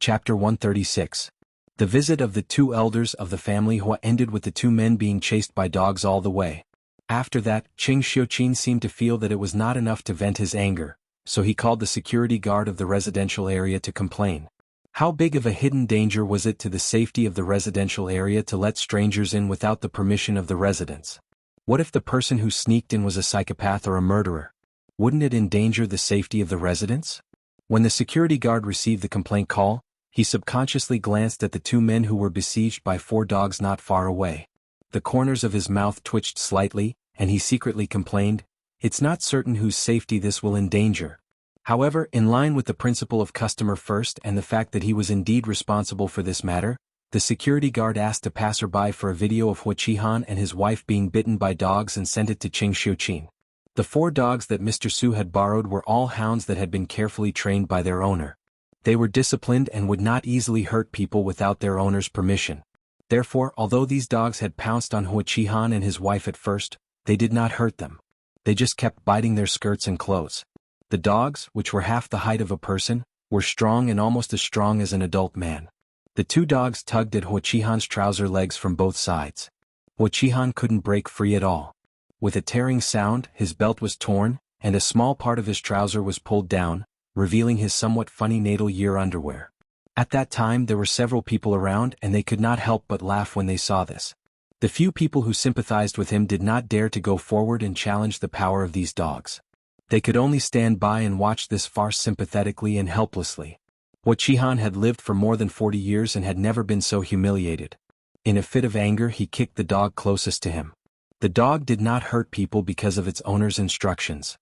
Chapter 136. The visit of the two elders of the family Hua ended with the two men being chased by dogs all the way. After that, Qing Xiuqin seemed to feel that it was not enough to vent his anger, so he called the security guard of the residential area to complain. How big of a hidden danger was it to the safety of the residential area to let strangers in without the permission of the residents? What if the person who sneaked in was a psychopath or a murderer? Wouldn't it endanger the safety of the residents? When the security guard received the complaint call, he subconsciously glanced at the two men who were besieged by 4 dogs not far away. The corners of his mouth twitched slightly, and he secretly complained, "It's not certain whose safety this will endanger." However, in line with the principle of customer first and the fact that he was indeed responsible for this matter, the security guard asked a passerby for a video of Wuxia and his wife being bitten by dogs and sent it to Qing Xiuqin. The 4 dogs that Mr. Su had borrowed were all hounds that had been carefully trained by their owner. They were disciplined and would not easily hurt people without their owner's permission. Therefore, although these dogs had pounced on Wuxia and his wife at first, they did not hurt them. They just kept biting their skirts and clothes. The dogs, which were half the height of a person, were strong and almost as strong as an adult man. The 2 dogs tugged at Wuxia's trouser legs from both sides. Wuxia couldn't break free at all. With a tearing sound, his belt was torn, and a small part of his trouser was pulled down, revealing his somewhat funny natal year underwear. At that time there were several people around and they could not help but laugh when they saw this. The few people who sympathized with him did not dare to go forward and challenge the power of these dogs. They could only stand by and watch this farce sympathetically and helplessly. Wuxia had lived for more than 40 years and had never been so humiliated. In a fit of anger he kicked the dog closest to him. The dog did not hurt people because of its owner's instructions.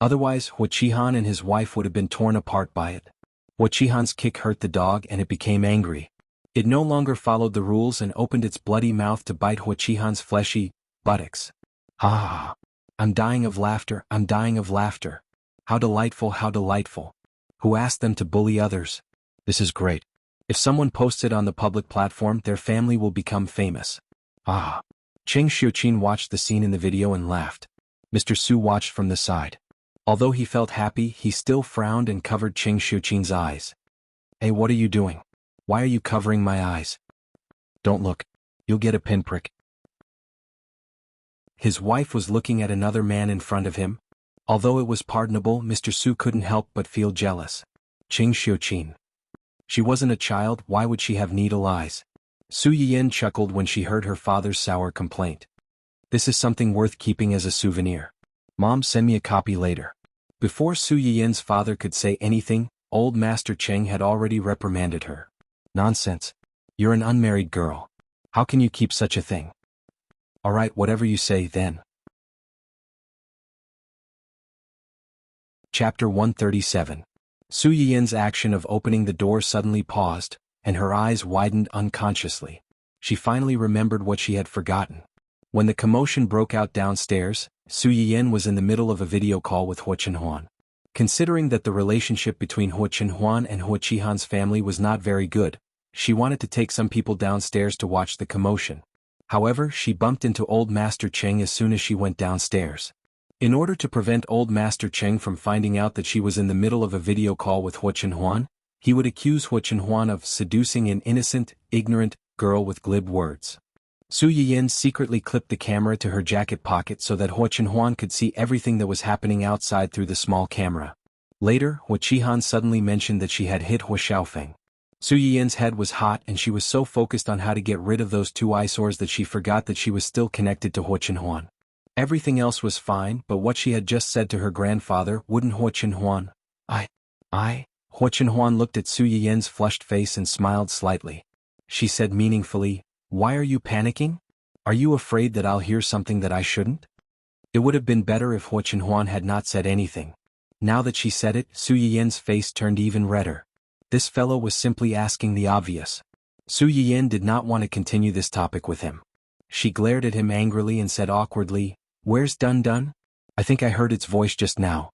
Otherwise, Wuxia and his wife would have been torn apart by it. Wuxia's kick hurt the dog and it became angry. It no longer followed the rules and opened its bloody mouth to bite Wuxia's fleshy buttocks. Ah! I'm dying of laughter, I'm dying of laughter. How delightful, how delightful. Who asked them to bully others? This is great. If someone posts it on the public platform, their family will become famous. Ah! Qing Xiuqin watched the scene in the video and laughed. Mr. Su watched from the side. Although he felt happy, he still frowned and covered Qing Xiuqin's eyes. Hey, what are you doing? Why are you covering my eyes? Don't look. You'll get a pinprick. His wife was looking at another man in front of him. Although it was pardonable, Mr. Su couldn't help but feel jealous. Qing Xiuqin. She wasn't a child, why would she have needle eyes? Su Yiyin chuckled when she heard her father's sour complaint. This is something worth keeping as a souvenir. Mom, send me a copy later. Before Su Yiyin's father could say anything, old Master Cheng had already reprimanded her. Nonsense. You're an unmarried girl. How can you keep such a thing? Alright, whatever you say then. Chapter 137. Su Yiyin's action of opening the door suddenly paused, and her eyes widened unconsciously. She finally remembered what she had forgotten. When the commotion broke out downstairs, Su Yiyin was in the middle of a video call with Wuxia. Considering that the relationship between Wuxia and Wuxia's family was not very good, she wanted to take some people downstairs to watch the commotion. However, she bumped into Old Master Cheng as soon as she went downstairs. In order to prevent Old Master Cheng from finding out that she was in the middle of a video call with Wuxia, he would accuse Wuxia of seducing an innocent, ignorant girl with glib words. Su Yiyin secretly clipped the camera to her jacket pocket so that Wuxia could see everything that was happening outside through the small camera. Later, Wuxia suddenly mentioned that she had hit Hu Xiaofeng. Su Yiyin's head was hot and she was so focused on how to get rid of those 2 eyesores that she forgot that she was still connected to Wuxia. Everything else was fine, but what she had just said to her grandfather, wouldn't Wuxia? Wuxia looked at Su Yiyin's flushed face and smiled slightly. She said meaningfully, "Why are you panicking? Are you afraid that I'll hear something that I shouldn't?" It would have been better if Wuxia had not said anything. Now that she said it, Su Yiyin's face turned even redder. This fellow was simply asking the obvious. Su Yiyin did not want to continue this topic with him. She glared at him angrily and said awkwardly, "Where's Dun Dun? I think I heard its voice just now."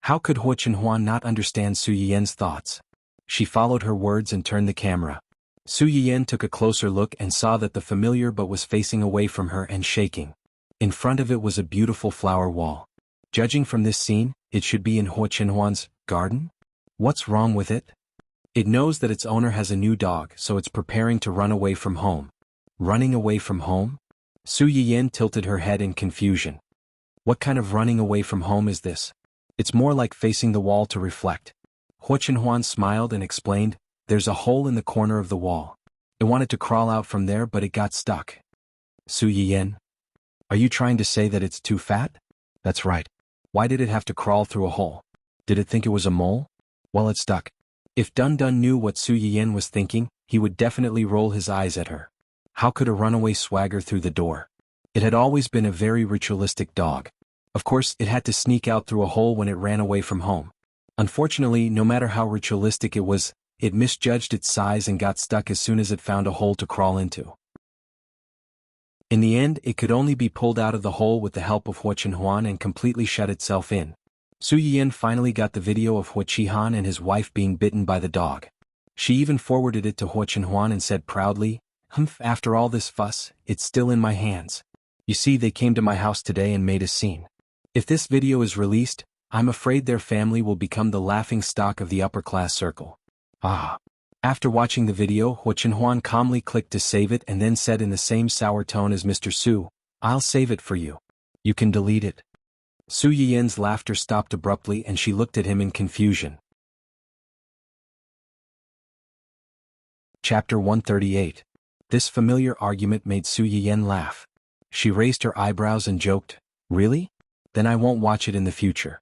How could Wuxia not understand Su Yiyin's thoughts? She followed her words and turned the camera. Su Yiyin took a closer look and saw that the familiar but was facing away from her and shaking. In front of it was a beautiful flower wall. Judging from this scene, it should be in Wuxia's garden? What's wrong with it? It knows that its owner has a new dog, so it's preparing to run away from home. Running away from home? Su Yiyan tilted her head in confusion. What kind of running away from home is this? It's more like facing the wall to reflect. Huo Chenhuan smiled and explained, there's a hole in the corner of the wall. It wanted to crawl out from there but it got stuck. Su Yiyan? Are you trying to say that it's too fat? That's right. Why did it have to crawl through a hole? Did it think it was a mole? Well, it stuck. If Dun Dun knew what Su Yiyan was thinking, he would definitely roll his eyes at her. How could a runaway swagger through the door? It had always been a very ritualistic dog. Of course, it had to sneak out through a hole when it ran away from home. Unfortunately, no matter how ritualistic it was, it misjudged its size and got stuck as soon as it found a hole to crawl into. In the end, it could only be pulled out of the hole with the help of Huo Chenhuan and completely shut itself in. Su Yiyan finally got the video of Huo Qihan and his wife being bitten by the dog. She even forwarded it to Huo Chenhuan and said proudly, after all this fuss, it's still in my hands. You see, they came to my house today and made a scene. If this video is released, I'm afraid their family will become the laughing stock of the upper-class circle. Ah. After watching the video, Huo Chenhuan calmly clicked to save it and then said in the same sour tone as Mr. Su, I'll save it for you. You can delete it. Su Yiyan's laughter stopped abruptly and she looked at him in confusion. Chapter 138. This familiar argument made Su Yiyan laugh. She raised her eyebrows and joked, Really? Then I won't watch it in the future.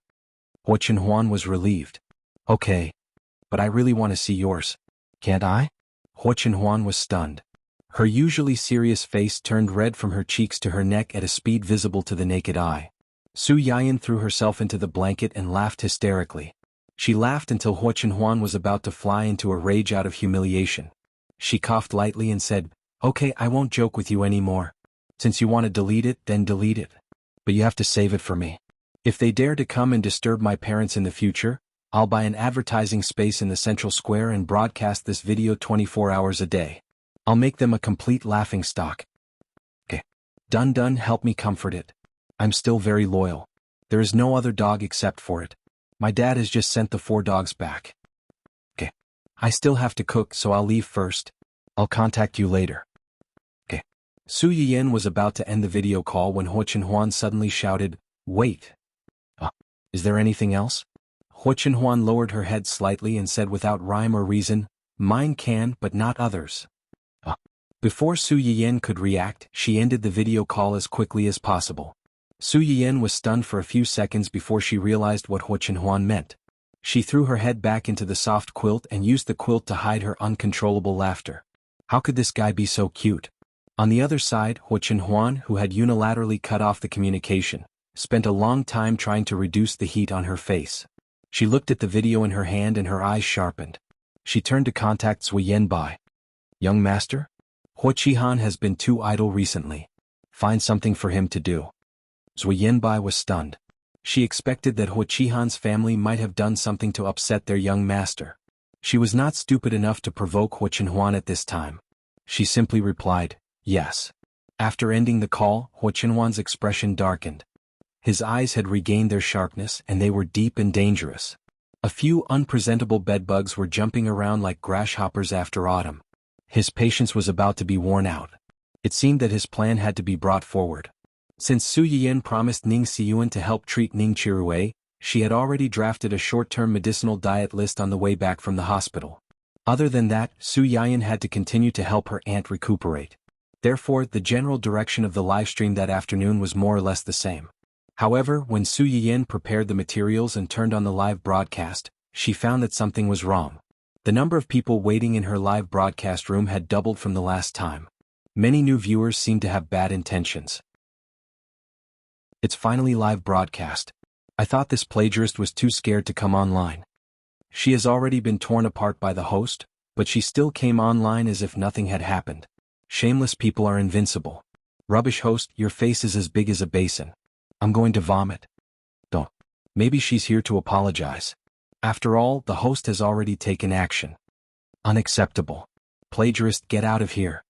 Huo Chenhuan was relieved. Okay. But I really want to see yours. Can't I? Huo Chenhuan was stunned. Her usually serious face turned red from her cheeks to her neck at a speed visible to the naked eye. Su Yiyan threw herself into the blanket and laughed hysterically. She laughed until Huo Chenhuan was about to fly into a rage out of humiliation. She coughed lightly and said, Okay, I won't joke with you anymore. Since you want to delete it, then delete it. But you have to save it for me. If they dare to come and disturb my parents in the future, I'll buy an advertising space in the central square and broadcast this video 24 hours a day. I'll make them a complete laughingstock. Okay. Dun Dun, help me comfort it. I'm still very loyal. There is no other dog except for it. My dad has just sent the 4 dogs back. Okay. I still have to cook, so I'll leave first. I'll contact you later. Okay. Su Yiyan was about to end the video call when Huo Chenhuan suddenly shouted, Wait. Is there anything else? Huo Chenhuan lowered her head slightly and said without rhyme or reason, Mine can, but not others. Before Su Yiyan could react, she ended the video call as quickly as possible. Su Yiyan was stunned for a few seconds before she realized what Huo Chenhuan meant. She threw her head back into the soft quilt and used the quilt to hide her uncontrollable laughter. How could this guy be so cute? On the other side, Huo Chenhuan, who had unilaterally cut off the communication, spent a long time trying to reduce the heat on her face. She looked at the video in her hand and her eyes sharpened. She turned to contact Zui Yanbai. Young master? Huo Qihan has been too idle recently. Find something for him to do. Zui Yanbai was stunned. She expected that Huo Qihan's family might have done something to upset their young master. She was not stupid enough to provoke Huo Chenhuan at this time. She simply replied, Yes. After ending the call, Huo Chenhuan's expression darkened. His eyes had regained their sharpness and they were deep and dangerous. A few unpresentable bedbugs were jumping around like grasshoppers after autumn. His patience was about to be worn out. It seemed that his plan had to be brought forward. Since Su Yiyan promised Ning Xiyuan to help treat Ning Chirue, she had already drafted a short-term medicinal diet list on the way back from the hospital. Other than that, Su Yiyan had to continue to help her aunt recuperate. Therefore, the general direction of the livestream that afternoon was more or less the same. However, when Su Yiyan prepared the materials and turned on the live broadcast, she found that something was wrong. The number of people waiting in her live broadcast room had doubled from the last time. Many new viewers seemed to have bad intentions. It's finally live broadcast. I thought this plagiarist was too scared to come online. She has already been torn apart by the host, but she still came online as if nothing had happened. Shameless people are invincible. Rubbish host, your face is as big as a basin. I'm going to vomit. Don't. Maybe she's here to apologize. After all, the host has already taken action. Unacceptable. Plagiarist, get out of here.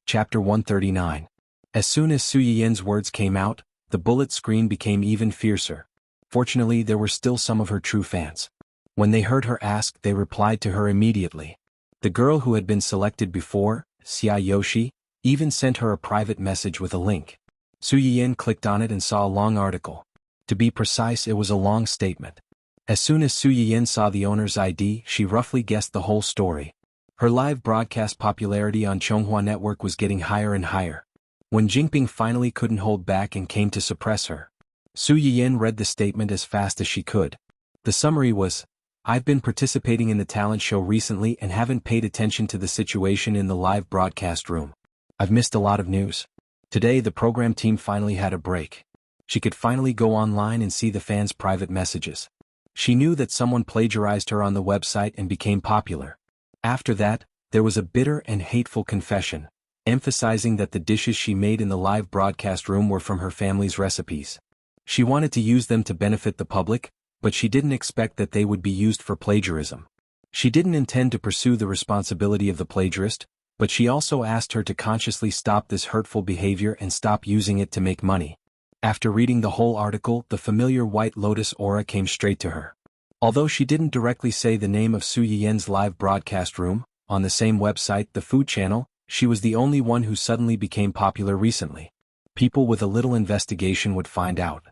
Chapter 139. As soon as Su Yiyan's words came out, the bullet screen became even fiercer. Fortunately, there were still some of her true fans. When they heard her ask, they replied to her immediately. The girl who had been selected before, Xia Yoshi, even sent her a private message with a link. Su Yiyin clicked on it and saw a long article. To be precise, it was a long statement. As soon as Su Yiyin saw the owner's ID, she roughly guessed the whole story. Her live broadcast popularity on Chonghua Network was getting higher and higher. When Jinping finally couldn't hold back and came to suppress her, Su Yiyin read the statement as fast as she could. The summary was, "I've been participating in the talent show recently and haven't paid attention to the situation in the live broadcast room. I've missed a lot of news. Today the program team finally had a break." She could finally go online and see the fans' private messages. She knew that someone plagiarized her on the website and became popular. After that, there was a bitter and hateful confession, emphasizing that the dishes she made in the live broadcast room were from her family's recipes. She wanted to use them to benefit the public, but she didn't expect that they would be used for plagiarism. She didn't intend to pursue the responsibility of the plagiarist, but she also asked her to consciously stop this hurtful behavior and stop using it to make money. After reading the whole article, the familiar White Lotus aura came straight to her. Although she didn't directly say the name of Su Yiyin's live broadcast room, on the same website, the Food Channel, she was the only one who suddenly became popular recently. People with a little investigation would find out.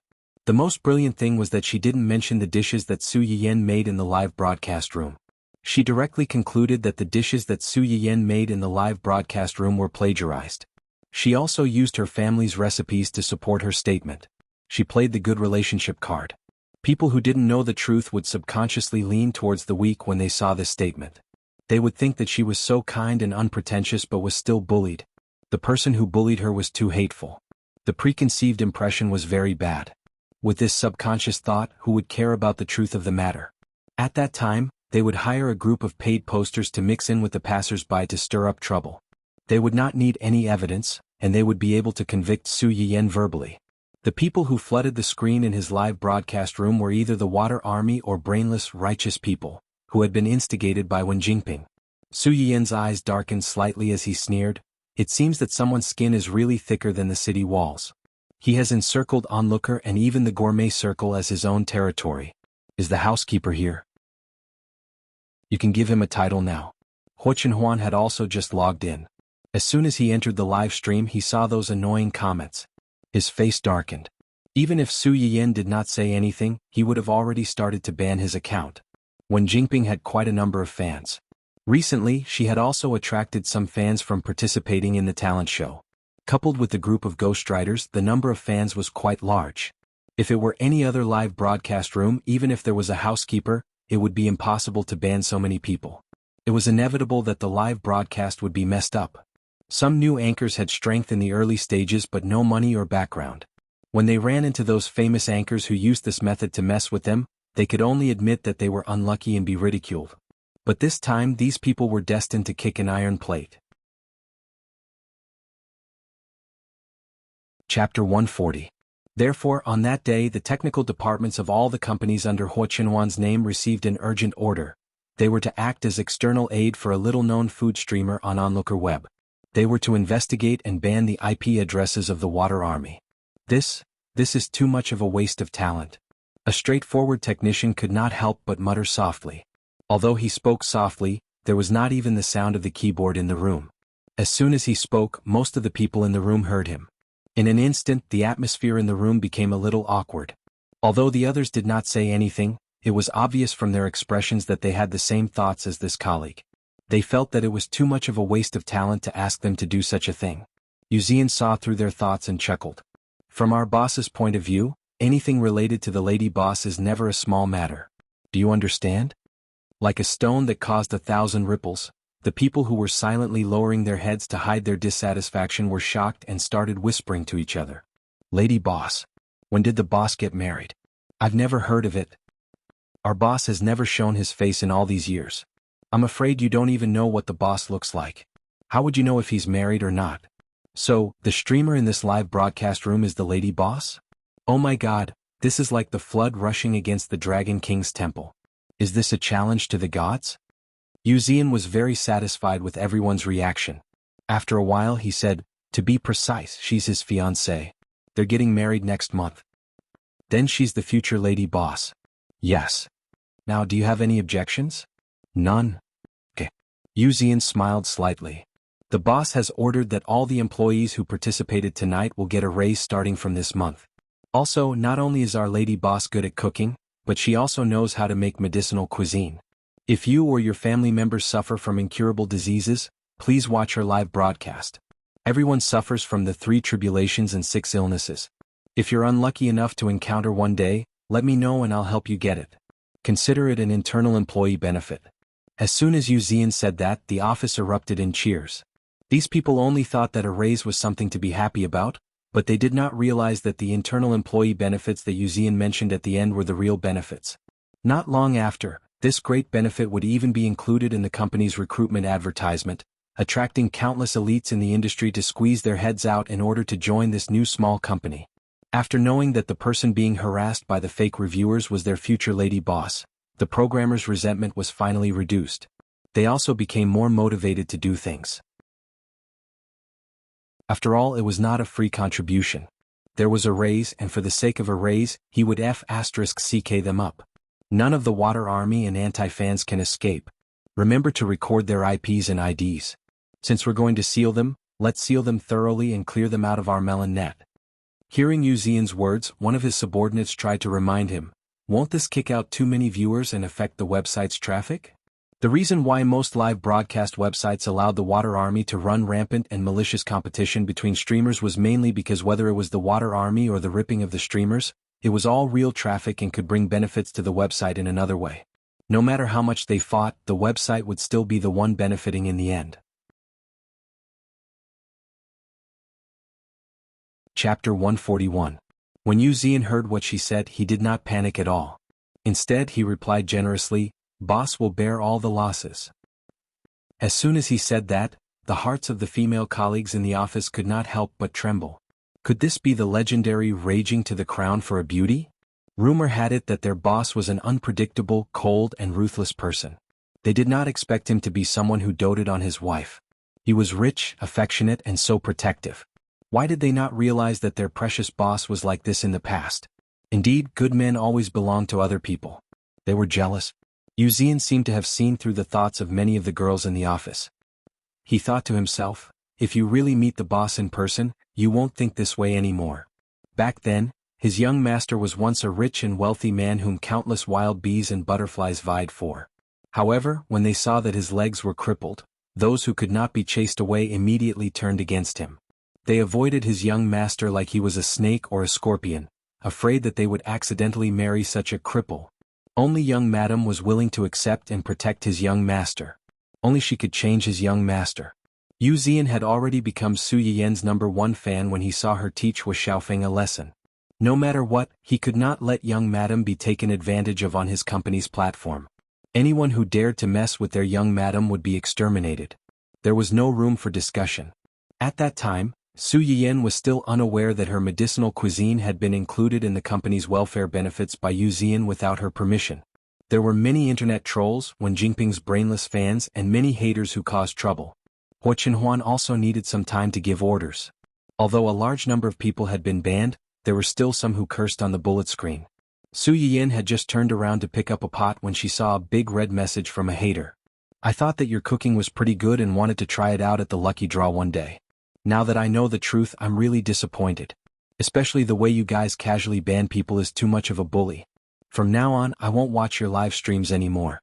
The most brilliant thing was that she didn't mention the dishes that Su Yiyin made in the live broadcast room. She directly concluded that the dishes that Su Yiyin made in the live broadcast room were plagiarized. She also used her family's recipes to support her statement. She played the good relationship card. People who didn't know the truth would subconsciously lean towards the weak when they saw this statement. They would think that she was so kind and unpretentious but was still bullied. The person who bullied her was too hateful. The preconceived impression was very bad. With this subconscious thought, who would care about the truth of the matter? At that time, they would hire a group of paid posters to mix in with the passers-by to stir up trouble. They would not need any evidence, and they would be able to convict Su Yiyin verbally. The people who flooded the screen in his live broadcast room were either the Water Army or brainless, righteous people, who had been instigated by Wen Jingping. Su Yiyin's eyes darkened slightly as he sneered. It seems that someone's skin is really thicker than the city walls. He has encircled onlooker and even the gourmet circle as his own territory. Is the housekeeper here? You can give him a title now. Huo Chenhuan had also just logged in. As soon as he entered the live stream, he saw those annoying comments. His face darkened. Even if Su Yiyin did not say anything, he would have already started to ban his account. Wen Jingping had quite a number of fans. Recently, she had also attracted some fans from participating in the talent show. Coupled with the group of ghostwriters, the number of fans was quite large. If it were any other live broadcast room, even if there was a housekeeper, it would be impossible to ban so many people. It was inevitable that the live broadcast would be messed up. Some new anchors had strength in the early stages but no money or background. When they ran into those famous anchors who used this method to mess with them, they could only admit that they were unlucky and be ridiculed. But this time these people were destined to kick an iron plate. Chapter 140. Therefore, on that day the technical departments of all the companies under Huo Chenhuan's name received an urgent order. They were to act as external aid for a little-known food streamer on Onlooker Web. They were to investigate and ban the IP addresses of the Water Army. This is too much of a waste of talent. A straightforward technician could not help but mutter softly. Although he spoke softly, there was not even the sound of the keyboard in the room. As soon as he spoke, most of the people in the room heard him. In an instant, the atmosphere in the room became a little awkward. Although the others did not say anything, it was obvious from their expressions that they had the same thoughts as this colleague. They felt that it was too much of a waste of talent to ask them to do such a thing. Yuzian saw through their thoughts and chuckled. From our boss's point of view, anything related to the lady boss is never a small matter. Do you understand? Like a stone that caused 1,000 ripples, the people who were silently lowering their heads to hide their dissatisfaction were shocked and started whispering to each other. Lady boss. When did the boss get married? I've never heard of it. Our boss has never shown his face in all these years. I'm afraid you don't even know what the boss looks like. How would you know if he's married or not? So, the streamer in this live broadcast room is the lady boss? Oh my god, this is like the flood rushing against the Dragon King's temple. Is this a challenge to the gods? Yuzian was very satisfied with everyone's reaction. After a while he said, to be precise, she's his fiancée. They're getting married next month. Then she's the future lady boss. Yes. Now do you have any objections? None? Okay. Yu Zian smiled slightly. The boss has ordered that all the employees who participated tonight will get a raise starting from this month. Also, not only is our lady boss good at cooking, but she also knows how to make medicinal cuisine. If you or your family members suffer from incurable diseases, please watch her live broadcast. Everyone suffers from the 3 tribulations and 6 illnesses. If you're unlucky enough to encounter one day, let me know and I'll help you get it. Consider it an internal employee benefit. As soon as Yu Zian said that, the office erupted in cheers. These people only thought that a raise was something to be happy about, but they did not realize that the internal employee benefits that Yu Zian mentioned at the end were the real benefits. Not long after, this great benefit would even be included in the company's recruitment advertisement, attracting countless elites in the industry to squeeze their heads out in order to join this new small company. After knowing that the person being harassed by the fake reviewers was their future lady boss, the programmer's resentment was finally reduced. They also became more motivated to do things. After all, it was not a free contribution. There was a raise, and for the sake of a raise, he would *CK them up. None of the Water Army and anti-fans can escape. Remember to record their IPs and IDs. Since we're going to seal them, let's seal them thoroughly and clear them out of our melon net. Hearing Yu Zian's words, one of his subordinates tried to remind him, won't this kick out too many viewers and affect the website's traffic? The reason why most live broadcast websites allowed the Water Army to run rampant and malicious competition between streamers was mainly because whether it was the Water Army or the ripping of the streamers, it was all real traffic and could bring benefits to the website in another way. No matter how much they fought, the website would still be the one benefiting in the end. Chapter 141. When Yu Zian heard what she said, he did not panic at all. Instead, he replied generously, "Boss will bear all the losses." As soon as he said that, the hearts of the female colleagues in the office could not help but tremble. Could this be the legendary raging to the crown for a beauty? Rumor had it that their boss was an unpredictable, cold, and ruthless person. They did not expect him to be someone who doted on his wife. He was rich, affectionate, and so protective. Why did they not realize that their precious boss was like this in the past? Indeed, good men always belong to other people. They were jealous. Yu Zian seemed to have seen through the thoughts of many of the girls in the office. He thought to himself, if you really meet the boss in person, you won't think this way anymore. Back then, his young master was once a rich and wealthy man whom countless wild bees and butterflies vied for. However, when they saw that his legs were crippled, those who could not be chased away immediately turned against him. They avoided his young master like he was a snake or a scorpion, afraid that they would accidentally marry such a cripple. Only young madam was willing to accept and protect his young master. Only she could change his young master. Yu Zian had already become Su Yiyan's #1 fan when he saw her teach Wu Xiaofeng a lesson. No matter what, he could not let young madam be taken advantage of on his company's platform. Anyone who dared to mess with their young madam would be exterminated. There was no room for discussion. At that time, Su Yiyan was still unaware that her medicinal cuisine had been included in the company's welfare benefits by Yu Zian without her permission. There were many internet trolls, Wen Jingping's brainless fans, and many haters who caused trouble. Hua Qinhuan also needed some time to give orders. Although a large number of people had been banned, there were still some who cursed on the bullet screen. Su Yiyan had just turned around to pick up a pot when she saw a big red message from a hater. I thought that your cooking was pretty good and wanted to try it out at the lucky draw one day. Now that I know the truth, I'm really disappointed. Especially the way you guys casually ban people is too much of a bully. From now on, I won't watch your live streams anymore.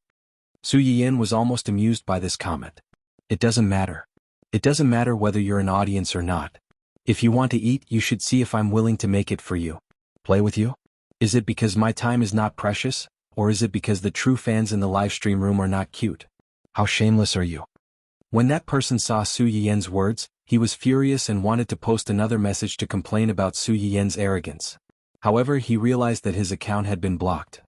Su Yiyan was almost amused by this comment. It doesn't matter. It doesn't matter whether you're an audience or not. If you want to eat, you should see if I'm willing to make it for you. Play with you? Is it because my time is not precious, or is it because the true fans in the live stream room are not cute? How shameless are you? When that person saw Su Yiyan's words, he was furious and wanted to post another message to complain about Su Yiyan's arrogance. However, he realized that his account had been blocked.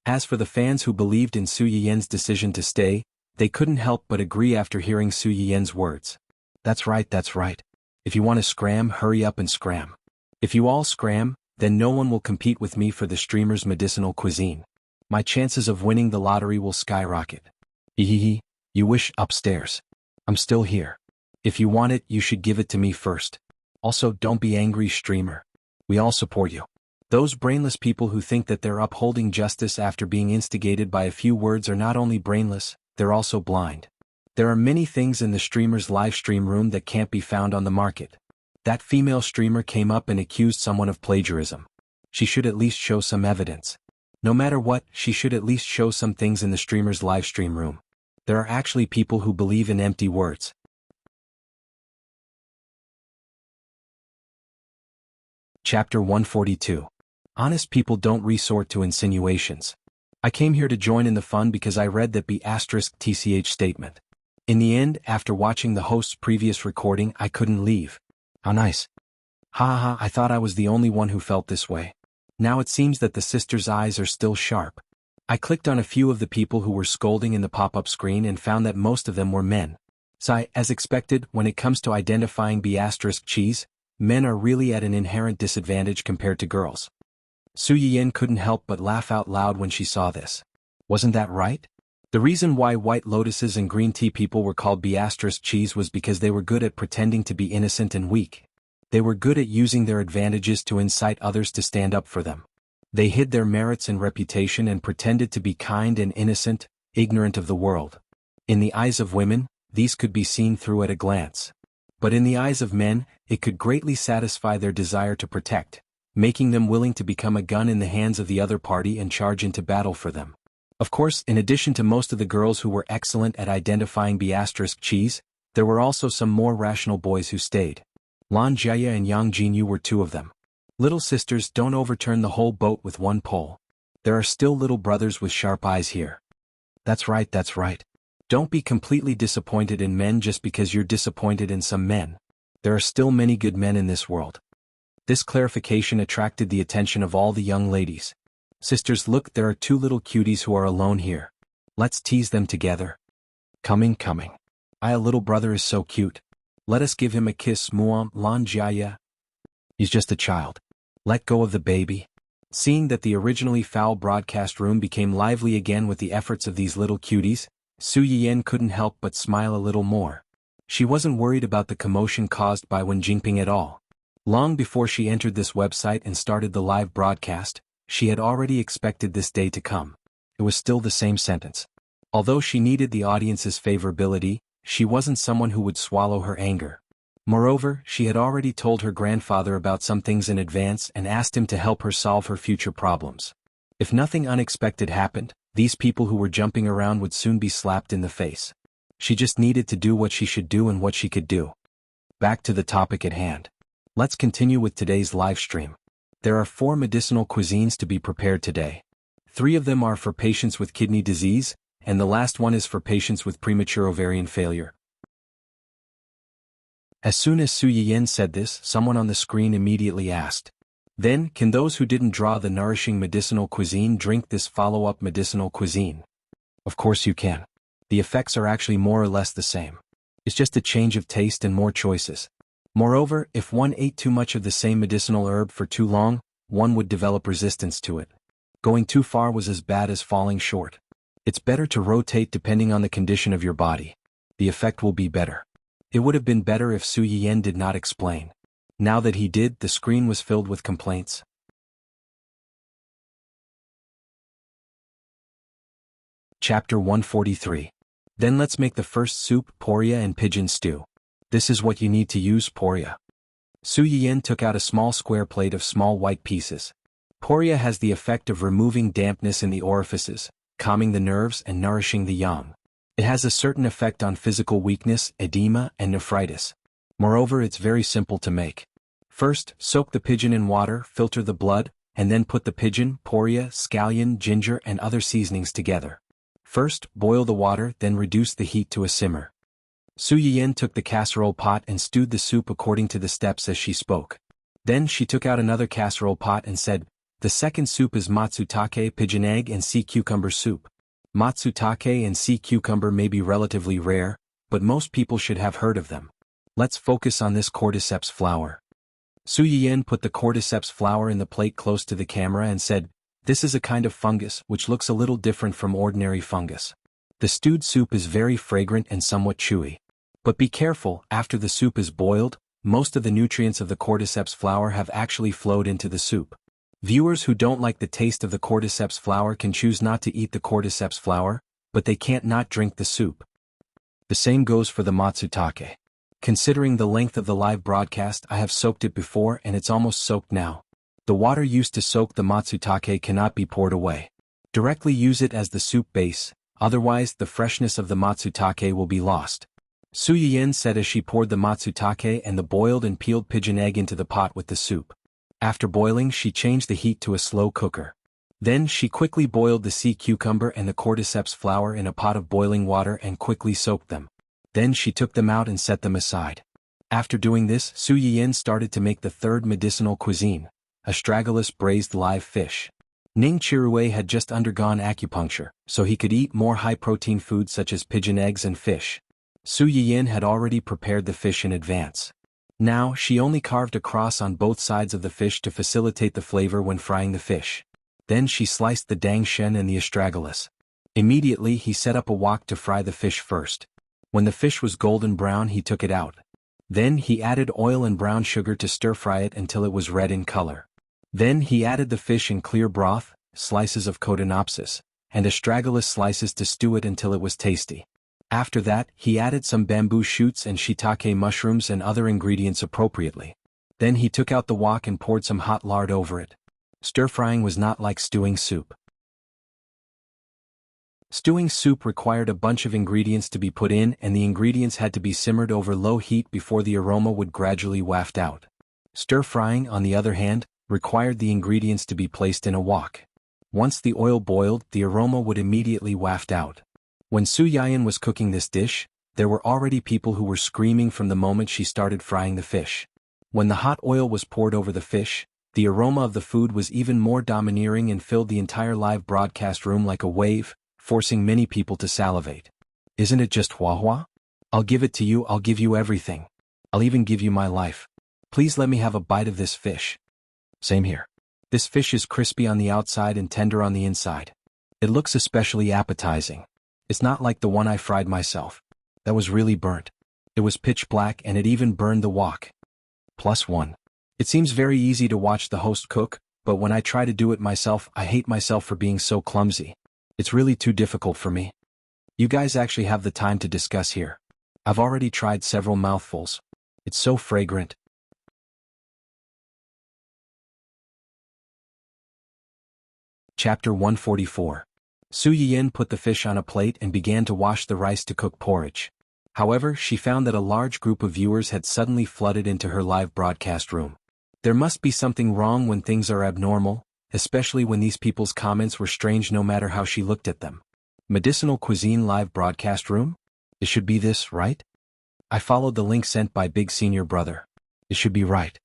As for the fans who believed in Su Yiyan's decision to stay, they couldn't help but agree after hearing Su Yiyan's words. That's right, that's right. If you want to scram, hurry up and scram. If you all scram, then no one will compete with me for the streamer's medicinal cuisine. My chances of winning the lottery will skyrocket. Hehehe, you wish upstairs. I'm still here. If you want it, you should give it to me first. Also, don't be angry, streamer. We all support you. Those brainless people who think that they're upholding justice after being instigated by a few words are not only brainless, they're also blind. There are many things in the streamer's live stream room that can't be found on the market. That female streamer came up and accused someone of plagiarism. She should at least show some evidence. No matter what, she should at least show some things in the streamer's live stream room. There are actually people who believe in empty words. Chapter 142. Honest people don't resort to insinuations. I came here to join in the fun because I read that B*TCH statement. In the end, after watching the host's previous recording, I couldn't leave. How nice. Ha ha, I thought I was the only one who felt this way. Now it seems that the sister's eyes are still sharp. I clicked on a few of the people who were scolding in the pop-up screen and found that most of them were men. So as expected, when it comes to identifying B*cheese, men are really at an inherent disadvantage compared to girls. Su Yiyan couldn't help but laugh out loud when she saw this. Wasn't that right? The reason why white lotuses and green tea people were called B*cheese was because they were good at pretending to be innocent and weak. They were good at using their advantages to incite others to stand up for them. They hid their merits and reputation and pretended to be kind and innocent, ignorant of the world. In the eyes of women, these could be seen through at a glance. But in the eyes of men, it could greatly satisfy their desire to protect, making them willing to become a gun in the hands of the other party and charge into battle for them. Of course, in addition to most of the girls who were excellent at identifying B*cheese, there were also some more rational boys who stayed. Lan Jiaya and Yang Jinyu were two of them. Little sisters, don't overturn the whole boat with one pole. There are still little brothers with sharp eyes here. That's right, that's right. Don't be completely disappointed in men just because you're disappointed in some men. There are still many good men in this world. This clarification attracted the attention of all the young ladies. Sisters, look, there are two little cuties who are alone here. Let's tease them together. Coming. A little brother is so cute. Let us give him a kiss, Muam, Lan Jiaya. He's just a child. Let go of the baby. Seeing that the originally foul broadcast room became lively again with the efforts of these little cuties, Su Yiyan couldn't help but smile a little more. She wasn't worried about the commotion caused by Wen Jingping at all. Long before she entered this website and started the live broadcast, she had already expected this day to come. It was still the same sentence. Although she needed the audience's favorability, she wasn't someone who would swallow her anger. Moreover, she had already told her grandfather about some things in advance and asked him to help her solve her future problems. If nothing unexpected happened, these people who were jumping around would soon be slapped in the face. She just needed to do what she should do and what she could do. Back to the topic at hand. Let's continue with today's live stream. There are 4 medicinal cuisines to be prepared today. 3 of them are for patients with kidney disease, and the last one is for patients with premature ovarian failure. As soon as Su Yiyan said this, someone on the screen immediately asked, "Then, can those who didn't draw the nourishing medicinal cuisine drink this follow-up medicinal cuisine?" Of course you can. The effects are actually more or less the same. It's just a change of taste and more choices. Moreover, if one ate too much of the same medicinal herb for too long, one would develop resistance to it. Going too far was as bad as falling short. It's better to rotate depending on the condition of your body. The effect will be better. It would have been better if Su Yiyan did not explain. Now that he did, the screen was filled with complaints. Chapter 143. Then let's make the first soup, poria and pigeon stew. This is what you need to use poria. Su Yiyan took out a small square plate of small white pieces. Poria has the effect of removing dampness in the orifices, calming the nerves and nourishing the young. It has a certain effect on physical weakness, edema, and nephritis. Moreover, it's very simple to make. First, soak the pigeon in water, filter the blood, and then put the pigeon, poria, scallion, ginger, and other seasonings together. First, boil the water, then reduce the heat to a simmer. Su Yiyan took the casserole pot and stewed the soup according to the steps as she spoke. Then she took out another casserole pot and said, "The second soup is matsutake, pigeon egg and sea cucumber soup. Matsutake and sea cucumber may be relatively rare, but most people should have heard of them. Let's focus on this cordyceps flower." Su Yiyan put the cordyceps flower in the plate close to the camera and said, "This is a kind of fungus which looks a little different from ordinary fungus. The stewed soup is very fragrant and somewhat chewy. But be careful, after the soup is boiled, most of the nutrients of the cordyceps flower have actually flowed into the soup. Viewers who don't like the taste of the cordyceps flower can choose not to eat the cordyceps flower, but they can't not drink the soup. The same goes for the matsutake. Considering the length of the live broadcast, I have soaked it before and it's almost soaked now. The water used to soak the matsutake cannot be poured away. Directly use it as the soup base, otherwise the freshness of the matsutake will be lost. Su Yiyin said as she poured the matsutake and the boiled and peeled pigeon egg into the pot with the soup. After boiling, she changed the heat to a slow cooker. Then she quickly boiled the sea cucumber and the cordyceps flower in a pot of boiling water and quickly soaked them. Then she took them out and set them aside. After doing this, Su Yiyin started to make the third medicinal cuisine, astragalus braised live fish. Ning Chirue had just undergone acupuncture, so he could eat more high-protein foods such as pigeon eggs and fish. Su Yiyin had already prepared the fish in advance. Now, she only carved a cross on both sides of the fish to facilitate the flavor when frying the fish. Then she sliced the dang shen and the astragalus. Immediately he set up a wok to fry the fish first. When the fish was golden brown he took it out. Then he added oil and brown sugar to stir-fry it until it was red in color. Then he added the fish in clear broth, slices of Codonopsis, and astragalus slices to stew it until it was tasty. After that, he added some bamboo shoots and shiitake mushrooms and other ingredients appropriately. Then he took out the wok and poured some hot lard over it. Stir-frying was not like stewing soup. Stewing soup required a bunch of ingredients to be put in and the ingredients had to be simmered over low heat before the aroma would gradually waft out. Stir-frying, on the other hand, required the ingredients to be placed in a wok. Once the oil boiled, the aroma would immediately waft out. When Su Yiyin was cooking this dish, there were already people who were screaming from the moment she started frying the fish. When the hot oil was poured over the fish, the aroma of the food was even more domineering and filled the entire live broadcast room like a wave, forcing many people to salivate. Isn't it just hua? I'll give it to you, I'll give you everything. I'll even give you my life. Please let me have a bite of this fish. Same here. This fish is crispy on the outside and tender on the inside. It looks especially appetizing. It's not like the one I fried myself. That was really burnt. It was pitch black and it even burned the wok. +1. It seems very easy to watch the host cook, but when I try to do it myself, I hate myself for being so clumsy. It's really too difficult for me. You guys actually have the time to discuss here. I've already tried several mouthfuls. It's so fragrant. Chapter 144. Su Yiyin put the fish on a plate and began to wash the rice to cook porridge. However, she found that a large group of viewers had suddenly flooded into her live broadcast room. There must be something wrong when things are abnormal, especially when these people's comments were strange no matter how she looked at them. Medicinal Cuisine Live Broadcast Room? It should be this, right? I followed the link sent by Big Senior Brother. It should be right.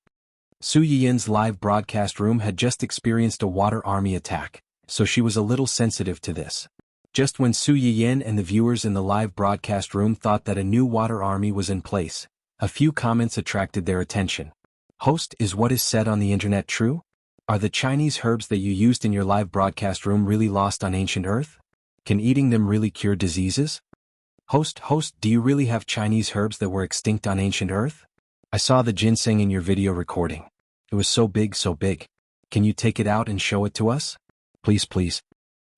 Su Yiyin's live broadcast room had just experienced a water army attack, so she was a little sensitive to this. Just when Su Yiyin and the viewers in the live broadcast room thought that a new water army was in place, a few comments attracted their attention. Host, is what is said on the internet true? Are the Chinese herbs that you used in your live broadcast room really lost on ancient Earth? Can eating them really cure diseases? Host, do you really have Chinese herbs that were extinct on ancient Earth? I saw the ginseng in your video recording. It was so big, so big. Can you take it out and show it to us? Please.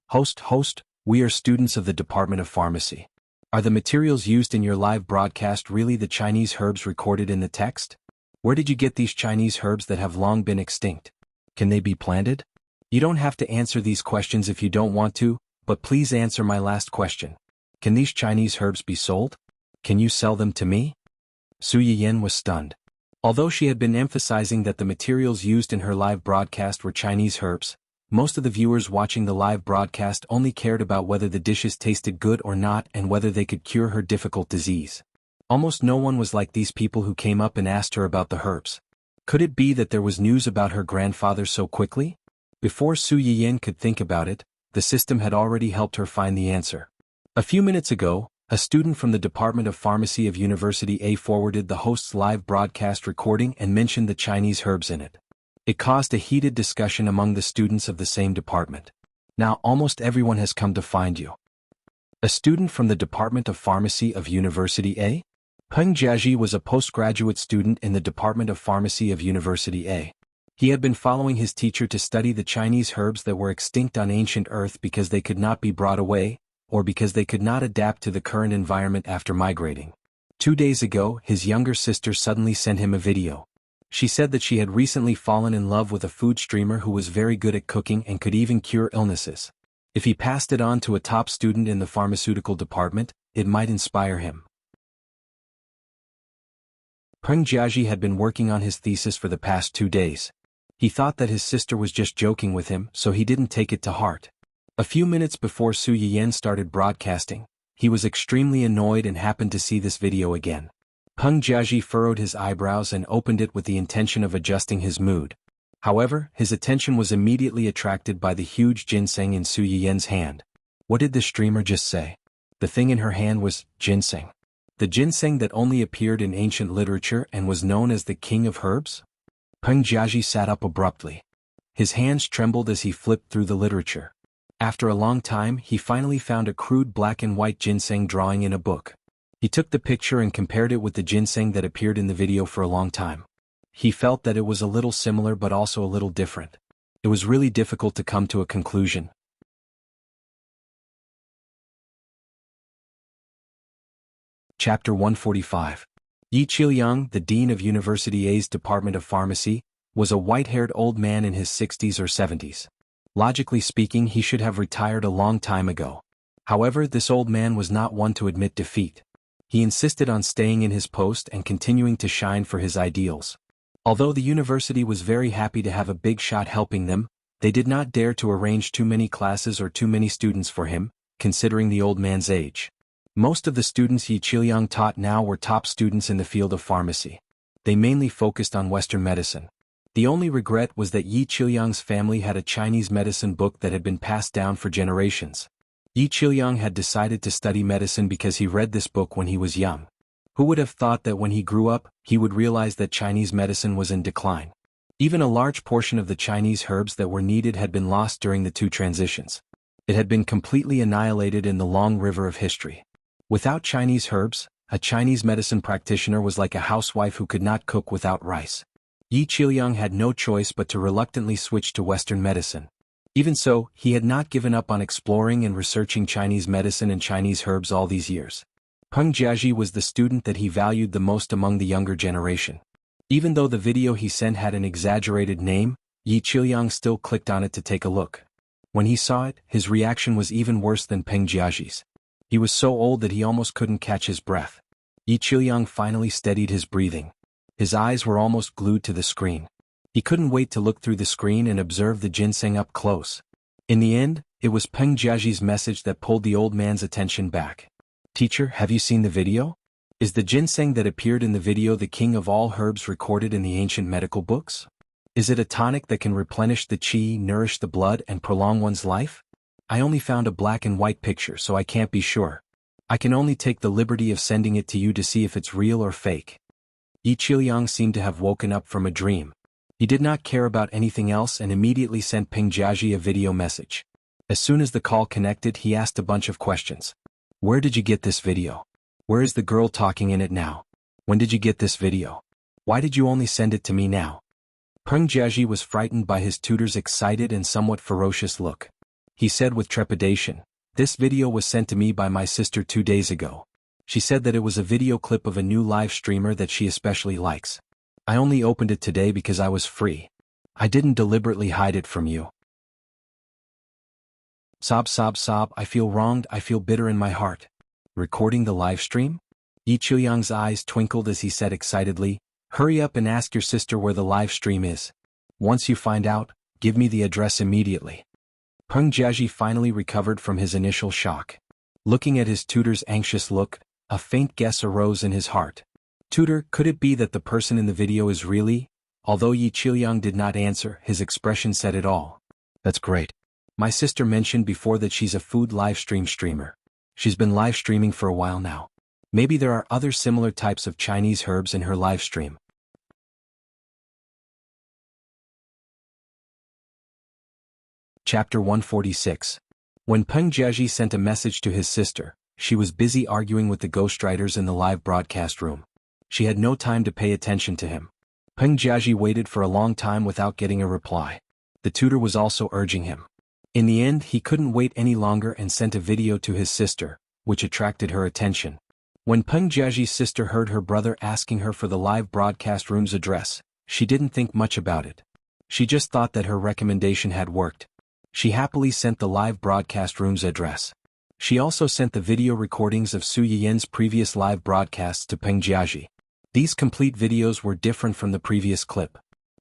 Host, we are students of the Department of Pharmacy. Are the materials used in your live broadcast really the Chinese herbs recorded in the text? Where did you get these Chinese herbs that have long been extinct? Can they be planted? You don't have to answer these questions if you don't want to, but please answer my last question. Can these Chinese herbs be sold? Can you sell them to me? Su Yiyin was stunned. Although she had been emphasizing that the materials used in her live broadcast were Chinese herbs, most of the viewers watching the live broadcast only cared about whether the dishes tasted good or not and whether they could cure her difficult disease. Almost no one was like these people who came up and asked her about the herbs. Could it be that there was news about her grandfather so quickly? Before Su Yiyin could think about it, the system had already helped her find the answer. A few minutes ago, a student from the Department of Pharmacy of University A forwarded the host's live broadcast recording and mentioned the Chinese herbs in it. It caused a heated discussion among the students of the same department. Now almost everyone has come to find you. A student from the Department of Pharmacy of University A? Peng Jiaji was a postgraduate student in the Department of Pharmacy of University A. He had been following his teacher to study the Chinese herbs that were extinct on ancient Earth because they could not be brought away, or because they could not adapt to the current environment after migrating. 2 days ago, his younger sister suddenly sent him a video. She said that she had recently fallen in love with a food streamer who was very good at cooking and could even cure illnesses. If he passed it on to a top student in the pharmaceutical department, it might inspire him. Peng Jiaji had been working on his thesis for the past 2 days. He thought that his sister was just joking with him, so he didn't take it to heart. A few minutes before Su Yiyan started broadcasting, he was extremely annoyed and happened to see this video again. Peng Jiaji furrowed his eyebrows and opened it with the intention of adjusting his mood. However, his attention was immediately attracted by the huge ginseng in Su Yiyan's hand. What did the streamer just say? The thing in her hand was ginseng. The ginseng that only appeared in ancient literature and was known as the king of herbs? Peng Jiaji sat up abruptly. His hands trembled as he flipped through the literature. After a long time, he finally found a crude black and white ginseng drawing in a book. He took the picture and compared it with the ginseng that appeared in the video for a long time. He felt that it was a little similar but also a little different. It was really difficult to come to a conclusion. Chapter 145. Yi Qiliang, the dean of University A's Department of Pharmacy, was a white-haired old man in his 60s or 70s. Logically speaking, he should have retired a long time ago. However, this old man was not one to admit defeat. He insisted on staying in his post and continuing to shine for his ideals. Although the university was very happy to have a big shot helping them, they did not dare to arrange too many classes or too many students for him, considering the old man's age. Most of the students Yi Qiliang taught now were top students in the field of pharmacy. They mainly focused on Western medicine. The only regret was that Yi Qiliang's family had a Chinese medicine book that had been passed down for generations. Yi Qiliang had decided to study medicine because he read this book when he was young. Who would have thought that when he grew up, he would realize that Chinese medicine was in decline? Even a large portion of the Chinese herbs that were needed had been lost during the 2 transitions. It had been completely annihilated in the long river of history. Without Chinese herbs, a Chinese medicine practitioner was like a housewife who could not cook without rice. Yi Qiliang had no choice but to reluctantly switch to Western medicine. Even so, he had not given up on exploring and researching Chinese medicine and Chinese herbs all these years. Peng Jiaji was the student that he valued the most among the younger generation. Even though the video he sent had an exaggerated name, Yi Qiliang still clicked on it to take a look. When he saw it, his reaction was even worse than Peng Jiaji's. He was so old that he almost couldn't catch his breath. Yi Qiliang finally steadied his breathing. His eyes were almost glued to the screen. He couldn't wait to look through the screen and observe the ginseng up close. In the end, it was Peng Jiaji's message that pulled the old man's attention back. Teacher, have you seen the video? Is the ginseng that appeared in the video the king of all herbs recorded in the ancient medical books? Is it a tonic that can replenish the qi, nourish the blood, and prolong one's life? I only found a black and white picture, so I can't be sure. I can only take the liberty of sending it to you to see if it's real or fake. Yi Qiliang seemed to have woken up from a dream. He did not care about anything else and immediately sent Peng Jiaji a video message. As soon as the call connected, he asked a bunch of questions. Where did you get this video? Where is the girl talking in it now? When did you get this video? Why did you only send it to me now? Peng Jiaji was frightened by his tutor's excited and somewhat ferocious look. He said with trepidation, "This video was sent to me by my sister 2 days ago. She said that it was a video clip of a new live streamer that she especially likes. I only opened it today because I was free. I didn't deliberately hide it from you." Sob, sob, sob, I feel wronged, I feel bitter in my heart. Recording the live stream? Yi Qiliang's eyes twinkled as he said excitedly, "Hurry up and ask your sister where the live stream is. Once you find out, give me the address immediately." Peng Jiaji finally recovered from his initial shock. Looking at his tutor's anxious look, a faint guess arose in his heart. Tutor, could it be that the person in the video is really? Although Yi Qiliang did not answer, his expression said it all. That's great. My sister mentioned before that she's a food live streamer. She's been live streaming for a while now. Maybe there are other similar types of Chinese herbs in her live stream. Chapter 146. When Peng Jiaji sent a message to his sister, She was busy arguing with the ghostwriters in the live broadcast room. She had no time to pay attention to him. Peng Jiaji waited for a long time without getting a reply. The tutor was also urging him. In the end, he couldn't wait any longer and sent a video to his sister, which attracted her attention. When Peng Jiaji's sister heard her brother asking her for the live broadcast room's address, she didn't think much about it. She just thought that her recommendation had worked. She happily sent the live broadcast room's address. She also sent the video recordings of Su Yiyan's previous live broadcasts to Peng Jiaji. These complete videos were different from the previous clip.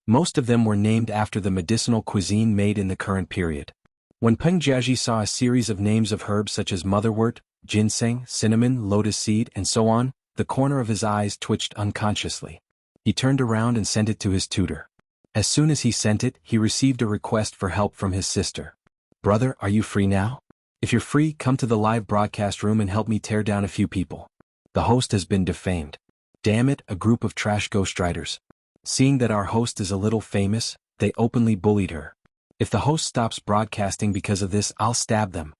Most of them were named after the medicinal cuisine made in the current period. When Peng Jiaji saw a series of names of herbs such as motherwort, ginseng, cinnamon, lotus seed, and so on, the corner of his eyes twitched unconsciously. He turned around and sent it to his tutor. As soon as he sent it, he received a request for help from his sister. "Brother, are you free now? If you're free, come to the live broadcast room and help me tear down a few people. The host has been defamed." Damn it, a group of trash ghostwriters. Seeing that our host is a little famous, they openly bullied her. If the host stops broadcasting because of this, I'll stab them.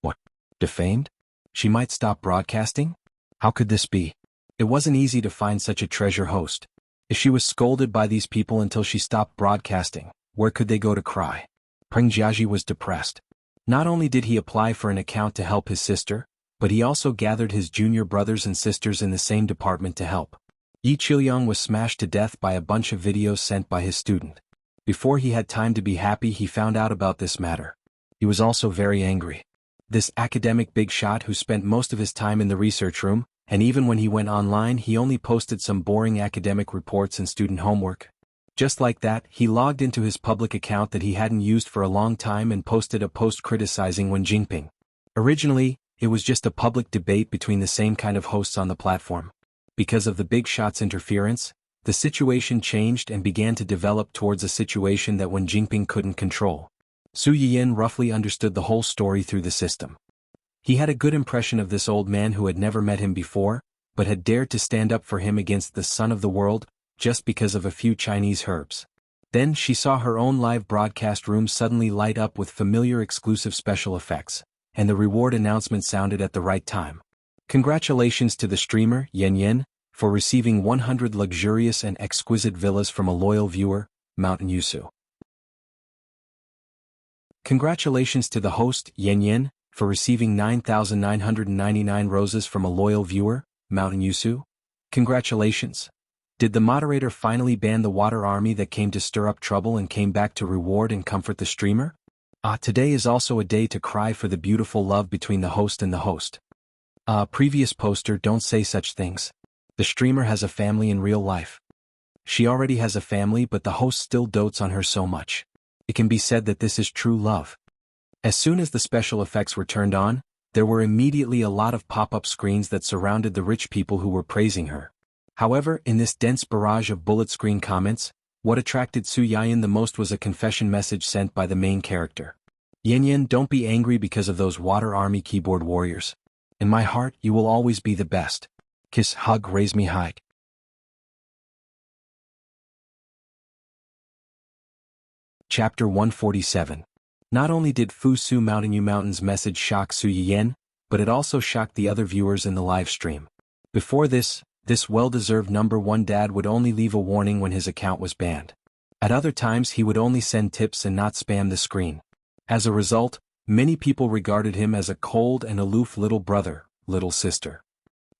What? Defamed? She might stop broadcasting? How could this be? It wasn't easy to find such a treasure host. If she was scolded by these people until she stopped broadcasting, where could they go to cry? Peng Jiaji was depressed. Not only did he apply for an account to help his sister, but he also gathered his junior brothers and sisters in the same department to help. Yi Qiuyang was smashed to death by a bunch of videos sent by his student. Before he had time to be happy, he found out about this matter. He was also very angry. This academic big shot who spent most of his time in the research room, and even when he went online he only posted some boring academic reports and student homework. Just like that, he logged into his public account that he hadn't used for a long time and posted a post criticizing Wen Jingping. Originally, it was just a public debate between the same kind of hosts on the platform. Because of the big shot's interference, the situation changed and began to develop towards a situation that Wen Jingping couldn't control. Su Yiyan roughly understood the whole story through the system. He had a good impression of this old man who had never met him before, but had dared to stand up for him against the son of the world, just because of a few Chinese herbs. Then she saw her own live broadcast room suddenly light up with familiar exclusive special effects, and the reward announcement sounded at the right time. Congratulations to the streamer, Yan Yan, for receiving 100 luxurious and exquisite villas from a loyal viewer, Mountain Yusu. Congratulations to the host, Yan Yan, for receiving 9,999 roses from a loyal viewer, Mountain Yusu. Congratulations. Did the moderator finally ban the water army that came to stir up trouble and came back to reward and comfort the streamer? Today is also a day to cry for the beautiful love between the host and the host. Previous poster, don't say such things. The streamer has a family in real life. She already has a family, but the host still dotes on her so much. It can be said that this is true love. As soon as the special effects were turned on, there were immediately a lot of pop-up screens that surrounded the rich people who were praising her. However, in this dense barrage of bullet screen comments, what attracted Su Yiyan the most was a confession message sent by the main character. "Yan Yan, don't be angry because of those water army keyboard warriors. In my heart, you will always be the best. Kiss, hug, raise me high." Chapter 147. Not only did Fu Su Mountain's message shock Su Yiyan, but it also shocked the other viewers in the live stream. Before this well-deserved #1 dad would only leave a warning when his account was banned. At other times he would only send tips and not spam the screen. As a result, many people regarded him as a cold and aloof little brother, little sister.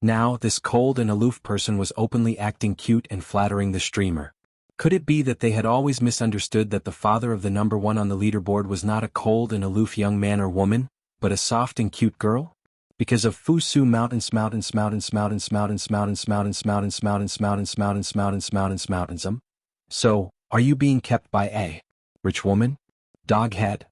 Now, this cold and aloof person was openly acting cute and flattering the streamer. Could it be that they had always misunderstood that the father of the #1 on the leaderboard was not a cold and aloof young man or woman, but a soft and cute girl? Because of Fu Su Mountains. So, are you being kept by a rich woman? Doghead.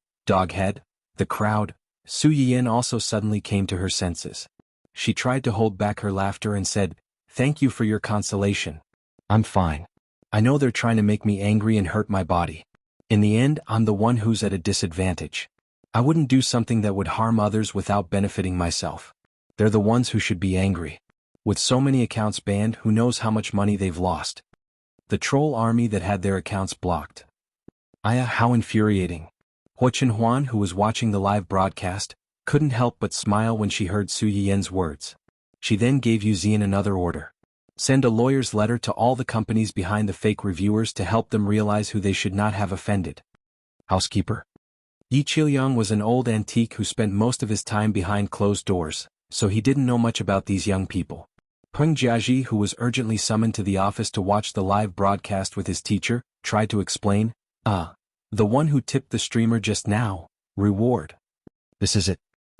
The crowd. Su Yiyan also suddenly came to her senses. She tried to hold back her laughter and said, "Thank you for your consolation. I'm fine. I know they're trying to make me angry and hurt my body. In the end, I'm the one who's at a disadvantage. I wouldn't do something that would harm others without benefiting myself. They're the ones who should be angry. With so many accounts banned, who knows how much money they've lost. The troll army that had their accounts blocked. How infuriating." Huo Chenhuan, who was watching the live broadcast, couldn't help but smile when she heard Su Yiyan's words. She then gave Yu Zian another order. Send a lawyer's letter to all the companies behind the fake reviewers to help them realize who they should not have offended. Housekeeper. Yi Qiliang was an old antique who spent most of his time behind closed doors, so he didn't know much about these young people. Peng Jiaji, who was urgently summoned to the office to watch the live broadcast with his teacher, tried to explain, the one who tipped the streamer just now, reward. This is it.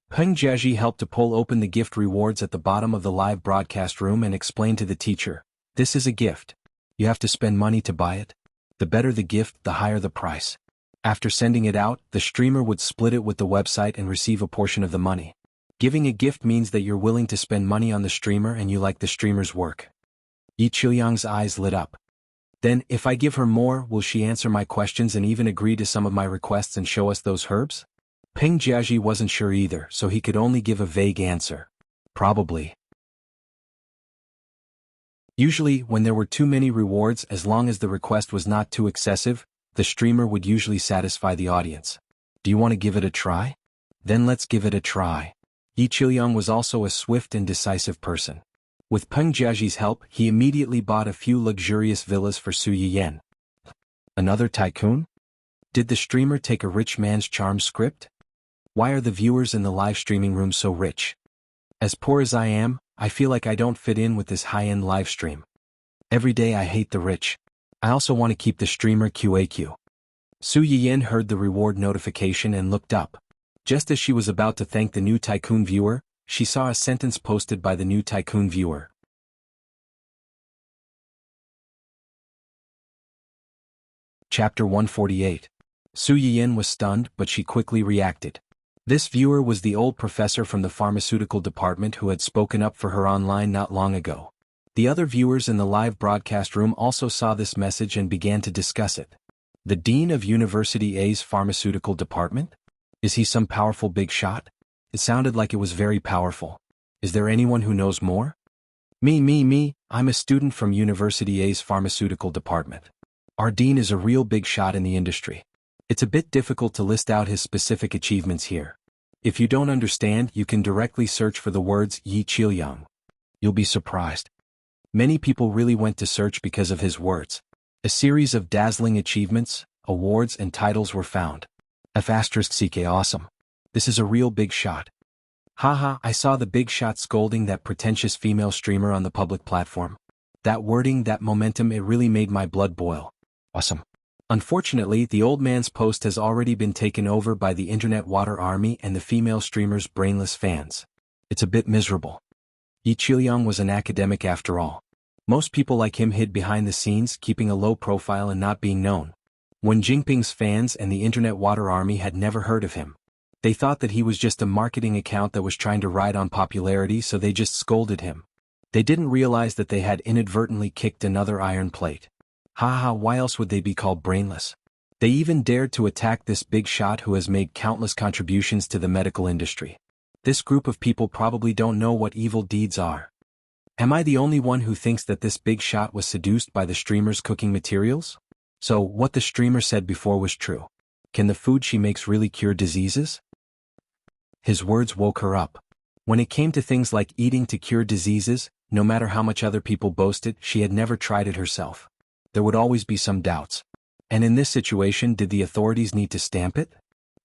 Peng Jiaji helped to pull open the gift rewards at the bottom of the live broadcast room and explained to the teacher, this is a gift. You have to spend money to buy it. The better the gift, the higher the price. After sending it out, the streamer would split it with the website and receive a portion of the money. Giving a gift means that you're willing to spend money on the streamer and you like the streamer's work. Yi Qiliang's eyes lit up. Then, if I give her more, will she answer my questions and even agree to some of my requests and show us those herbs? Peng Jiaji wasn't sure either, so he could only give a vague answer. Probably. Usually, when there were too many rewards, as long as the request was not too excessive, the streamer would usually satisfy the audience. Do you want to give it a try? Then let's give it a try. Yi Qiliang was also a swift and decisive person. With Peng Jiaji's help, he immediately bought a few luxurious villas for Su Yiyan. Another tycoon? Did the streamer take a rich man's charm script? Why are the viewers in the live streaming room so rich? As poor as I am, I feel like I don't fit in with this high-end live stream. Every day I hate the rich. I also want to keep the streamer QAQ. Su Yiyan heard the reward notification and looked up. Just as she was about to thank the new tycoon viewer, she saw a sentence posted by the new tycoon viewer. Chapter 148. Su Yiyan was stunned, but she quickly reacted. This viewer was the old professor from the pharmaceutical department who had spoken up for her online not long ago. The other viewers in the live broadcast room also saw this message and began to discuss it. The dean of University A's pharmaceutical department? Is he some powerful big shot? It sounded like it was very powerful. Is there anyone who knows more? Me, I'm a student from University A's pharmaceutical department. Our dean is a real big shot in the industry. It's a bit difficult to list out his specific achievements here. If you don't understand, you can directly search for the words Yi Qiliang. You'll be surprised. Many people really went to search because of his words. A series of dazzling achievements, awards and titles were found. F***ck awesome. This is a real big shot. Haha, I saw the big shot scolding that pretentious female streamer on the public platform. That wording, that momentum, it really made my blood boil. Awesome. Unfortunately, the old man's post has already been taken over by the internet water army and the female streamer's brainless fans. It's a bit miserable. Yi Qiliang was an academic after all. Most people like him hid behind the scenes, keeping a low profile and not being known. Wen Jingping's fans and the internet water army had never heard of him. They thought that he was just a marketing account that was trying to ride on popularity, so they just scolded him. They didn't realize that they had inadvertently kicked another iron plate. Haha, why else would they be called brainless? They even dared to attack this big shot who has made countless contributions to the medical industry. This group of people probably don't know what evil deeds are. Am I the only one who thinks that this big shot was seduced by the streamer's cooking materials? So, what the streamer said before was true. Can the food she makes really cure diseases? His words woke her up. When it came to things like eating to cure diseases, no matter how much other people boasted, she had never tried it herself. There would always be some doubts. And in this situation, did the authorities need to stamp it?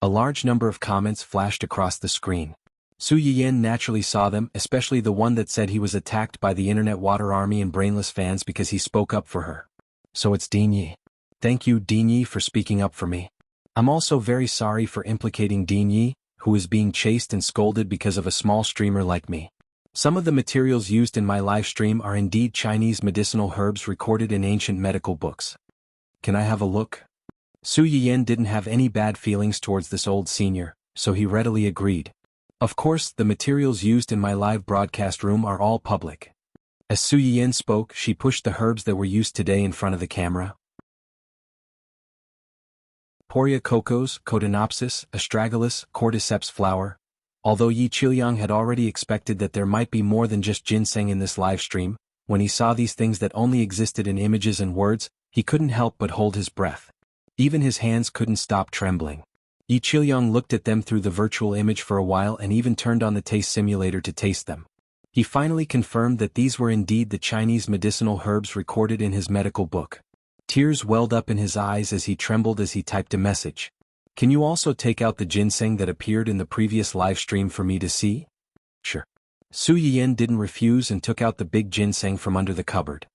A large number of comments flashed across the screen. Su Yiyan naturally saw them, especially the one that said he was attacked by the internet water army and brainless fans because he spoke up for her. So it's Dean Yi. Thank you, Dean Yi, for speaking up for me. I'm also very sorry for implicating Dean Yi, who is being chased and scolded because of a small streamer like me. Some of the materials used in my live stream are indeed Chinese medicinal herbs recorded in ancient medical books. Can I have a look? Su Yiyan didn't have any bad feelings towards this old senior, so he readily agreed. Of course, the materials used in my live broadcast room are all public. As Su Yiyan spoke, she pushed the herbs that were used today in front of the camera. Poria cocos, Cotinopsis, Astragalus, Cordyceps flower. Although Yi Qiliang had already expected that there might be more than just ginseng in this live stream, when he saw these things that only existed in images and words, he couldn't help but hold his breath. Even his hands couldn't stop trembling. Yi Qilyong looked at them through the virtual image for a while and even turned on the taste simulator to taste them. He finally confirmed that these were indeed the Chinese medicinal herbs recorded in his medical book. Tears welled up in his eyes as he trembled as he typed a message. Can you also take out the ginseng that appeared in the previous live stream for me to see? Sure. Su Yiyan didn't refuse and took out the big ginseng from under the cupboard.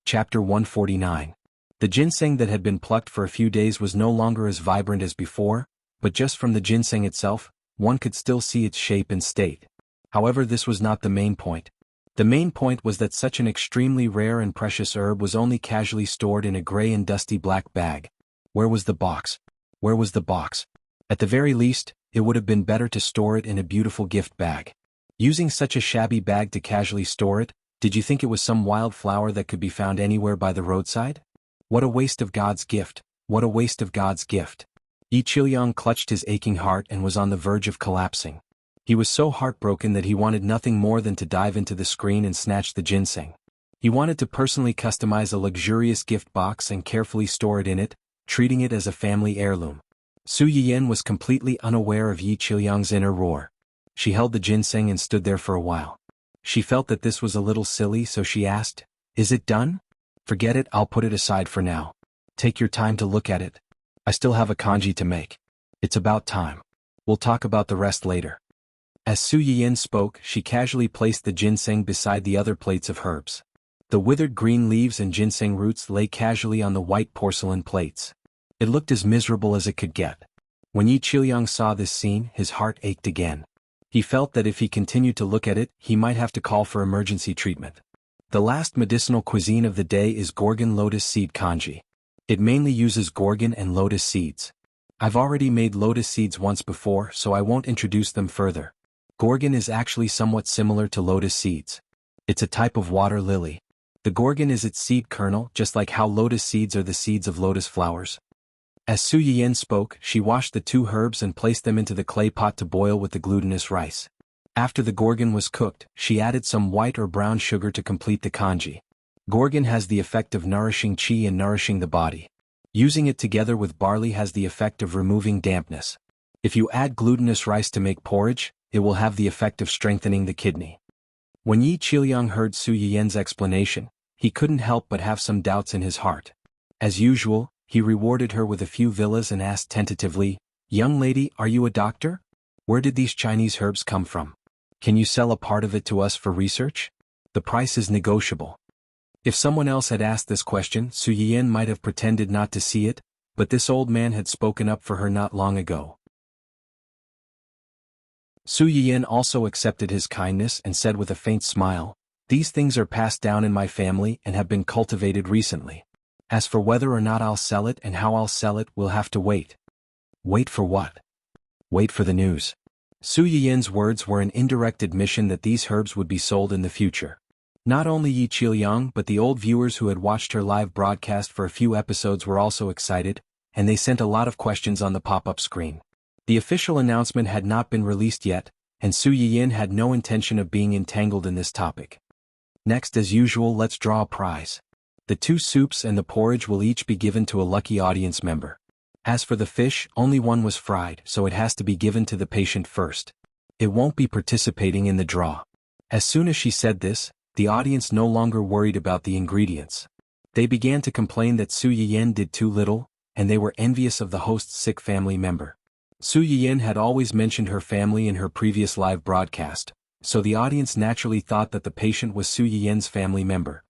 Chapter 149. The ginseng that had been plucked for a few days was no longer as vibrant as before, but just from the ginseng itself, one could still see its shape and state. However, this was not the main point. The main point was that such an extremely rare and precious herb was only casually stored in a gray and dusty black bag. Where was the box? Where was the box? At the very least, it would have been better to store it in a beautiful gift bag. Using such a shabby bag to casually store it, did you think it was some wild flower that could be found anywhere by the roadside? What a waste of God's gift, what a waste of God's gift. Yi Qilyong clutched his aching heart and was on the verge of collapsing. He was so heartbroken that he wanted nothing more than to dive into the screen and snatch the ginseng. He wanted to personally customize a luxurious gift box and carefully store it in it, treating it as a family heirloom. Su Yiyan was completely unaware of Yi Qilyong's inner roar. She held the ginseng and stood there for a while. She felt that this was a little silly, so she asked, "Is it done?" "Forget it, I'll put it aside for now. Take your time to look at it. I still have a kanji to make. It's about time. We'll talk about the rest later." As Su Yiyan spoke, she casually placed the ginseng beside the other plates of herbs. The withered green leaves and ginseng roots lay casually on the white porcelain plates. It looked as miserable as it could get. When Yi Qilyong saw this scene, his heart ached again. He felt that if he continued to look at it, he might have to call for emergency treatment. The last medicinal cuisine of the day is Gorgon lotus seed kanji. It mainly uses gorgon and lotus seeds. I've already made lotus seeds once before, so I won't introduce them further. Gorgon is actually somewhat similar to lotus seeds. It's a type of water lily. The gorgon is its seed kernel, just like how lotus seeds are the seeds of lotus flowers. As Su Yiyan spoke, she washed the two herbs and placed them into the clay pot to boil with the glutinous rice. After the gorgon was cooked, she added some white or brown sugar to complete the kanji. Gorgon has the effect of nourishing qi and nourishing the body. Using it together with barley has the effect of removing dampness. If you add glutinous rice to make porridge, it will have the effect of strengthening the kidney. When Yi Qilyong heard Su Yiyan's explanation, he couldn't help but have some doubts in his heart. As usual, he rewarded her with a few villas and asked tentatively, "Young lady, are you a doctor? Where did these Chinese herbs come from? Can you sell a part of it to us for research? The price is negotiable." If someone else had asked this question, Su Yiyan might have pretended not to see it, but this old man had spoken up for her not long ago. Su Yiyan also accepted his kindness and said with a faint smile, "These things are passed down in my family and have been cultivated recently. As for whether or not I'll sell it and how I'll sell it, we'll have to wait." Wait for what? Wait for the news. Su Yiyan's words were an indirect admission that these herbs would be sold in the future. Not only Yi Qilyong but the old viewers who had watched her live broadcast for a few episodes were also excited, and they sent a lot of questions on the pop-up screen. The official announcement had not been released yet, and Su Yiyan had no intention of being entangled in this topic. Next, as usual, let's draw a prize. The two soups and the porridge will each be given to a lucky audience member. As for the fish, only one was fried, so it has to be given to the patient first. It won't be participating in the draw. As soon as she said this, the audience no longer worried about the ingredients. They began to complain that Su Yiyan did too little, and they were envious of the host's sick family member. Su Yiyan had always mentioned her family in her previous live broadcast, so the audience naturally thought that the patient was Su Yiyan's family member.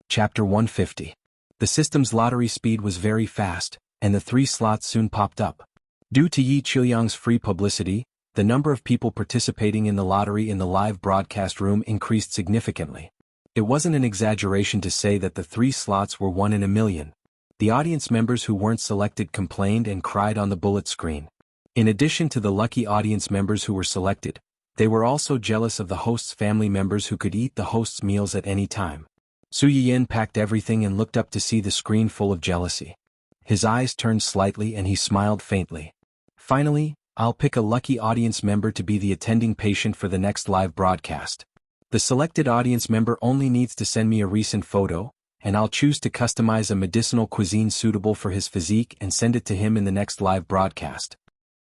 Chapter 150. The system's lottery speed was very fast, and the 3 slots soon popped up. Due to Yi Qilyong's free publicity, the number of people participating in the lottery in the live broadcast room increased significantly. It wasn't an exaggeration to say that the 3 slots were 1 in a million. The audience members who weren't selected complained and cried on the bullet screen. In addition to the lucky audience members who were selected, they were also jealous of the host's family members who could eat the host's meals at any time. Su Yiyan packed everything and looked up to see the screen full of jealousy. His eyes turned slightly and he smiled faintly. "Finally, I'll pick a lucky audience member to be the attending patient for the next live broadcast. The selected audience member only needs to send me a recent photo, and I'll choose to customize a medicinal cuisine suitable for his physique and send it to him in the next live broadcast.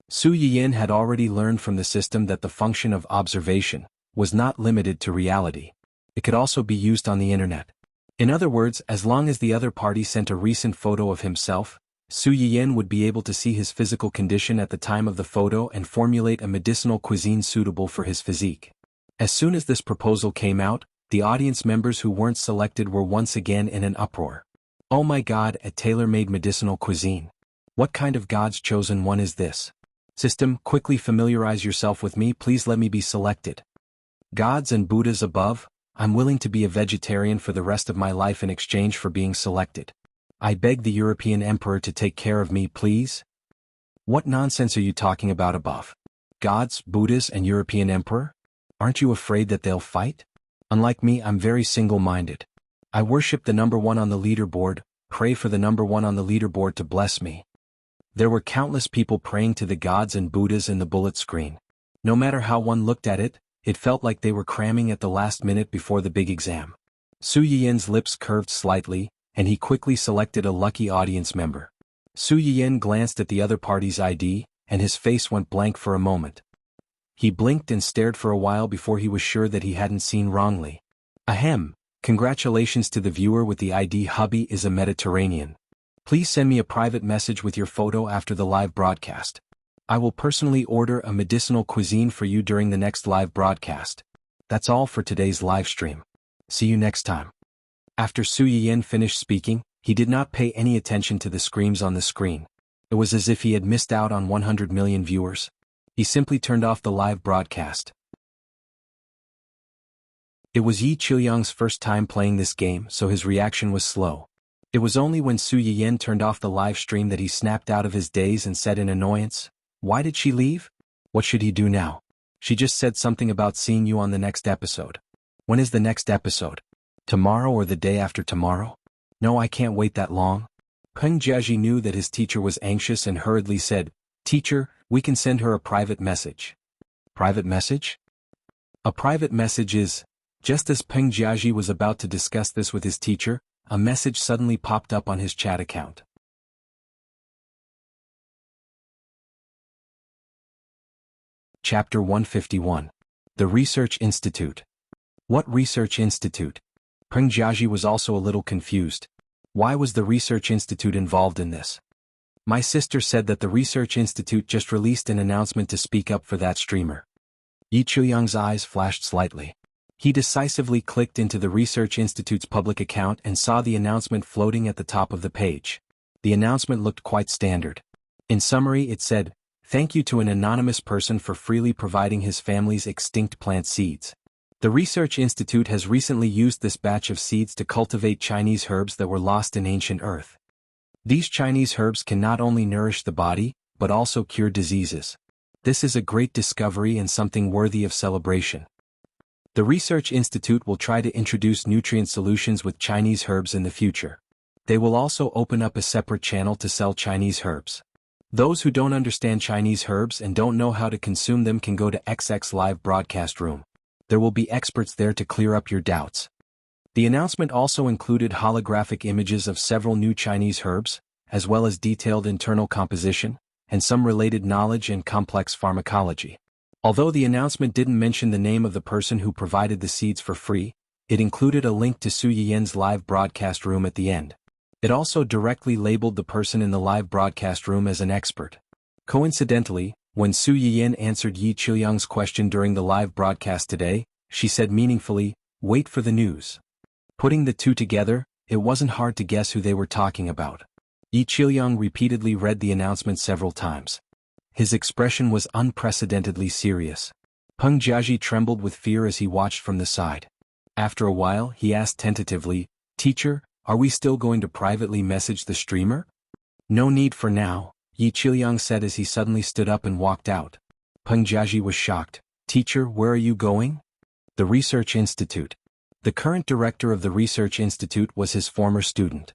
Su Yiyin had already learned from the system that the function of observation was not limited to reality. It could also be used on the internet. In other words, as long as the other party sent a recent photo of himself, Su Yiyin would be able to see his physical condition at the time of the photo and formulate a medicinal cuisine suitable for his physique. As soon as this proposal came out, the audience members who weren't selected were once again in an uproar. Oh my God, a tailor-made medicinal cuisine. What kind of God's chosen one is this? System, quickly familiarize yourself with me, please let me be selected. Gods and Buddhas above, I'm willing to be a vegetarian for the rest of my life in exchange for being selected. I beg the European Emperor to take care of me, please. What nonsense are you talking about above? Gods, Buddhas, and European Emperor? Aren't you afraid that they'll fight? Unlike me, I'm very single-minded. I worship the number one on the leaderboard, pray for the number one on the leaderboard to bless me. There were countless people praying to the gods and Buddhas in the bullet screen. No matter how one looked at it, it felt like they were cramming at the last minute before the big exam. Su Yiyin's lips curved slightly, and he quickly selected a lucky audience member. Su Yiyin glanced at the other party's ID, and his face went blank for a moment. He blinked and stared for a while before he was sure that he hadn't seen wrongly. Ahem, congratulations to the viewer with the ID. Hubby is a Mediterranean. Please send me a private message with your photo after the live broadcast. I will personally order a medicinal cuisine for you during the next live broadcast. That's all for today's live stream. See you next time. After Su Yiyin finished speaking, he did not pay any attention to the screams on the screen. It was as if he had missed out on 100 million viewers. He simply turned off the live broadcast. It was Yi Qiuyang's first time playing this game, so his reaction was slow. It was only when Su Yiyin turned off the live stream that he snapped out of his daze and said in annoyance, "Why did she leave? What should he do now? She just said something about seeing you on the next episode. When is the next episode? Tomorrow or the day after tomorrow? No, I can't wait that long." Peng Jiaji knew that his teacher was anxious and hurriedly said, "Teacher, we can send her a private message." Private message? A private message is... Just as Peng Jiaji was about to discuss this with his teacher, a message suddenly popped up on his chat account. Chapter 151. The Research Institute. What Research Institute? Peng Jiaji was also a little confused. Why was the Research Institute involved in this? My sister said that the Research Institute just released an announcement to speak up for that streamer. Yi Qiuyang's eyes flashed slightly. He decisively clicked into the Research Institute's public account and saw the announcement floating at the top of the page. The announcement looked quite standard. In summary, it said, "Thank you to an anonymous person for freely providing his family's extinct plant seeds. The Research Institute has recently used this batch of seeds to cultivate Chinese herbs that were lost in ancient earth. These Chinese herbs can not only nourish the body, but also cure diseases. This is a great discovery and something worthy of celebration. The Research Institute will try to introduce nutrient solutions with Chinese herbs in the future. They will also open up a separate channel to sell Chinese herbs. Those who don't understand Chinese herbs and don't know how to consume them can go to XX Live Broadcast Room. There will be experts there to clear up your doubts." The announcement also included holographic images of several new Chinese herbs, as well as detailed internal composition, and some related knowledge and complex pharmacology. Although the announcement didn't mention the name of the person who provided the seeds for free, it included a link to Su Yiyin's live broadcast room at the end. It also directly labeled the person in the live broadcast room as an expert. Coincidentally, when Su Yiyin answered Yi Qiuyang's question during the live broadcast today, she said meaningfully, "Wait for the news." Putting the two together, it wasn't hard to guess who they were talking about. Yi Qiuyang repeatedly read the announcement several times. His expression was unprecedentedly serious. Peng Jiaji trembled with fear as he watched from the side. After a while, he asked tentatively, "Teacher, are we still going to privately message the streamer?" "No need for now," Yi Qiuyang said as he suddenly stood up and walked out. Peng Jiaji was shocked. "Teacher, where are you going?" "The Research Institute." The current director of the Research Institute was his former student.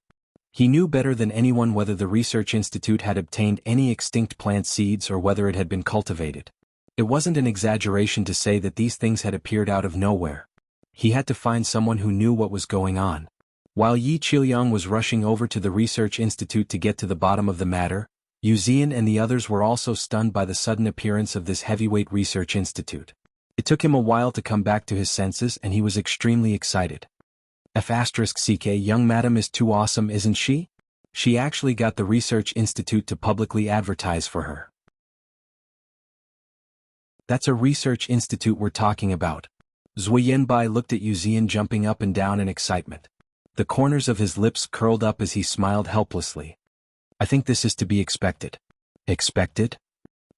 He knew better than anyone whether the Research Institute had obtained any extinct plant seeds or whether it had been cultivated. It wasn't an exaggeration to say that these things had appeared out of nowhere. He had to find someone who knew what was going on. While Yi Qiuyang was rushing over to the research institute to get to the bottom of the matter, Yu Zian and the others were also stunned by the sudden appearance of this heavyweight research institute. It took him a while to come back to his senses and he was extremely excited. F***ck, young madam is too awesome, isn't she? She actually got the research institute to publicly advertise for her. That's a research institute we're talking about. Zui Yanbai looked at Yu Zian jumping up and down in excitement. The corners of his lips curled up as he smiled helplessly. I think this is to be expected. Expected?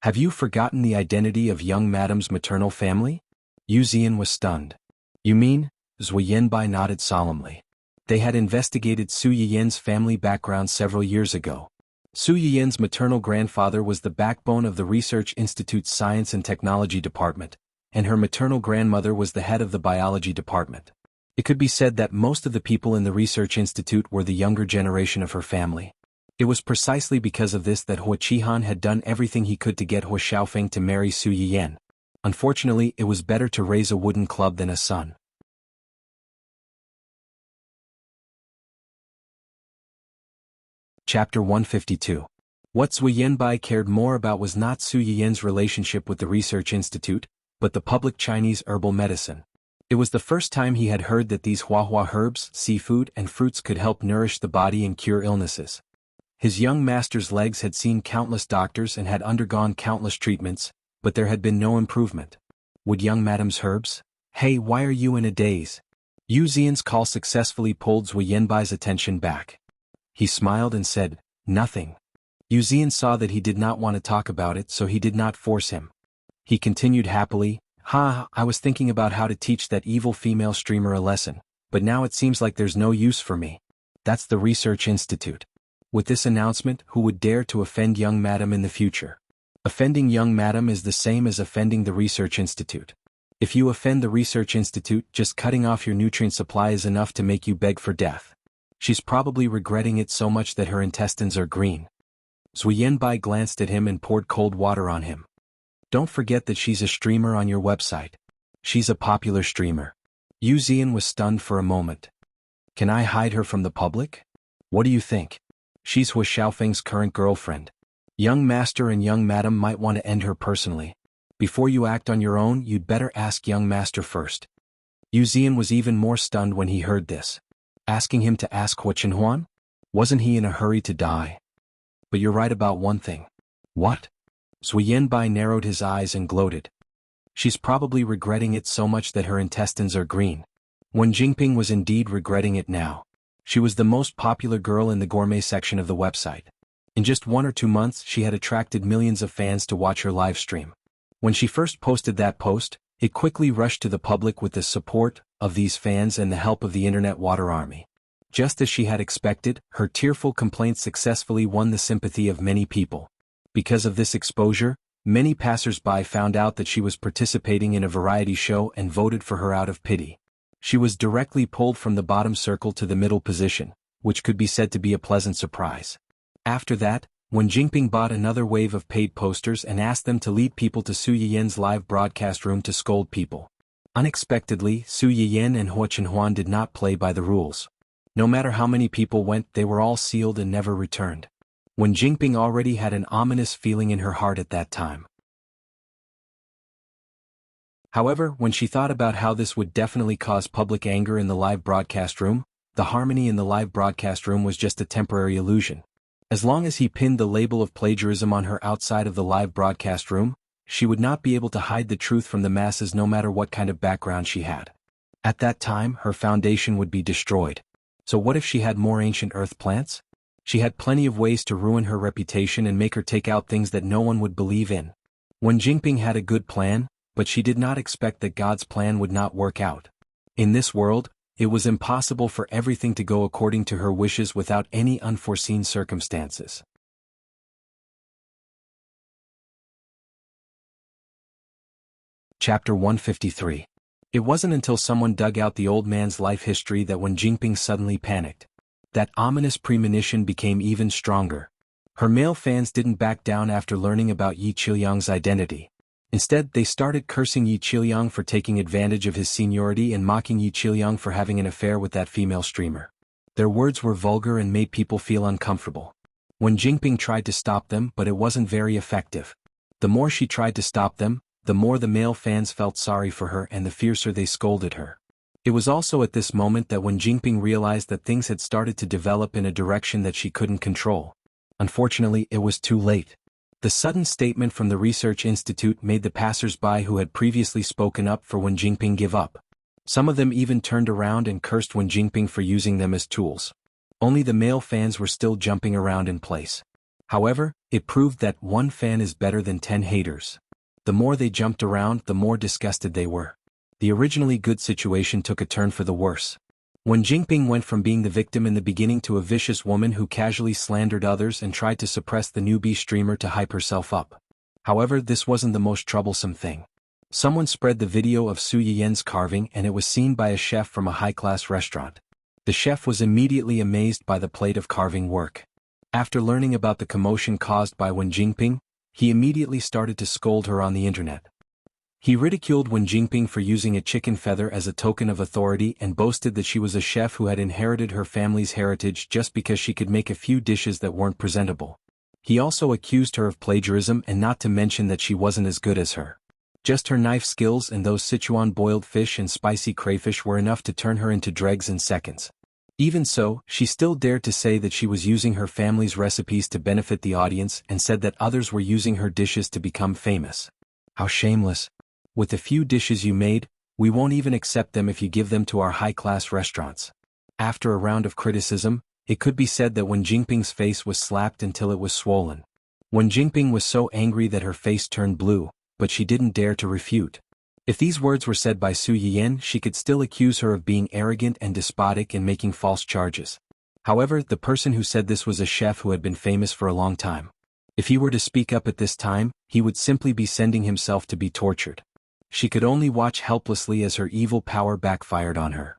Have you forgotten the identity of young madam's maternal family? Yu Zian was stunned. You mean? Zui Yanbai nodded solemnly. They had investigated Su Yiyan's family background several years ago. Su Yiyan's maternal grandfather was the backbone of the Research Institute's Science and Technology Department, and her maternal grandmother was the head of the Biology Department. It could be said that most of the people in the Research Institute were the younger generation of her family. It was precisely because of this that Hua Qihan had done everything he could to get Hua Xiaofeng to marry Su Yiyan. Unfortunately, it was better to raise a wooden club than a son. Chapter 152. What Zui Yanbai cared more about was not Su Yiyan's relationship with the Research Institute, but the public Chinese herbal medicine. It was the first time he had heard that these Huahua herbs, seafood, and fruits could help nourish the body and cure illnesses. His young master's legs had seen countless doctors and had undergone countless treatments, but there had been no improvement. Would young madam's herbs? Hey, why are you in a daze? Yu Zian's call successfully pulled Zui Yanbai's attention back. He smiled and said, nothing. Yu Zian saw that he did not want to talk about it, so he did not force him. He continued happily, I was thinking about how to teach that evil female streamer a lesson, but now it seems like there's no use for me. That's the Research Institute. With this announcement, who would dare to offend young madam in the future? Offending young madam is the same as offending the Research Institute. If you offend the Research Institute, just cutting off your nutrient supply is enough to make you beg for death. She's probably regretting it so much that her intestines are green. Zui Yanbai glanced at him and poured cold water on him. Don't forget that she's a streamer on your website. She's a popular streamer. Yu Zian was stunned for a moment. Can I hide her from the public? What do you think? She's Hua Xiaofeng's current girlfriend. Young master and young madam might want to end her personally. Before you act on your own, you'd better ask young master first. Yu Zian was even more stunned when he heard this. Asking him to ask Hua Chenhuan? Wasn't he in a hurry to die? But you're right about one thing. What? Zui Yanbai narrowed his eyes and gloated. She's probably regretting it so much that her intestines are green. Wen Jingping was indeed regretting it now. She was the most popular girl in the gourmet section of the website. In just 1 or 2 months she had attracted millions of fans to watch her live stream. When she first posted that post, it quickly rushed to the public with the support of these fans and the help of the internet water army. Just as she had expected, her tearful complaints successfully won the sympathy of many people. Because of this exposure, many passers-by found out that she was participating in a variety show and voted for her out of pity. She was directly pulled from the bottom circle to the middle position, which could be said to be a pleasant surprise. After that, Wen Jingping bought another wave of paid posters and asked them to lead people to Su Yiyan's live broadcast room to scold people. Unexpectedly, Su Yiyan and Hua Chenhuan did not play by the rules. No matter how many people went, they were all sealed and never returned. Wen Jingping already had an ominous feeling in her heart at that time. However, when she thought about how this would definitely cause public anger in the live broadcast room, the harmony in the live broadcast room was just a temporary illusion. As long as he pinned the label of plagiarism on her outside of the live broadcast room, she would not be able to hide the truth from the masses no matter what kind of background she had. At that time, her foundation would be destroyed. So what if she had more ancient earth plants? She had plenty of ways to ruin her reputation and make her take out things that no one would believe in. Wen Jingping had a good plan, but she did not expect that God's plan would not work out. In this world, it was impossible for everything to go according to her wishes without any unforeseen circumstances. Chapter 153. It wasn't until someone dug out the old man's life history that Wen Jingping suddenly panicked. That ominous premonition became even stronger. Her male fans didn't back down after learning about Yi Qiuyang's identity. Instead, they started cursing Yi Qiliang for taking advantage of his seniority and mocking Yi Qiliang for having an affair with that female streamer. Their words were vulgar and made people feel uncomfortable. Wen Jingping tried to stop them, but it wasn't very effective. The more she tried to stop them, the more the male fans felt sorry for her and the fiercer they scolded her. It was also at this moment that Wen Jingping realized that things had started to develop in a direction that she couldn't control. Unfortunately, it was too late. The sudden statement from the research institute made the passers-by who had previously spoken up for Wen Jingping give up. Some of them even turned around and cursed Wen Jingping for using them as tools. Only the male fans were still jumping around in place. However, it proved that one fan is better than 10 haters. The more they jumped around, the more disgusted they were. The originally good situation took a turn for the worse. Wen Jingping went from being the victim in the beginning to a vicious woman who casually slandered others and tried to suppress the newbie streamer to hype herself up. However, this wasn't the most troublesome thing. Someone spread the video of Su Yiyan's carving and it was seen by a chef from a high-class restaurant. The chef was immediately amazed by the plate of carving work. After learning about the commotion caused by Wen Jingping, he immediately started to scold her on the internet. He ridiculed Wen Jingping for using a chicken feather as a token of authority and boasted that she was a chef who had inherited her family's heritage just because she could make a few dishes that weren't presentable. He also accused her of plagiarism and not to mention that she wasn't as good as her. Just her knife skills and those Sichuan boiled fish and spicy crayfish were enough to turn her into dregs in seconds. Even so, she still dared to say that she was using her family's recipes to benefit the audience and said that others were using her dishes to become famous. How shameless. With the few dishes you made, we won't even accept them if you give them to our high-class restaurants. After a round of criticism, it could be said that Wen Jingping's face was slapped until it was swollen. Wen Jingping was so angry that her face turned blue, but she didn't dare to refute. If these words were said by Su Yiyan, she could still accuse her of being arrogant and despotic and making false charges. However, the person who said this was a chef who had been famous for a long time. If he were to speak up at this time, he would simply be sending himself to be tortured. She could only watch helplessly as her evil power backfired on her.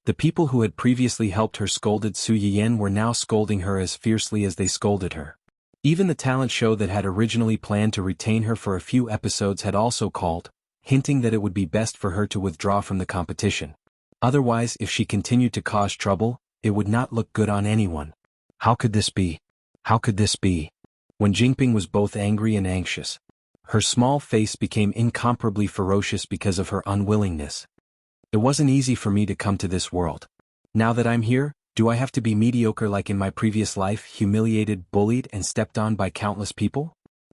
The people who had previously helped her scolded Su Yiyan were now scolding her as fiercely as they scolded her. Even the talent show that had originally planned to retain her for a few episodes had also called, hinting that it would be best for her to withdraw from the competition. Otherwise, if she continued to cause trouble, it would not look good on anyone. How could this be? How could this be? Wen Jingping was both angry and anxious. Her small face became incomparably ferocious because of her unwillingness. It wasn't easy for me to come to this world. Now that I'm here, do I have to be mediocre like in my previous life, humiliated, bullied, and stepped on by countless people?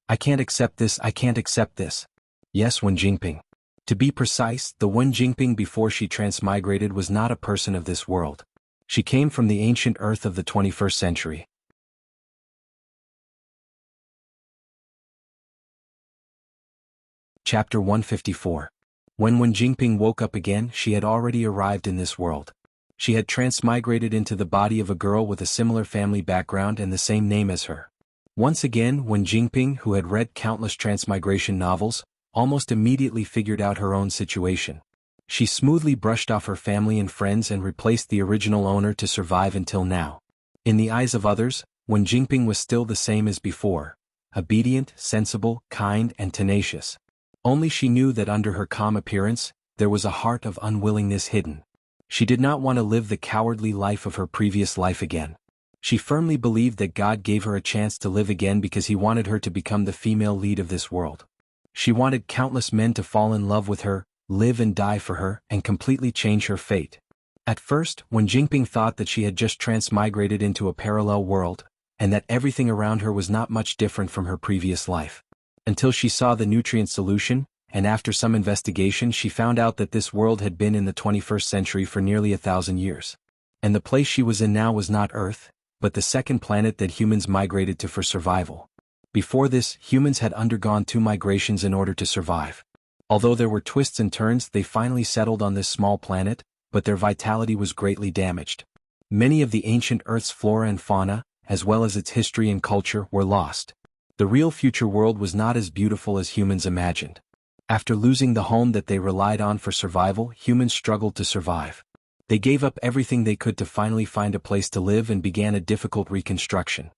I can't accept this, I can't accept this. Yes, Wen Jingping. To be precise, the Wen Jingping before she transmigrated was not a person of this world. She came from the ancient earth of the 21st century. Chapter 154. When Wen Jingping woke up again, she had already arrived in this world. She had transmigrated into the body of a girl with a similar family background and the same name as her. Once again, Wen Jingping, who had read countless transmigration novels, almost immediately figured out her own situation. She smoothly brushed off her family and friends and replaced the original owner to survive until now. In the eyes of others, Wen Jingping was still the same as before, obedient, sensible, kind, and tenacious. Only she knew that under her calm appearance, there was a heart of unwillingness hidden. She did not want to live the cowardly life of her previous life again. She firmly believed that God gave her a chance to live again because he wanted her to become the female lead of this world. She wanted countless men to fall in love with her, live and die for her, and completely change her fate. At first, Wen Jingping thought that she had just transmigrated into a parallel world, and that everything around her was not much different from her previous life. Until she saw the nutrient solution, and after some investigation she found out that this world had been in the 21st century for nearly 1,000 years. And the place she was in now was not Earth, but the second planet that humans migrated to for survival. Before this, humans had undergone 2 migrations in order to survive. Although there were twists and turns, they finally settled on this small planet, but their vitality was greatly damaged. Many of the ancient Earth's flora and fauna, as well as its history and culture, were lost. The real future world was not as beautiful as humans imagined. After losing the home that they relied on for survival, humans struggled to survive. They gave up everything they could to finally find a place to live and began a difficult reconstruction.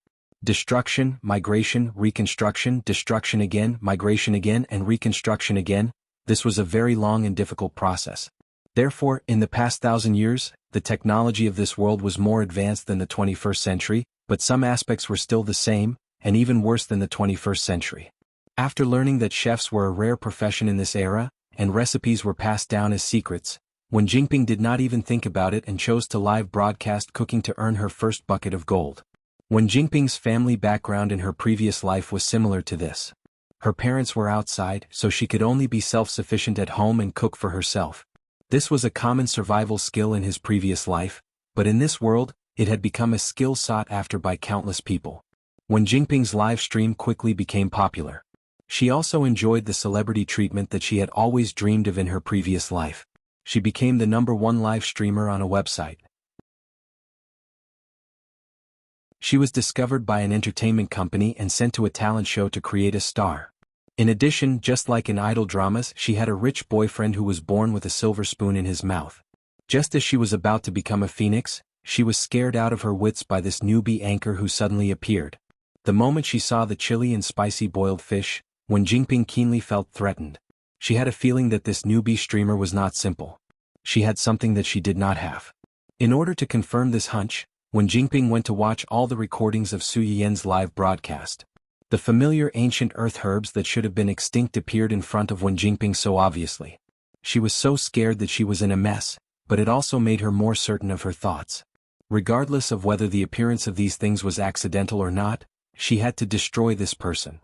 Destruction, migration, reconstruction, destruction again, migration again, and reconstruction again. This was a very long and difficult process. Therefore, in the past 1,000 years, the technology of this world was more advanced than the 21st century, but some aspects were still the same, and even worse than the 21st century. After learning that chefs were a rare profession in this era, and recipes were passed down as secrets, Wen Jingping did not even think about it and chose to live broadcast cooking to earn her first bucket of gold. Wen Jingping's family background in her previous life was similar to this. Her parents were outside, so she could only be self-sufficient at home and cook for herself. This was a common survival skill in his previous life, but in this world, it had become a skill sought after by countless people. Wen Jingping's live stream quickly became popular. She also enjoyed the celebrity treatment that she had always dreamed of in her previous life. She became the #1 live streamer on a website. She was discovered by an entertainment company and sent to a talent show to create a star. In addition, just like in idol dramas, she had a rich boyfriend who was born with a silver spoon in his mouth. Just as she was about to become a phoenix, she was scared out of her wits by this newbie anchor who suddenly appeared. The moment she saw the chili and spicy boiled fish, Wen Jingping keenly felt threatened. She had a feeling that this newbie streamer was not simple. She had something that she did not have. In order to confirm this hunch, Wen Jingping went to watch all the recordings of Su Yiyan's live broadcast. The familiar ancient earth herbs that should have been extinct appeared in front of Wen Jingping so obviously. She was so scared that she was in a mess, but it also made her more certain of her thoughts. Regardless of whether the appearance of these things was accidental or not, she had to destroy this person.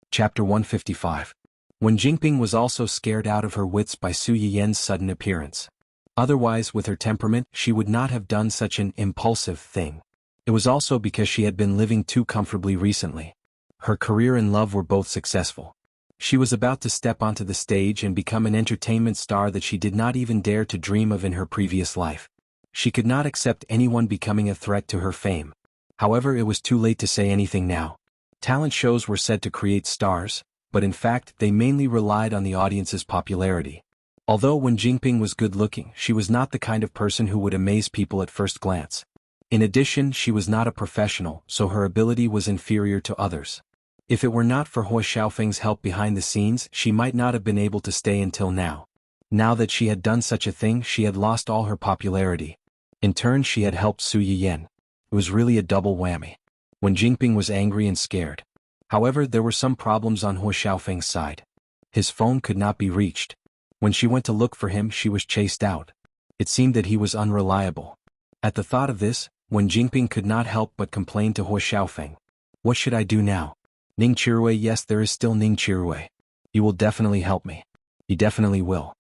Chapter 155. Wen Jingping was also scared out of her wits by Su Yiyan's sudden appearance. Otherwise, with her temperament, she would not have done such an impulsive thing. It was also because she had been living too comfortably recently. Her career and love were both successful. She was about to step onto the stage and become an entertainment star that she did not even dare to dream of in her previous life. She could not accept anyone becoming a threat to her fame. However, it was too late to say anything now. Talent shows were said to create stars, but in fact they mainly relied on the audience's popularity. Although Wen Jingping was good-looking, she was not the kind of person who would amaze people at first glance. In addition, she was not a professional, so her ability was inferior to others. If it were not for Hua Xiaofeng's help behind the scenes, she might not have been able to stay until now. Now that she had done such a thing, she had lost all her popularity. In turn, she had helped Su Yiyan. It was really a double whammy. Wen Jingping was angry and scared. However, there were some problems on Hua Xiaofeng's side. His phone could not be reached. When she went to look for him, she was chased out. It seemed that he was unreliable. At the thought of this, Wen Jingping could not help but complain to Hua Xiaofeng. What should I do now? Ning Chirui, yes, there is still Ning Chirui. You will definitely help me. He definitely will.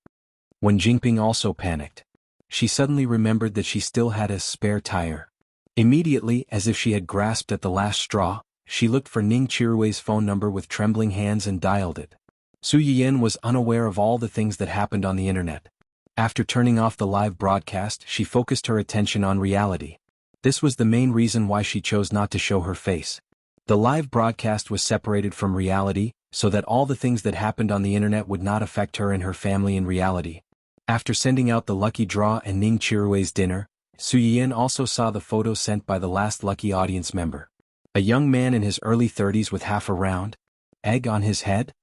Wen Jingping also panicked. She suddenly remembered that she still had a spare tire. Immediately, as if she had grasped at the last straw, she looked for Ning Chirui's phone number with trembling hands and dialed it. Su Yiyan was unaware of all the things that happened on the internet. After turning off the live broadcast, she focused her attention on reality. This was the main reason why she chose not to show her face. The live broadcast was separated from reality, so that all the things that happened on the internet would not affect her and her family in reality. After sending out the lucky draw and Ning Chirui's dinner, Su Yiyan also saw the photo sent by the last lucky audience member. A young man in his early 30s with half a round egg on his head?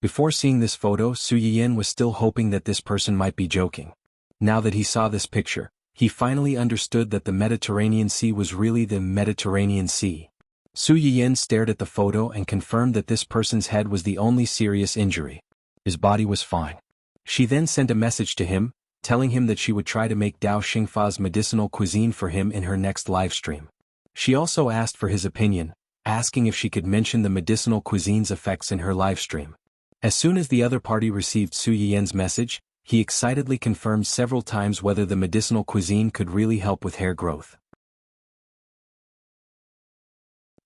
Before seeing this photo, Su Yiyan was still hoping that this person might be joking. Now that he saw this picture, he finally understood that the Mediterranean Sea was really the Mediterranean Sea. Su Yiyan stared at the photo and confirmed that this person's head was the only serious injury. His body was fine. She then sent a message to him, telling him that she would try to make Dao Xingfa's medicinal cuisine for him in her next livestream. She also asked for his opinion, asking if she could mention the medicinal cuisine's effects in her livestream. As soon as the other party received Su Yiyan's message, he excitedly confirmed several times whether the medicinal cuisine could really help with hair growth.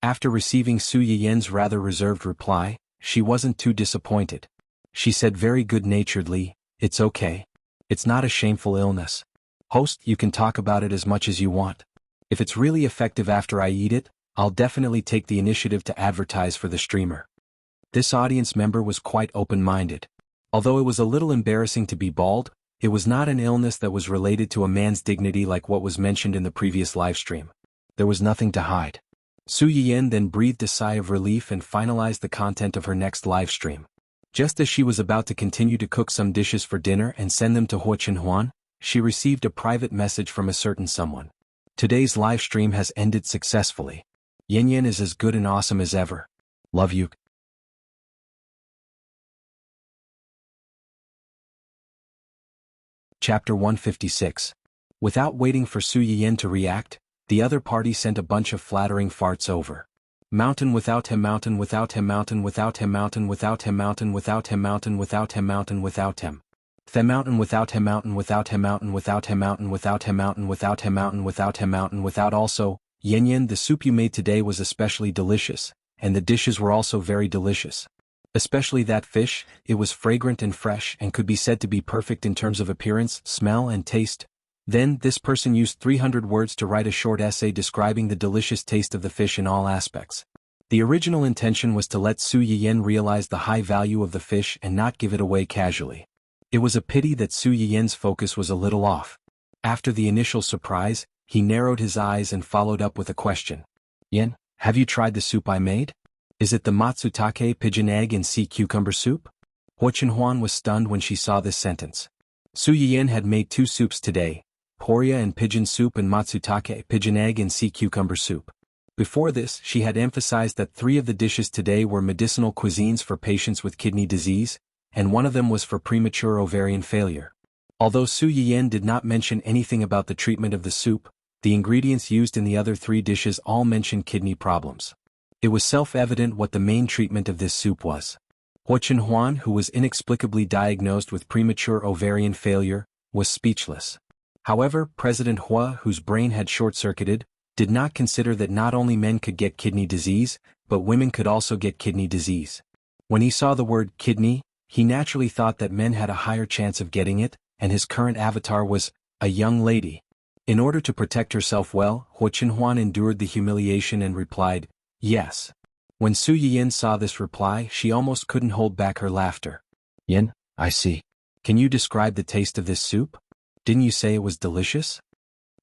After receiving Su Yiyan's rather reserved reply, she wasn't too disappointed. She said very good-naturedly, "It's okay. It's not a shameful illness. Host, you can talk about it as much as you want. If it's really effective after I eat it, I'll definitely take the initiative to advertise for the streamer." This audience member was quite open-minded. Although it was a little embarrassing to be bald, It was not an illness that was related to a man's dignity like what was mentioned in the previous livestream. There was nothing to hide. Su Yiyan then breathed a sigh of relief and finalized the content of her next livestream. Just as she was about to continue to cook some dishes for dinner and send them to Hua Chenhuan, she received a private message from a certain someone. Today's livestream has ended successfully. Yin Yin is as good and awesome as ever. Love you. Chapter 156. Without waiting for Su Yiyan to react, the other party sent a bunch of flattering farts over. Mountain without him, mountain without him, mountain without him, mountain without him, mountain without him, mountain without him, mountain without him. The mountain without him, mountain without him, mountain without him, mountain without him, mountain without him, mountain without him, mountain without. Also, Yin Yin, the soup you made today was especially delicious, and the dishes were also very delicious. Especially that fish, it was fragrant and fresh and could be said to be perfect in terms of appearance, smell and taste. Then, this person used 300 words to write a short essay describing the delicious taste of the fish in all aspects. The original intention was to let Su Yiyan realize the high value of the fish and not give it away casually. It was a pity that Su Yiyan's focus was a little off. After the initial surprise, he narrowed his eyes and followed up with a question. Yin, have you tried the soup I made? Is it the matsutake pigeon egg and sea cucumber soup? Hua Chenhuan was stunned when she saw this sentence. Su Yiyan had made 2 soups today, Poria and pigeon soup and matsutake pigeon egg and sea cucumber soup. Before this, she had emphasized that 3 of the dishes today were medicinal cuisines for patients with kidney disease, and 1 of them was for premature ovarian failure. Although Su Yiyan did not mention anything about the treatment of the soup, the ingredients used in the other 3 dishes all mentioned kidney problems. It was self-evident what the main treatment of this soup was. Hua Chenhuan, who was inexplicably diagnosed with premature ovarian failure, was speechless. However, President Hua, whose brain had short-circuited, did not consider that not only men could get kidney disease, but women could also get kidney disease. When he saw the word kidney, he naturally thought that men had a higher chance of getting it, and his current avatar was a young lady. In order to protect herself well, Hua Chenhuan endured the humiliation and replied, yes. When Su Yiyan saw this reply, she almost couldn't hold back her laughter. Yin, I see. Can you describe the taste of this soup? Didn't you say it was delicious?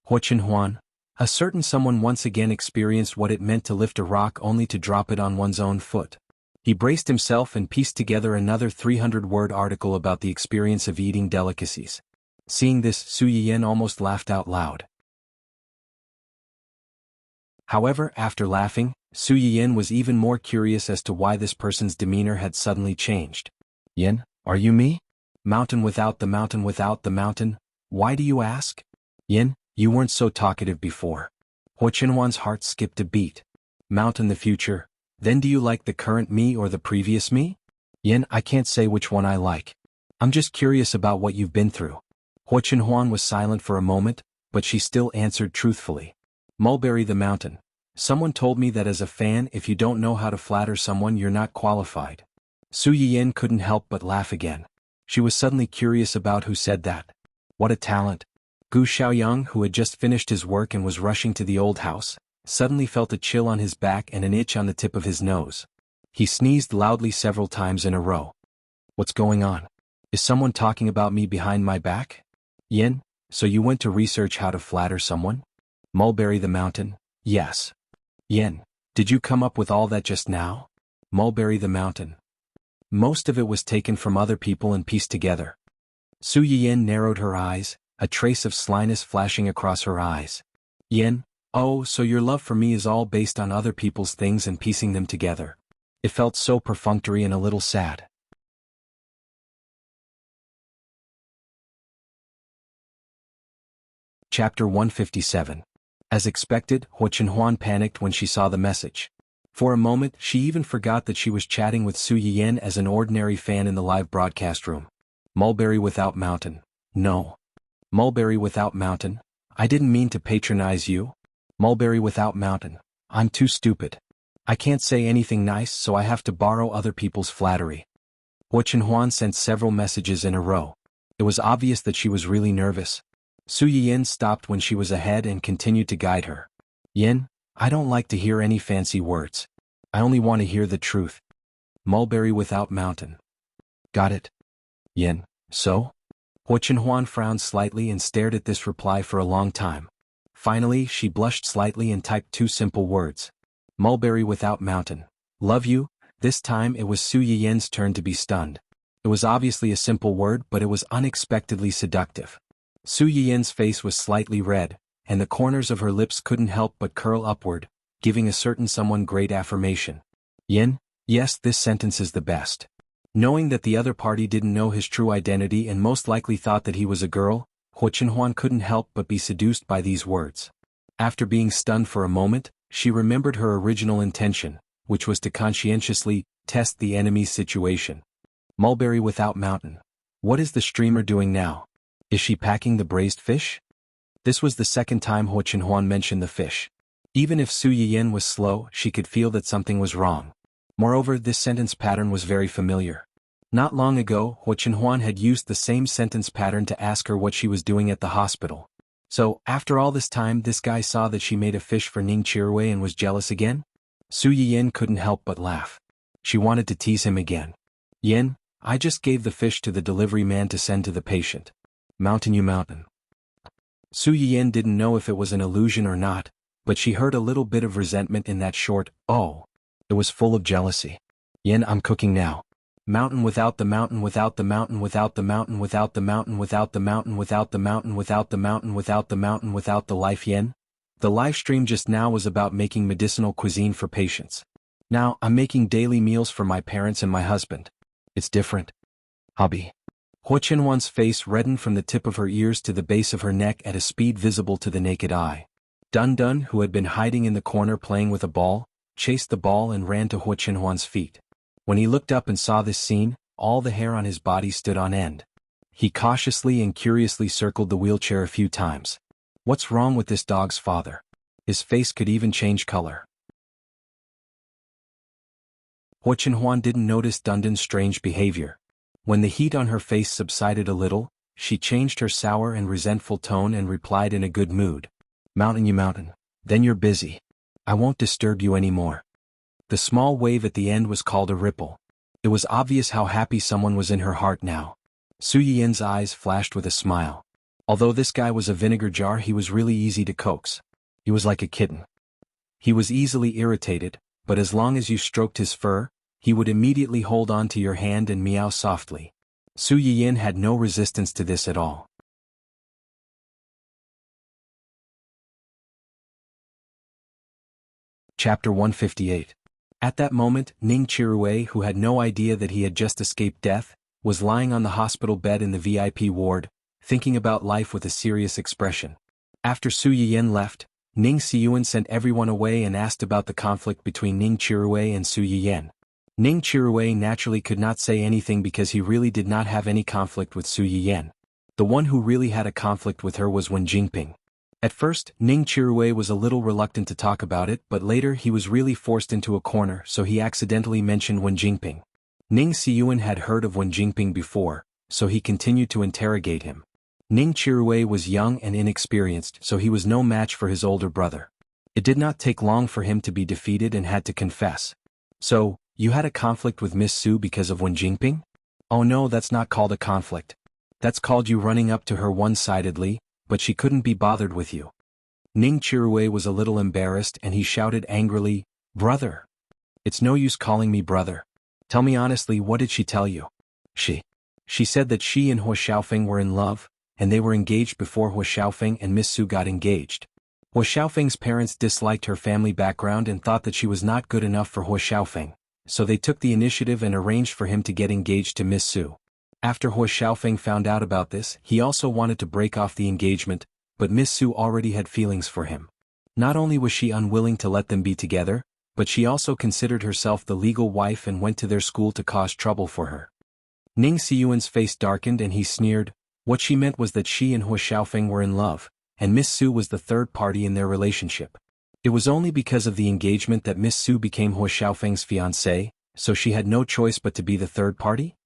Hua Chenhuan, a certain someone once again experienced what it meant to lift a rock only to drop it on one's own foot. He braced himself and pieced together another 300-word article about the experience of eating delicacies. Seeing this, Su Yiyan almost laughed out loud. However, after laughing, Su Yiyan was even more curious as to why this person's demeanor had suddenly changed. Yin, are you me? Mountain without the mountain without the mountain, why do you ask? Yin, you weren't so talkative before. Hua Chenhuan's heart skipped a beat. Mountain the future, then do you like the current me or the previous me? Yin, I can't say which one I like. I'm just curious about what you've been through. Hua Chenhuan was silent for a moment, but she still answered truthfully. Mulberry the mountain. Someone told me that as a fan, if you don't know how to flatter someone, you're not qualified. Su Yiyan couldn't help but laugh again. She was suddenly curious about who said that. What a talent. Gu Xiaoyang, who had just finished his work and was rushing to the old house, suddenly felt a chill on his back and an itch on the tip of his nose. He sneezed loudly several times in a row. What's going on? Is someone talking about me behind my back? Yin, so you went to research how to flatter someone? Mulberry the mountain, yes. Yin, did you come up with all that just now? Mulberry the mountain. Most of it was taken from other people and pieced together. Su Yiyan narrowed her eyes, a trace of slyness flashing across her eyes. Yin, oh, so your love for me is all based on other people's things and piecing them together. It felt so perfunctory and a little sad. Chapter 157. As expected, Hua Chenhuan panicked when she saw the message. For a moment, she even forgot that she was chatting with Su Yiyan as an ordinary fan in the live broadcast room. Mulberry without mountain. No. Mulberry without mountain. I didn't mean to patronize you. Mulberry without mountain. I'm too stupid. I can't say anything nice, so I have to borrow other people's flattery. Hua Chenhuan sent several messages in a row. It was obvious that she was really nervous. Su Yiyan stopped when she was ahead and continued to guide her. Yin, I don't like to hear any fancy words. I only want to hear the truth. Mulberry without mountain. Got it? Yin, so? Hua Chenhuan frowned slightly and stared at this reply for a long time. Finally, she blushed slightly and typed two simple words. Mulberry without mountain. Love you. This time it was Su Yiyen's turn to be stunned. It was obviously a simple word, but it was unexpectedly seductive. Su Yiyen's face was slightly red, and the corners of her lips couldn't help but curl upward, giving a certain someone great affirmation. Yin, yes, this sentence is the best. Knowing that the other party didn't know his true identity and most likely thought that he was a girl, Hua Chenhuan couldn't help but be seduced by these words. After being stunned for a moment, she remembered her original intention, which was to conscientiously test the enemy's situation. Mulberry without mountain. What is the streamer doing now? Is she packing the braised fish? This was the second time Hua Chenhuan mentioned the fish. Even if Su Yiyen was slow, she could feel that something was wrong. Moreover, this sentence pattern was very familiar. Not long ago, Hua Chenhuan had used the same sentence pattern to ask her what she was doing at the hospital. So, after all this time, this guy saw that she made a fish for Ning Chirui and was jealous again? Su Yiyen couldn't help but laugh. She wanted to tease him again. Yen, I just gave the fish to the delivery man to send to the patient. Mountain you mountain. Su Yiyen didn't know if it was an illusion or not, but she heard a little bit of resentment in that short, oh. It was full of jealousy. Yen, I'm cooking now. Mountain without the mountain without the mountain without the mountain without the mountain without the mountain without the mountain without the mountain without the mountain without the life Yen. The live stream just now was about making medicinal cuisine for patients. Now, I'm making daily meals for my parents and my husband. It's different. Hobby. Hua Chenhuan's face reddened from the tip of her ears to the base of her neck at a speed visible to the naked eye. Dun Dun, who had been hiding in the corner playing with a ball, chased the ball and ran to Hua Chenhuan's feet. When he looked up and saw this scene, all the hair on his body stood on end. He cautiously and curiously circled the wheelchair a few times. What's wrong with this dog's father? His face could even change color. Hua Chenhuan didn't notice Dun Dun's strange behavior. When the heat on her face subsided a little, she changed her sour and resentful tone and replied in a good mood. Mountain you mountain. Then you're busy. I won't disturb you anymore. The small wave at the end was called a ripple. It was obvious how happy someone was in her heart now. Su Yiyen's eyes flashed with a smile. Although this guy was a vinegar jar, he was really easy to coax. He was like a kitten. He was easily irritated, but as long as you stroked his fur, he would immediately hold on to your hand and meow softly. Su Yiyen had no resistance to this at all. Chapter 158. At that moment, Ning Chirui, who had no idea that he had just escaped death, was lying on the hospital bed in the VIP ward, thinking about life with a serious expression. After Su Yiyen left, Ning Siyuan sent everyone away and asked about the conflict between Ning Chirui and Su Yiyen. Ning Chirui naturally could not say anything because he really did not have any conflict with Su Yiyen. The one who really had a conflict with her was Wen Jingping. At first, Ning Chirui was a little reluctant to talk about it, but later he was really forced into a corner, so he accidentally mentioned Wen Jingping. Ning Siyuan had heard of Wen Jingping before, so he continued to interrogate him. Ning Chirui was young and inexperienced, so he was no match for his older brother. It did not take long for him to be defeated and had to confess. So, you had a conflict with Miss Su because of Wen Jingping? Oh no, that's not called a conflict. That's called you running up to her one-sidedly, but she couldn't be bothered with you. Ning Chirui was a little embarrassed and he shouted angrily, Brother! It's no use calling me brother. Tell me honestly, what did she tell you? She said that she and Hua Xiaofeng were in love, and they were engaged before Hua Xiaofeng and Miss Su got engaged. Hua Xiaofeng's parents disliked her family background and thought that she was not good enough for Hua Xiaofeng, so they took the initiative and arranged for him to get engaged to Miss Su. After Hua Xiaofeng found out about this, he also wanted to break off the engagement, but Miss Su already had feelings for him. Not only was she unwilling to let them be together, but she also considered herself the legal wife and went to their school to cause trouble for her. Ning Siyuan's face darkened and he sneered. What she meant was that she and Hua Xiaofeng were in love, and Miss Su was the third party in their relationship. It was only because of the engagement that Miss Su became Hua Xiaofeng's fiancée, so she had no choice but to be the third party?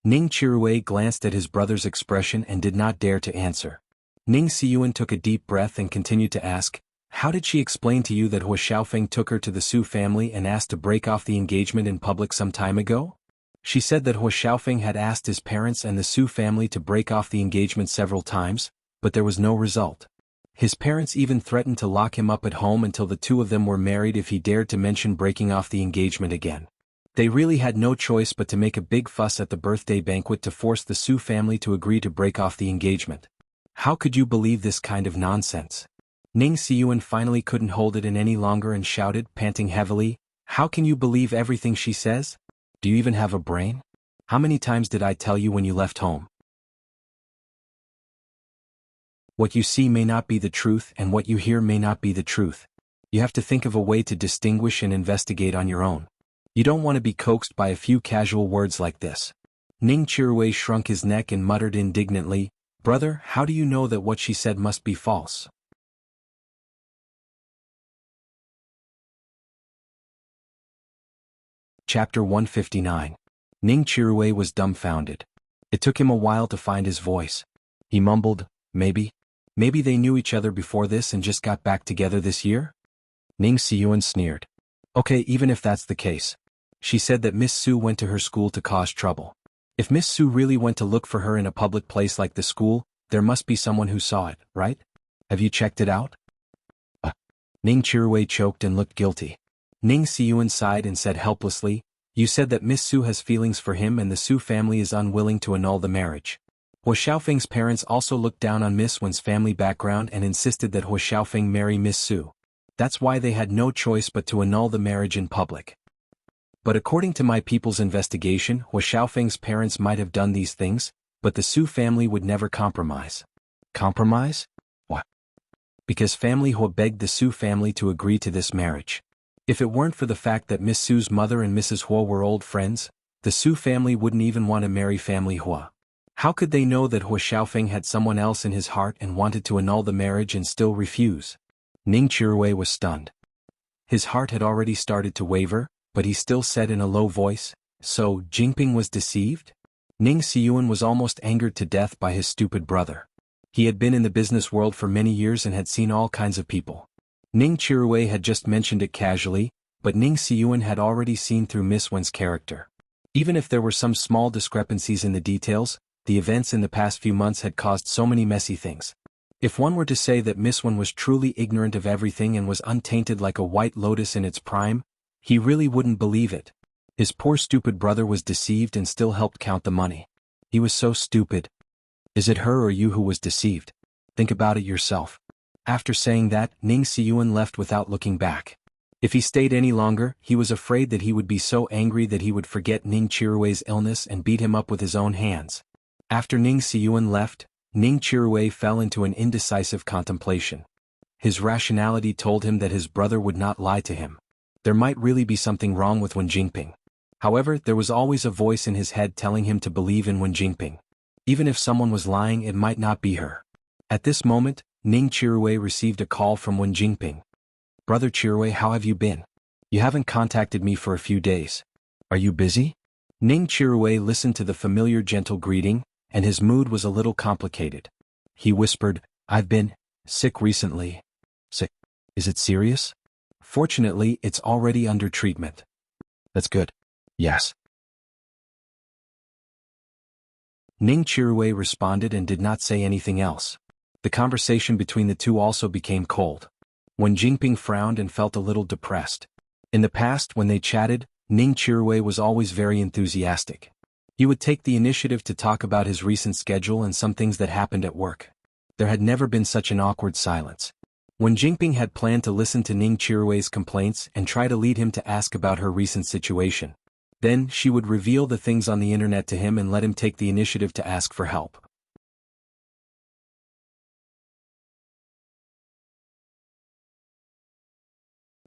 Ning Chirui glanced at his brother's expression and did not dare to answer. Ning Siyuan took a deep breath and continued to ask, How did she explain to you that Hua Xiaofeng took her to the Su family and asked to break off the engagement in public some time ago? She said that Hua Xiaofeng had asked his parents and the Su family to break off the engagement several times, but there was no result. His parents even threatened to lock him up at home until the two of them were married if he dared to mention breaking off the engagement again. They really had no choice but to make a big fuss at the birthday banquet to force the Su family to agree to break off the engagement. How could you believe this kind of nonsense? Ning Siyuan finally couldn't hold it in any longer and shouted, panting heavily, "How can you believe everything she says? Do you even have a brain? How many times did I tell you when you left home? What you see may not be the truth and what you hear may not be the truth. You have to think of a way to distinguish and investigate on your own. You don't want to be coaxed by a few casual words like this." Ning Chirui shrunk his neck and muttered indignantly, "Brother, how do you know that what she said must be false?" Chapter 159. Ning Chirui was dumbfounded. It took him a while to find his voice. He mumbled, Maybe they knew each other before this and just got back together this year?" Ning Siyuan sneered. "Okay, even if that's the case. She said that Miss Su went to her school to cause trouble. If Miss Su really went to look for her in a public place like the school, there must be someone who saw it, right? Have you checked it out?" Ning Chirui choked and looked guilty. Ning Siyuan sighed and said helplessly, "You said that Miss Su has feelings for him and the Su family is unwilling to annul the marriage. Hua Xiaofeng's parents also looked down on Miss Wen's family background and insisted that Hua Xiaofeng marry Miss Su. That's why they had no choice but to annul the marriage in public. But according to my people's investigation, Hua Xiaofeng's parents might have done these things, but the Su family would never compromise." Compromise? What? Because family Hua begged the Su family to agree to this marriage. If it weren't for the fact that Miss Su's mother and Mrs. Hua were old friends, the Su family wouldn't even want to marry family Hua. How could they know that Hua Xiaofeng had someone else in his heart and wanted to annul the marriage and still refuse? Ning Chirui was stunned. His heart had already started to waver, but he still said in a low voice, "So, Jingping was deceived?" Ning Siyuan was almost angered to death by his stupid brother. He had been in the business world for many years and had seen all kinds of people. Ning Chirui had just mentioned it casually, but Ning Siyuan had already seen through Miss Wen's character. Even if there were some small discrepancies in the details, the events in the past few months had caused so many messy things. If one were to say that Miss Wen was truly ignorant of everything and was untainted like a white lotus in its prime, he really wouldn't believe it. His poor stupid brother was deceived and still helped count the money. He was so stupid. Is it her or you who was deceived? Think about it yourself. After saying that, Ning Siyuan left without looking back. If he stayed any longer, he was afraid that he would be so angry that he would forget Ning Chirui's illness and beat him up with his own hands. After Ning Siyuan left, Ning Chirui fell into an indecisive contemplation. His rationality told him that his brother would not lie to him. There might really be something wrong with Wen Jingping. However, there was always a voice in his head telling him to believe in Wen Jingping. Even if someone was lying, it might not be her. At this moment, Ning Chirui received a call from Wen Jingping. "Brother Chirui, how have you been? You haven't contacted me for a few days. Are you busy?" Ning Chirui listened to the familiar gentle greeting, and his mood was a little complicated. He whispered, "I've been sick recently." "Sick? Is it serious?" "Fortunately, it's already under treatment." "That's good." "Yes." Ning Chirui responded and did not say anything else. The conversation between the two also became cold. Wen Jingping frowned and felt a little depressed. In the past, when they chatted, Ning Chirui was always very enthusiastic. He would take the initiative to talk about his recent schedule and some things that happened at work. There had never been such an awkward silence. Wen Jingping had planned to listen to Ning Chirui's complaints and try to lead him to ask about her recent situation. Then, she would reveal the things on the internet to him and let him take the initiative to ask for help.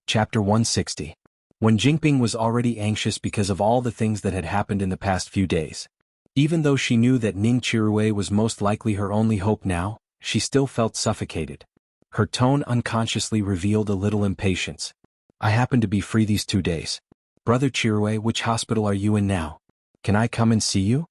Chapter 160. Wen Jingping was already anxious because of all the things that had happened in the past few days. Even though she knew that Ning Chirui was most likely her only hope now, she still felt suffocated. Her tone unconsciously revealed a little impatience. "I happen to be free these 2 days. Brother Chirui, which hospital are you in now? Can I come and see you?"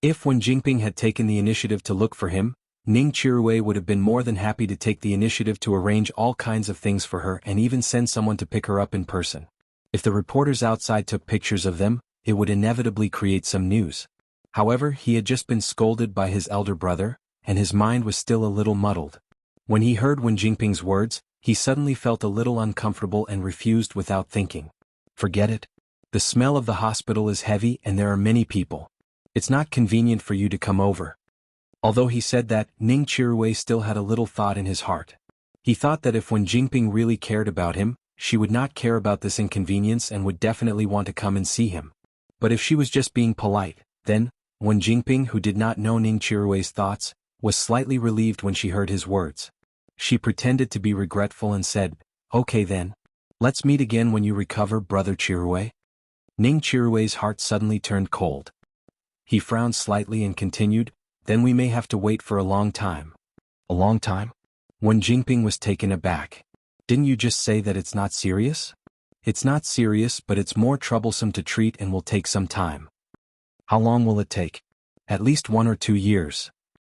If Wen Jingping had taken the initiative to look for him, Ning Chirui would have been more than happy to take the initiative to arrange all kinds of things for her and even send someone to pick her up in person. If the reporters outside took pictures of them, it would inevitably create some news. However, he had just been scolded by his elder brother, and his mind was still a little muddled. When he heard Wen Jingping's words, he suddenly felt a little uncomfortable and refused without thinking. Forget it. The smell of the hospital is heavy and there are many people. It's not convenient for you to come over. Although he said that, Ning Qiruwei still had a little thought in his heart. He thought that if Wen Jingping really cared about him, she would not care about this inconvenience and would definitely want to come and see him. But if she was just being polite, then, Wen Jingping, who did not know Ning Qiruwei's thoughts, was slightly relieved when she heard his words. She pretended to be regretful and said, "Okay then. Let's meet again when you recover, brother Qiruwei." Ning Qiruwei's heart suddenly turned cold. He frowned slightly and continued, "Then we may have to wait for a long time." "A long time?" Wen Jingping was taken aback. "Didn't you just say that it's not serious?" "It's not serious, but it's more troublesome to treat and will take some time." "How long will it take?" "At least 1 or 2 years."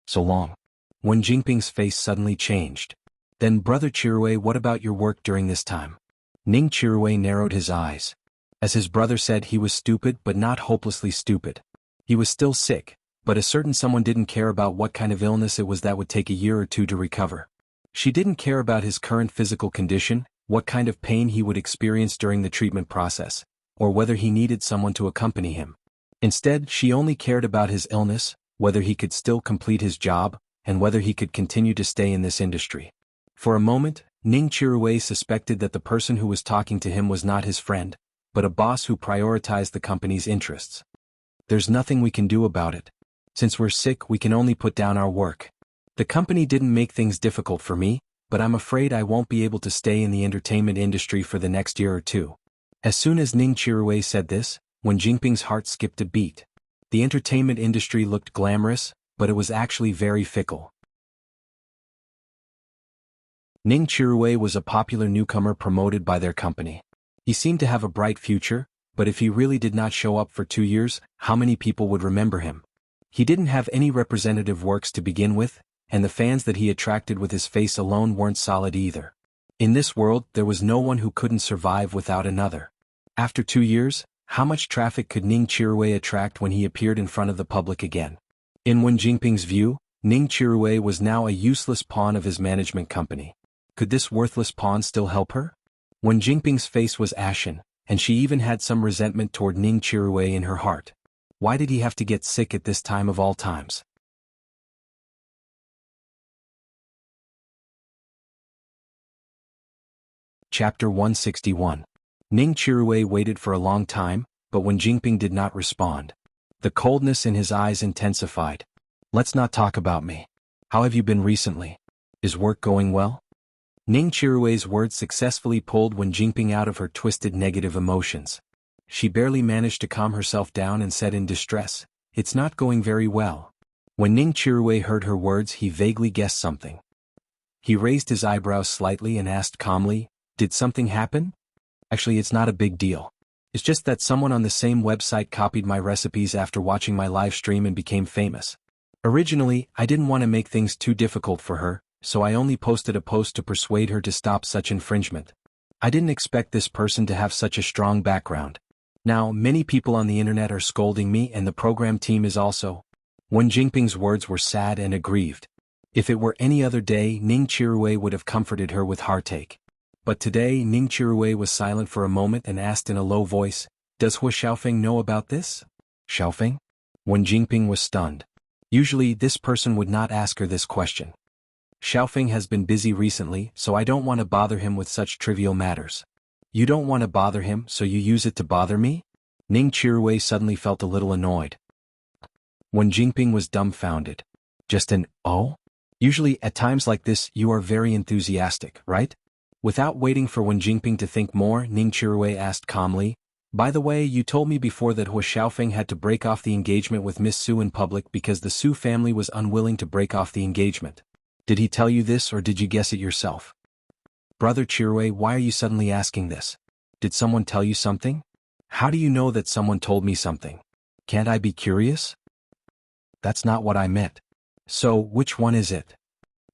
"So long?" Wen Jingping's face suddenly changed. "Then brother Qiruwei, what about your work during this time?" Ning Qiruwei narrowed his eyes. As his brother said, he was stupid but not hopelessly stupid. He was still sick, but a certain someone didn't care about what kind of illness it was that would take a year or two to recover. She didn't care about his current physical condition, what kind of pain he would experience during the treatment process, or whether he needed someone to accompany him. Instead, she only cared about his illness, whether he could still complete his job, and whether he could continue to stay in this industry. For a moment, Ning Qiruwei suspected that the person who was talking to him was not his friend, but a boss who prioritized the company's interests. "There's nothing we can do about it. Since we're sick, we can only put down our work. The company didn't make things difficult for me, but I'm afraid I won't be able to stay in the entertainment industry for the next year or two." As soon as Ning Qiruwei said this, Wen Jingping's heart skipped a beat. The entertainment industry looked glamorous, but it was actually very fickle. Ning Qiruwei was a popular newcomer promoted by their company. He seemed to have a bright future, but if he really did not show up for 2 years, how many people would remember him? He didn't have any representative works to begin with, and the fans that he attracted with his face alone weren't solid either. In this world, there was no one who couldn't survive without another. After 2 years, how much traffic could Ning Qiruwei attract when he appeared in front of the public again? In Wen Jingping's view, Ning Qiruwei was now a useless pawn of his management company. Could this worthless pawn still help her? Wen Jingping's face was ashen, and she even had some resentment toward Ning Qiruwei in her heart. Why did he have to get sick at this time of all times? Chapter 161. Ning Qiruwei waited for a long time, but Wen Jingping did not respond. The coldness in his eyes intensified. "Let's not talk about me. How have you been recently? Is work going well?" Ning Qiruwei's words successfully pulled Wen Jingping out of her twisted negative emotions. She barely managed to calm herself down and said in distress, "It's not going very well." When Ning Qiruwei heard her words, he vaguely guessed something. He raised his eyebrows slightly and asked calmly, "Did something happen?" "Actually, it's not a big deal. It's just that someone on the same website copied my recipes after watching my live stream and became famous. Originally, I didn't want to make things too difficult for her, so I only posted a post to persuade her to stop such infringement. I didn't expect this person to have such a strong background. Now, many people on the internet are scolding me and the program team is also." Wen Jingping's words were sad and aggrieved. If it were any other day, Ning Qiruwei would have comforted her with heartache. But today, Ning Qiruwei was silent for a moment and asked in a low voice, "Does Hu Xiaofeng know about this?" "Xiaofeng?" Wen Jingping was stunned. Usually, this person would not ask her this question. "Xiaofeng has been busy recently, so I don't want to bother him with such trivial matters." "You don't want to bother him, so you use it to bother me?" Ning Qiruwei suddenly felt a little annoyed. Wen Jingping was dumbfounded. "Just an oh?" Usually, at times like this, you are very enthusiastic, right? Without waiting for Wen Jingping to think more, Ning Qiruwei asked calmly, "By the way, you told me before that Hu Xiaofeng had to break off the engagement with Miss Su in public because the Su family was unwilling to break off the engagement. Did he tell you this or did you guess it yourself?" "Brother Qiruwei, why are you suddenly asking this? Did someone tell you something? How do you know that someone told me something? Can't I be curious?" "That's not what I meant." "So, which one is it?"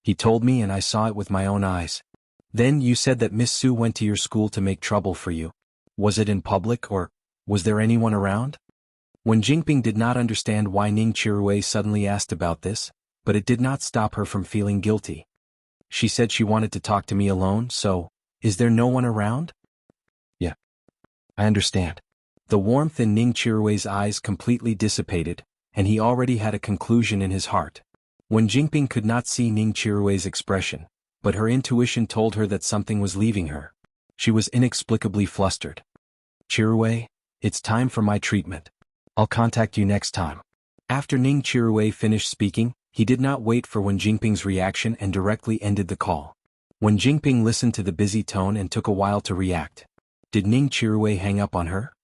"He told me and I saw it with my own eyes." "Then you said that Miss Su went to your school to make trouble for you. Was it in public or Was there anyone around? Wen Jingping did not understand why Ning Qiruwei suddenly asked about this, but it did not stop her from feeling guilty. She said she wanted to talk to me alone, so, is there no one around? Yeah. I understand. The warmth in Ning Qiruwei's eyes completely dissipated, and he already had a conclusion in his heart. Wen Jingping could not see Ning Qiruwei's expression, but her intuition told her that something was leaving her. She was inexplicably flustered. Qiruwei, it's time for my treatment. I'll contact you next time. After Ning Qiruwei finished speaking, he did not wait for Wen Jingping's reaction and directly ended the call. Wen Jingping listened to the busy tone and took a while to react. Did Ning Qiruwei hang up on her?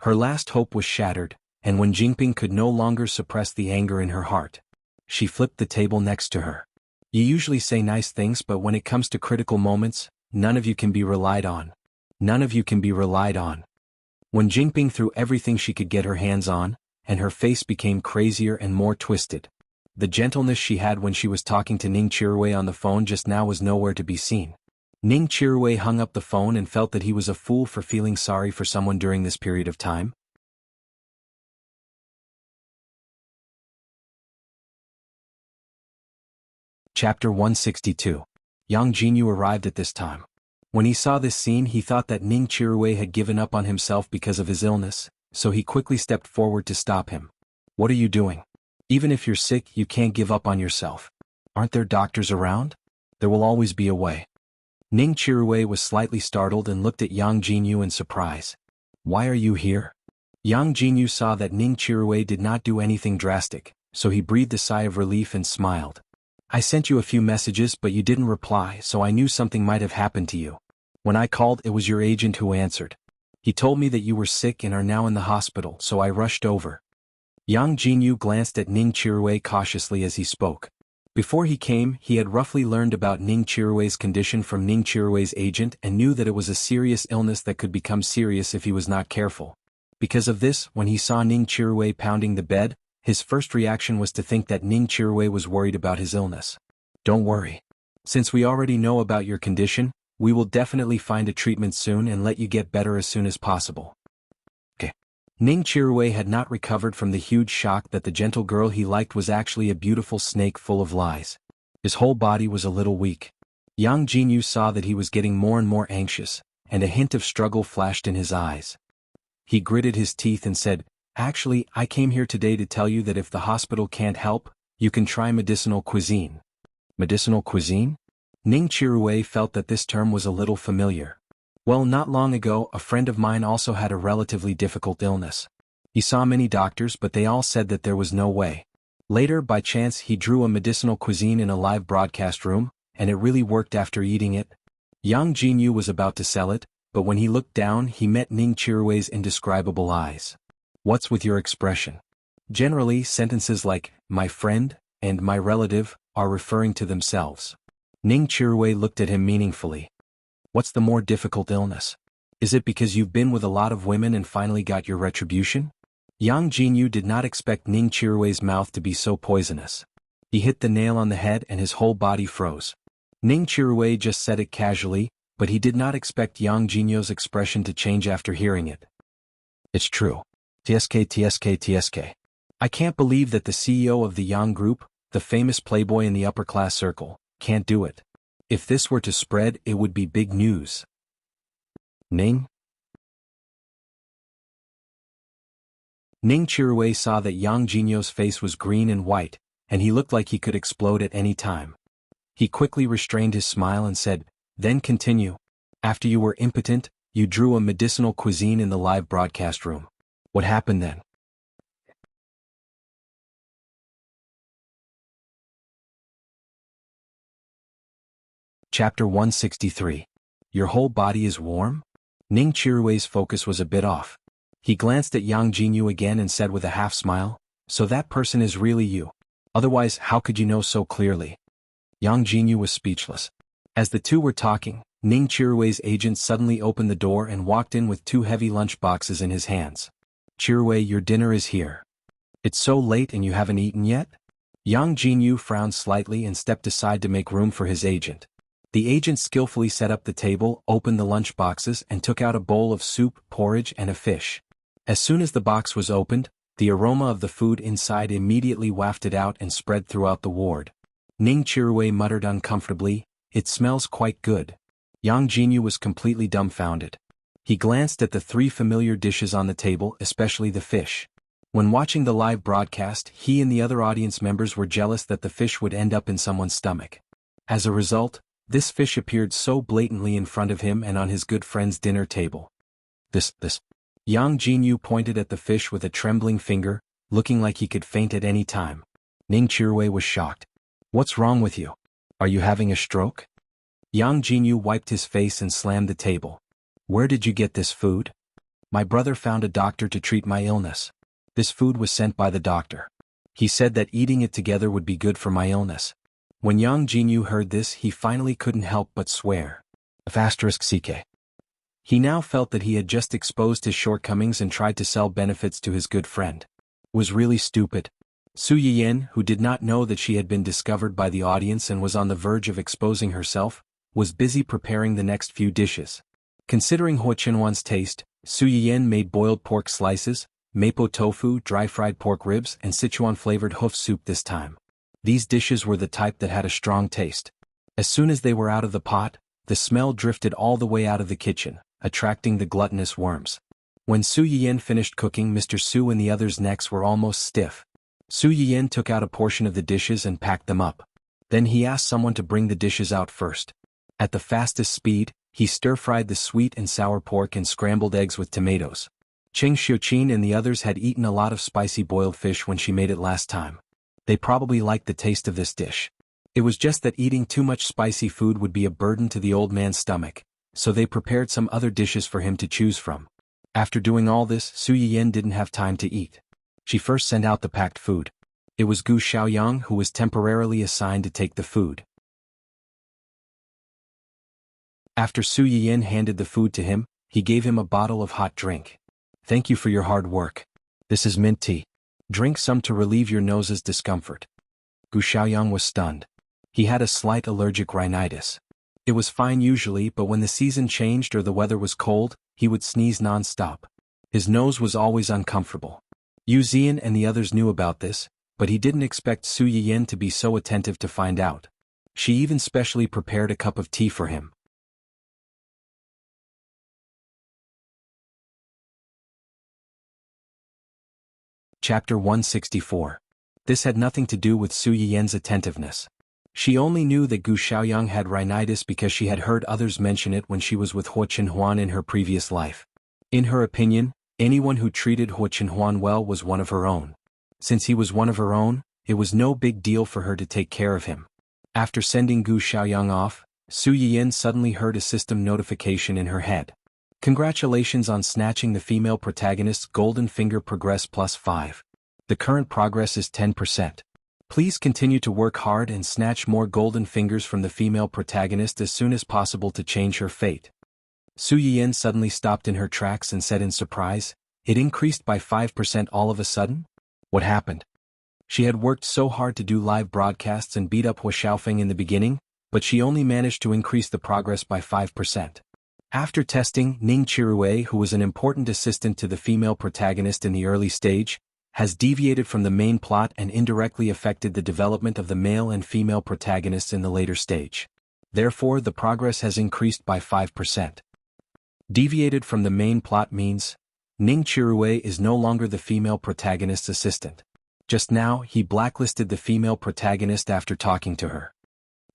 Her last hope was shattered, and Wen Jingping could no longer suppress the anger in her heart. She flipped the table next to her. You usually say nice things, but when it comes to critical moments, none of you can be relied on. None of you can be relied on. Wen Jingping threw everything she could get her hands on, and her face became crazier and more twisted. The gentleness she had when she was talking to Ning Qiruwei on the phone just now was nowhere to be seen. Ning Qiruwei hung up the phone and felt that he was a fool for feeling sorry for someone during this period of time. Chapter 162. Yang Jinyu arrived at this time. When he saw this scene, he thought that Ning Qiruwei had given up on himself because of his illness, so he quickly stepped forward to stop him. What are you doing? Even if you're sick, you can't give up on yourself. Aren't there doctors around? There will always be a way. Ning Qiruwei was slightly startled and looked at Yang Jinyu in surprise. Why are you here? Yang Jinyu saw that Ning Qiruwei did not do anything drastic, so he breathed a sigh of relief and smiled. I sent you a few messages, but you didn't reply, so I knew something might have happened to you. When I called, it was your agent who answered. He told me that you were sick and are now in the hospital, so I rushed over. Yang Jinyu glanced at Ning Qiruwei cautiously as he spoke. Before he came, he had roughly learned about Ning Qiruwei's condition from Ning Qiruwei's agent and knew that it was a serious illness that could become serious if he was not careful. Because of this, when he saw Ning Qiruwei pounding the bed, his first reaction was to think that Ning Qiruwei was worried about his illness. Don't worry. Since we already know about your condition, we will definitely find a treatment soon and let you get better as soon as possible. Okay. Ning Qiruwei had not recovered from the huge shock that the gentle girl he liked was actually a beautiful snake full of lies. His whole body was a little weak. Yang Jinyu saw that he was getting more and more anxious, and a hint of struggle flashed in his eyes. He gritted his teeth and said, Actually, I came here today to tell you that if the hospital can't help, you can try medicinal cuisine. Medicinal cuisine? Ning Qiruwei felt that this term was a little familiar. Well, not long ago, a friend of mine also had a relatively difficult illness. He saw many doctors, but they all said that there was no way. Later, by chance, he drew a medicinal cuisine in a live broadcast room, and it really worked after eating it. Yang Jinyu was about to sell it, but when he looked down, he met Ning Qiruwei's indescribable eyes. What's with your expression? Generally, sentences like, my friend, and my relative, are referring to themselves. Ning Qiruwei looked at him meaningfully. What's the more difficult illness? Is it because you've been with a lot of women and finally got your retribution? Yang Jinyu did not expect Ning Qiruwei's mouth to be so poisonous. He hit the nail on the head and his whole body froze. Ning Qiruwei just said it casually, but he did not expect Yang Jinyu's expression to change after hearing it. It's true. TSK. I can't believe that the CEO of the Yang Group, the famous playboy in the upper-class circle, can't do it. If this were to spread, it would be big news. Ning Qiruwei saw that Yang Jinyu's face was green and white, and he looked like he could explode at any time. He quickly restrained his smile and said, Then continue. After you were impotent, you drew a medicinal cuisine in the live broadcast room. What happened then? Chapter 163. Your whole body is warm? Ning Qiruwei's focus was a bit off. He glanced at Yang Jinyu again and said with a half-smile, So that person is really you. Otherwise, how could you know so clearly? Yang Jinyu was speechless. As the two were talking, Ning Qiruwei's agent suddenly opened the door and walked in with 2 heavy lunch boxes in his hands. Qiruwei, your dinner is here. It's so late and you haven't eaten yet? Yang Jinyu frowned slightly and stepped aside to make room for his agent. The agent skillfully set up the table, opened the lunch boxes and took out a bowl of soup, porridge and a fish. As soon as the box was opened, the aroma of the food inside immediately wafted out and spread throughout the ward. Ning Chirui muttered uncomfortably, "It smells quite good." Yang Jinyu was completely dumbfounded. He glanced at the 3 familiar dishes on the table, especially the fish. When watching the live broadcast, he and the other audience members were jealous that the fish would end up in someone's stomach. As a result, this fish appeared so blatantly in front of him and on his good friend's dinner table. This. Yang Jinyu pointed at the fish with a trembling finger, looking like he could faint at any time. Ning Chirui was shocked. "What's wrong with you? Are you having a stroke?" Yang Jinyu wiped his face and slammed the table. "Where did you get this food?" "My brother found a doctor to treat my illness. This food was sent by the doctor. He said that eating it together would be good for my illness." When Yang Jinyu heard this, he finally couldn't help but swear. *CK. He now felt that he had just exposed his shortcomings and tried to sell benefits to his good friend. Was really stupid. Su Yiyan, who did not know that she had been discovered by the audience and was on the verge of exposing herself, was busy preparing the next few dishes. Considering Hua Qinhuan's taste, Su Yiyan made boiled pork slices, mapo tofu, dry-fried pork ribs and Sichuan-flavored hoof soup this time. These dishes were the type that had a strong taste. As soon as they were out of the pot, the smell drifted all the way out of the kitchen, attracting the gluttonous worms. When Su Yiyan finished cooking, Mr. Su and the others' necks were almost stiff. Su Yiyan took out a portion of the dishes and packed them up. Then he asked someone to bring the dishes out first. At the fastest speed, he stir-fried the sweet and sour pork and scrambled eggs with tomatoes. Cheng Xiuqin and the others had eaten a lot of spicy boiled fish when she made it last time. They probably liked the taste of this dish. It was just that eating too much spicy food would be a burden to the old man's stomach, so they prepared some other dishes for him to choose from. After doing all this, Su Yiyan didn't have time to eat. She first sent out the packed food. It was Gu Xiaoyang who was temporarily assigned to take the food. After Su Yiyan handed the food to him, he gave him a bottle of hot drink. "Thank you for your hard work. This is mint tea. Drink some to relieve your nose's discomfort." Gu Xiaoyang was stunned. He had a slight allergic rhinitis. It was fine usually, but when the season changed or the weather was cold, he would sneeze non-stop. His nose was always uncomfortable. Yu Zian and the others knew about this, but he didn't expect Su Yiyan to be so attentive to find out. She even specially prepared a cup of tea for him. Chapter 164. This had nothing to do with Su Yiyan's attentiveness. She only knew that Gu Xiaoyang had rhinitis because she had heard others mention it when she was with Hua Qinhuan in her previous life. In her opinion, anyone who treated Hua Qinhuan well was one of her own. Since he was one of her own, it was no big deal for her to take care of him. After sending Gu Xiaoyang off, Su Yiyan suddenly heard a system notification in her head. "Congratulations on snatching the female protagonist's golden finger, progress +5. The current progress is 10%. Please continue to work hard and snatch more golden fingers from the female protagonist as soon as possible to change her fate." Su Yiyan suddenly stopped in her tracks and said in surprise, "It increased by 5% all of a sudden? What happened?" She had worked so hard to do live broadcasts and beat up Hua Xiaofeng in the beginning, but she only managed to increase the progress by 5%. After testing, Ning Chirui, who was an important assistant to the female protagonist in the early stage, has deviated from the main plot and indirectly affected the development of the male and female protagonists in the later stage. Therefore, the progress has increased by 5%. Deviated from the main plot means Ning Chirui is no longer the female protagonist's assistant. Just now, he blacklisted the female protagonist after talking to her.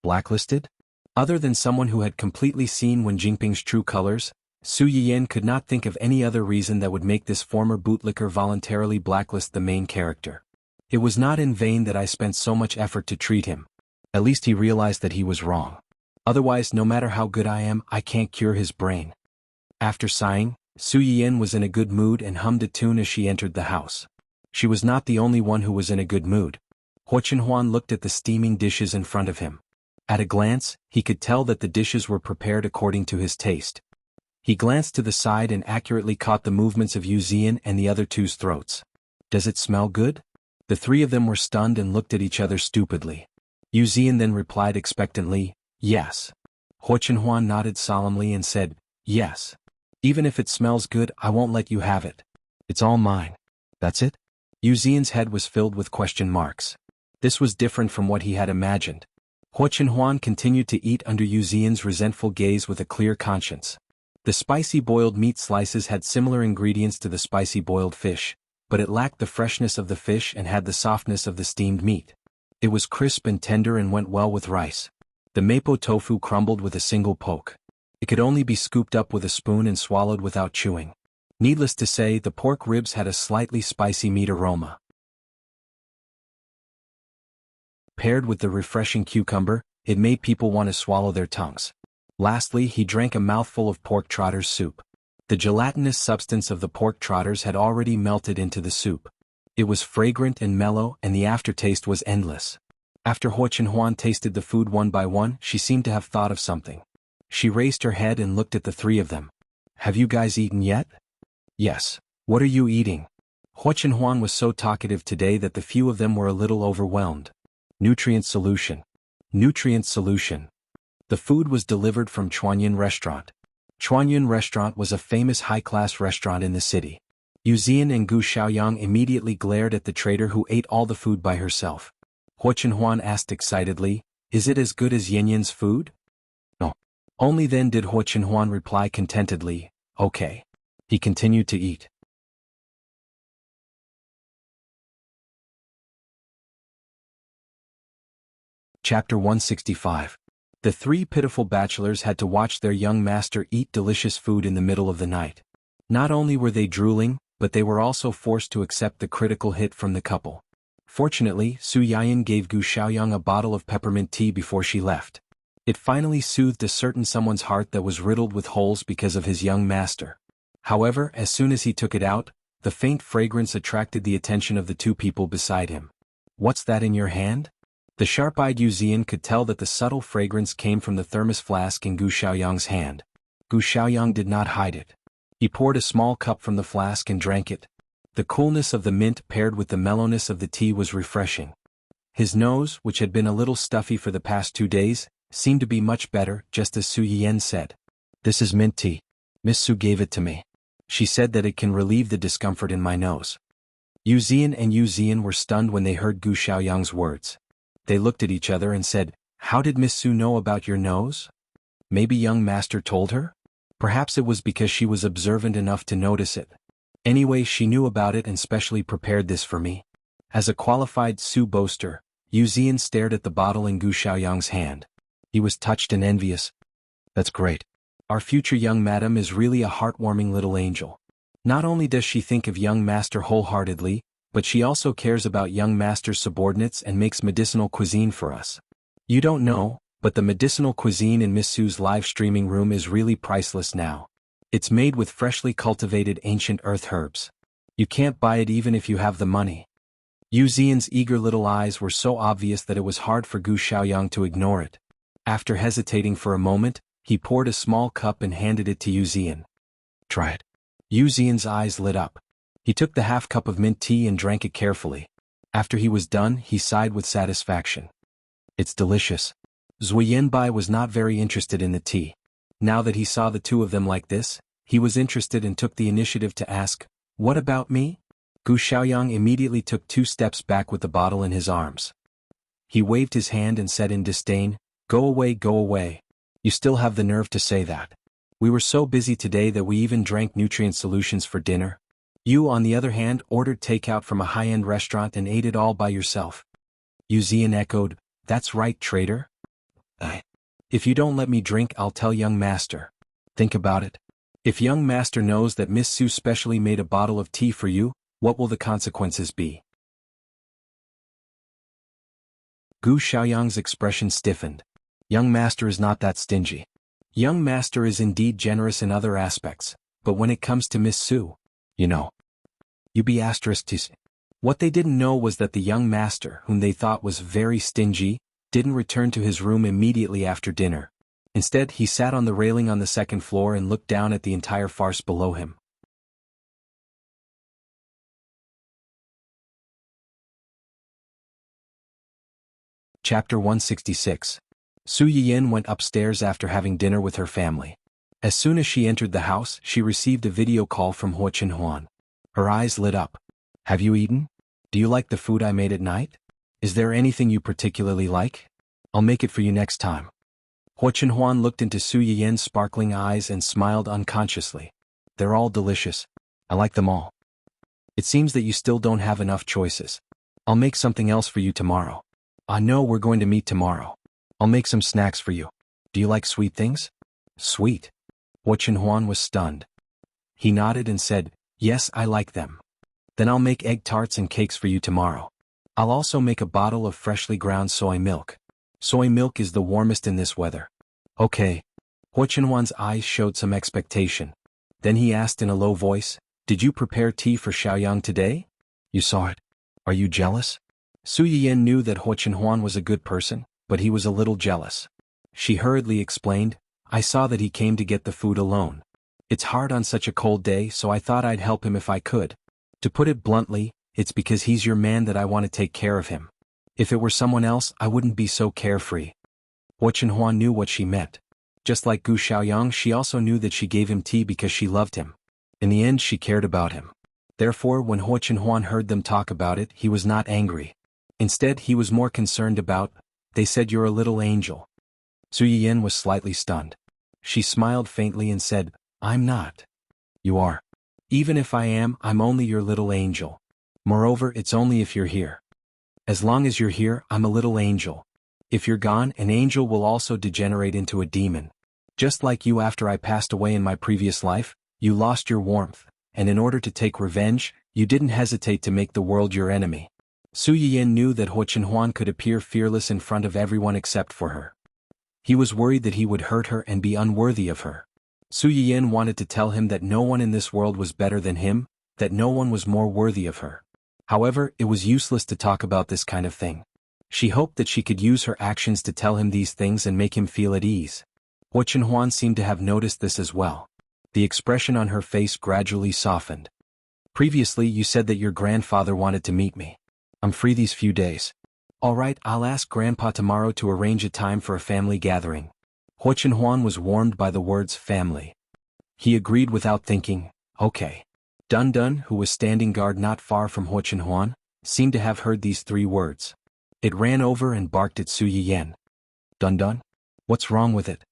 Blacklisted? Other than someone who had completely seen Wen Jingping's true colors, Su Yiyan could not think of any other reason that would make this former bootlicker voluntarily blacklist the main character. It was not in vain that I spent so much effort to treat him. At least he realized that he was wrong. Otherwise, no matter how good I am, I can't cure his brain. After sighing, Su Yiyan was in a good mood and hummed a tune as she entered the house. She was not the only one who was in a good mood. Hua Qinhuan looked at the steaming dishes in front of him. At a glance, he could tell that the dishes were prepared according to his taste. He glanced to the side and accurately caught the movements of Yu Zian and the other two's throats. "Does it smell good?" The three of them were stunned and looked at each other stupidly. Yu Zian then replied expectantly, "Yes. Huo Chenhuan nodded solemnly and said, "Yes. Even if it smells good, I won't let you have it. It's all mine." "That's it?" Yu Xian's head was filled with question marks. This was different from what he had imagined. Huo Chenhuan continued to eat under Yu Xian's resentful gaze with a clear conscience. The spicy boiled meat slices had similar ingredients to the spicy boiled fish, but it lacked the freshness of the fish and had the softness of the steamed meat. It was crisp and tender and went well with rice. The mapo tofu crumbled with a single poke. It could only be scooped up with a spoon and swallowed without chewing. Needless to say, the pork ribs had a slightly spicy meat aroma. Paired with the refreshing cucumber, it made people want to swallow their tongues. Lastly, he drank a mouthful of pork trotters soup. The gelatinous substance of the pork trotters had already melted into the soup. It was fragrant and mellow, and the aftertaste was endless. After Huo Chenhuan tasted the food one by one, she seemed to have thought of something. She raised her head and looked at the three of them. "Have you guys eaten yet?" "Yes. What are you eating?" Huo Chenhuan was so talkative today that the few of them were a little overwhelmed. Nutrient solution. Nutrient solution. The food was delivered from Chuanyan Restaurant. Chuanyan Restaurant was a famous high-class restaurant in the city. Yu Xian and Gu Xiaoyang immediately glared at the trader who ate all the food by herself. Huo Chenhuan asked excitedly, "Is it as good as Yanyan's food?" "No." Only then did Huo Chenhuan reply contentedly, "Okay." He continued to eat. Chapter 165. The three pitiful bachelors had to watch their young master eat delicious food in the middle of the night. Not only were they drooling, but they were also forced to accept the critical hit from the couple. Fortunately, Su Yayan gave Gu Xiaoyang a bottle of peppermint tea before she left. It finally soothed a certain someone's heart that was riddled with holes because of his young master. However, as soon as he took it out, the faint fragrance attracted the attention of the two people beside him. "What's that in your hand?" The sharp-eyed Yu Xian could tell that the subtle fragrance came from the thermos flask in Gu Xiaoyang's hand. Gu Xiaoyang did not hide it. He poured a small cup from the flask and drank it. The coolness of the mint paired with the mellowness of the tea was refreshing. His nose, which had been a little stuffy for the past 2 days, seemed to be much better, just as Su Yian said. "This is mint tea. Miss Su gave it to me. She said that it can relieve the discomfort in my nose." Yu Xian and Yu Xian were stunned when they heard Gu Xiaoyang's words. They looked at each other and said, "How did Miss Su know about your nose?" Maybe young master told her? Perhaps it was because she was observant enough to notice it. Anyway, she knew about it and specially prepared this for me. As a qualified Su boaster, Yu Xian stared at the bottle in Gu Xiaoyang's hand. He was touched and envious. "That's great. Our future young madam is really a heartwarming little angel. Not only does she think of young master wholeheartedly, but she also cares about young master's subordinates and makes medicinal cuisine for us. You don't know, but the medicinal cuisine in Miss Su's live streaming room is really priceless now. It's made with freshly cultivated ancient earth herbs. You can't buy it even if you have the money." Yu Xian's eager little eyes were so obvious that it was hard for Gu Xiaoyang to ignore it. After hesitating for a moment, he poured a small cup and handed it to Yu Xian. "Try it." Yu Xian's eyes lit up. He took the half cup of mint tea and drank it carefully. After he was done, he sighed with satisfaction. "It's delicious." Zui Yanbai was not very interested in the tea. Now that he saw the two of them like this, he was interested and took the initiative to ask, "What about me?" Gu Xiaoyang immediately took 2 steps back with the bottle in his arms. He waved his hand and said in disdain, "Go away, go away. You still have the nerve to say that. We were so busy today that we even drank nutrient solutions for dinner. You, on the other hand, ordered takeout from a high-end restaurant and ate it all by yourself." Yu Xian echoed, "That's right, traitor. If you don't let me drink, I'll tell young master. Think about it. If young master knows that Miss Su specially made a bottle of tea for you, what will the consequences be?" Gu Xiaoyang's expression stiffened. Young master is not that stingy. Young master is indeed generous in other aspects, but when it comes to Miss Su, you know. What they didn't know was that the young master, whom they thought was very stingy, didn't return to his room immediately after dinner. Instead, he sat on the railing on the 2nd floor and looked down at the entire farce below him. Chapter 166. Su Yiyan went upstairs after having dinner with her family. As soon as she entered the house, she received a video call from Hua Chenhuan. Her eyes lit up. Have you eaten? Do you like the food I made at night? Is there anything you particularly like? I'll make it for you next time. Hua Chenhuan looked into Su Yiyan's sparkling eyes and smiled unconsciously. They're all delicious. I like them all. It seems that you still don't have enough choices. I'll make something else for you tomorrow. I know we're going to meet tomorrow. I'll make some snacks for you. Do you like sweet things? Sweet? Hua Chenhuan was stunned. He nodded and said, yes, I like them. Then I'll make egg tarts and cakes for you tomorrow. I'll also make a bottle of freshly ground soy milk. Soy milk is the warmest in this weather. Okay. Hua Chenhuan's eyes showed some expectation. Then he asked in a low voice, did you prepare tea for Xiaoyang today? You saw it. Are you jealous? Su Yiyan knew that Hua Chenhuan was a good person, but he was a little jealous. She hurriedly explained, I saw that he came to get the food alone. It's hard on such a cold day, so I thought I'd help him if I could. To put it bluntly, it's because he's your man that I want to take care of him. If it were someone else, I wouldn't be so carefree. Hua Chenhuan knew what she meant. Just like Gu Xiaoyang, she also knew that she gave him tea because she loved him. In the end, she cared about him. Therefore, when Hua Chenhuan heard them talk about it, he was not angry. Instead, he was more concerned about, they said you're a little angel. Su Yiyan was slightly stunned. She smiled faintly and said, I'm not. You are. Even if I am, I'm only your little angel. Moreover, it's only if you're here. As long as you're here, I'm a little angel. If you're gone, an angel will also degenerate into a demon. Just like you after I passed away in my previous life, you lost your warmth, and in order to take revenge, you didn't hesitate to make the world your enemy. Su Yiyan knew that Hua Chenhuan could appear fearless in front of everyone except for her. He was worried that he would hurt her and be unworthy of her. Su Yiyan wanted to tell him that no one in this world was better than him, that no one was more worthy of her. However, it was useless to talk about this kind of thing. She hoped that she could use her actions to tell him these things and make him feel at ease. Hua Chenhuan seemed to have noticed this as well. The expression on her face gradually softened. Previously, you said that your grandfather wanted to meet me. I'm free these few days. All right, I'll ask Grandpa tomorrow to arrange a time for a family gathering. Hua Chenhuan was warmed by the words family. He agreed without thinking, okay. Dun Dun, who was standing guard not far from Hua Chenhuan, seemed to have heard these 3 words. It ran over and barked at Su Yiyan. Dun Dun? What's wrong with it?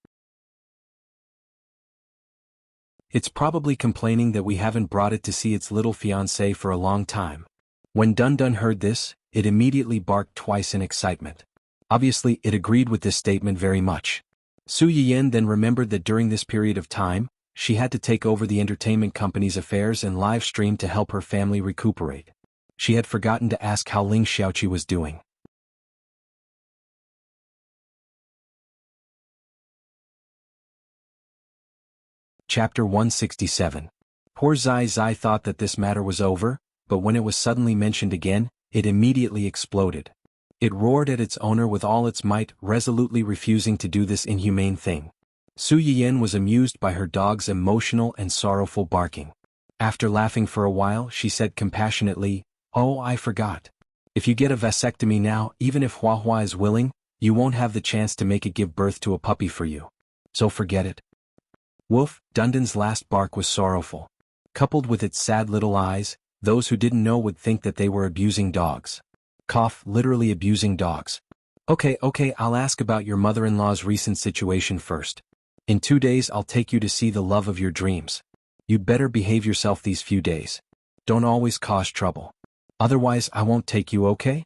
It's probably complaining that we haven't brought it to see its little fiancé for a long time. When Dun Dun heard this, it immediately barked twice in excitement. Obviously, it agreed with this statement very much. Su Yiyan then remembered that during this period of time, she had to take over the entertainment company's affairs and live stream to help her family recuperate. She had forgotten to ask how Ling Xiaoqi was doing. Chapter 167. Poor Zai Zai thought that this matter was over, but when it was suddenly mentioned again, it immediately exploded. It roared at its owner with all its might, resolutely refusing to do this inhumane thing. Su Yiyan was amused by her dog's emotional and sorrowful barking. After laughing for a while, she said compassionately, oh, I forgot. If you get a vasectomy now, even if Hua Hua is willing, you won't have the chance to make it give birth to a puppy for you. So forget it. Woof, Dun Dun's last bark was sorrowful. Coupled with its sad little eyes, those who didn't know would think that they were abusing dogs. Cough, literally abusing dogs. Okay, I'll ask about your mother-in-law's recent situation first. In 2 days I'll take you to see the love of your dreams. You'd better behave yourself these few days. Don't always cause trouble. Otherwise I won't take you, okay?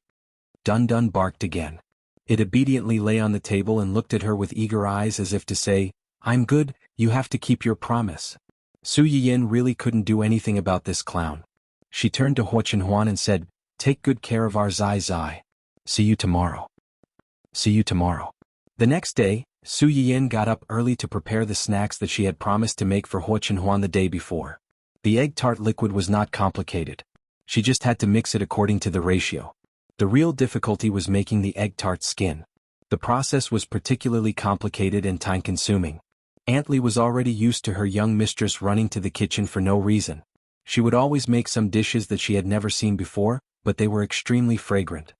Dun Dun barked again. It obediently lay on the table and looked at her with eager eyes as if to say, I'm good, you have to keep your promise. Su Yiyan really couldn't do anything about this clown. She turned to Hua Chenhuan and said, take good care of our Zai Zai. See you tomorrow. See you tomorrow. The next day, Su Yiyan got up early to prepare the snacks that she had promised to make for Hua Chenhuan the day before. The egg tart liquid was not complicated. She just had to mix it according to the ratio. The real difficulty was making the egg tart skin. The process was particularly complicated and time-consuming. Aunt Li was already used to her young mistress running to the kitchen for no reason. She would always make some dishes that she had never seen before, but they were extremely fragrant.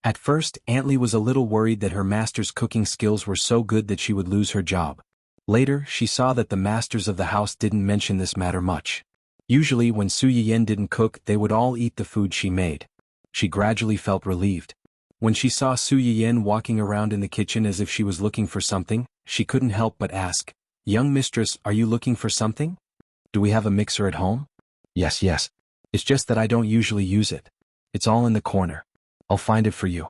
At first, Aunt Lee was a little worried that her master's cooking skills were so good that she would lose her job. Later, she saw that the masters of the house didn't mention this matter much. Usually when Su Yiyan didn't cook, they would all eat the food she made. She gradually felt relieved. When she saw Su Yiyan walking around in the kitchen as if she was looking for something, she couldn't help but ask, "Young mistress, are you looking for something? Do we have a mixer at home?" "Yes, yes. It's just that I don't usually use it. It's all in the corner. I'll find it for you."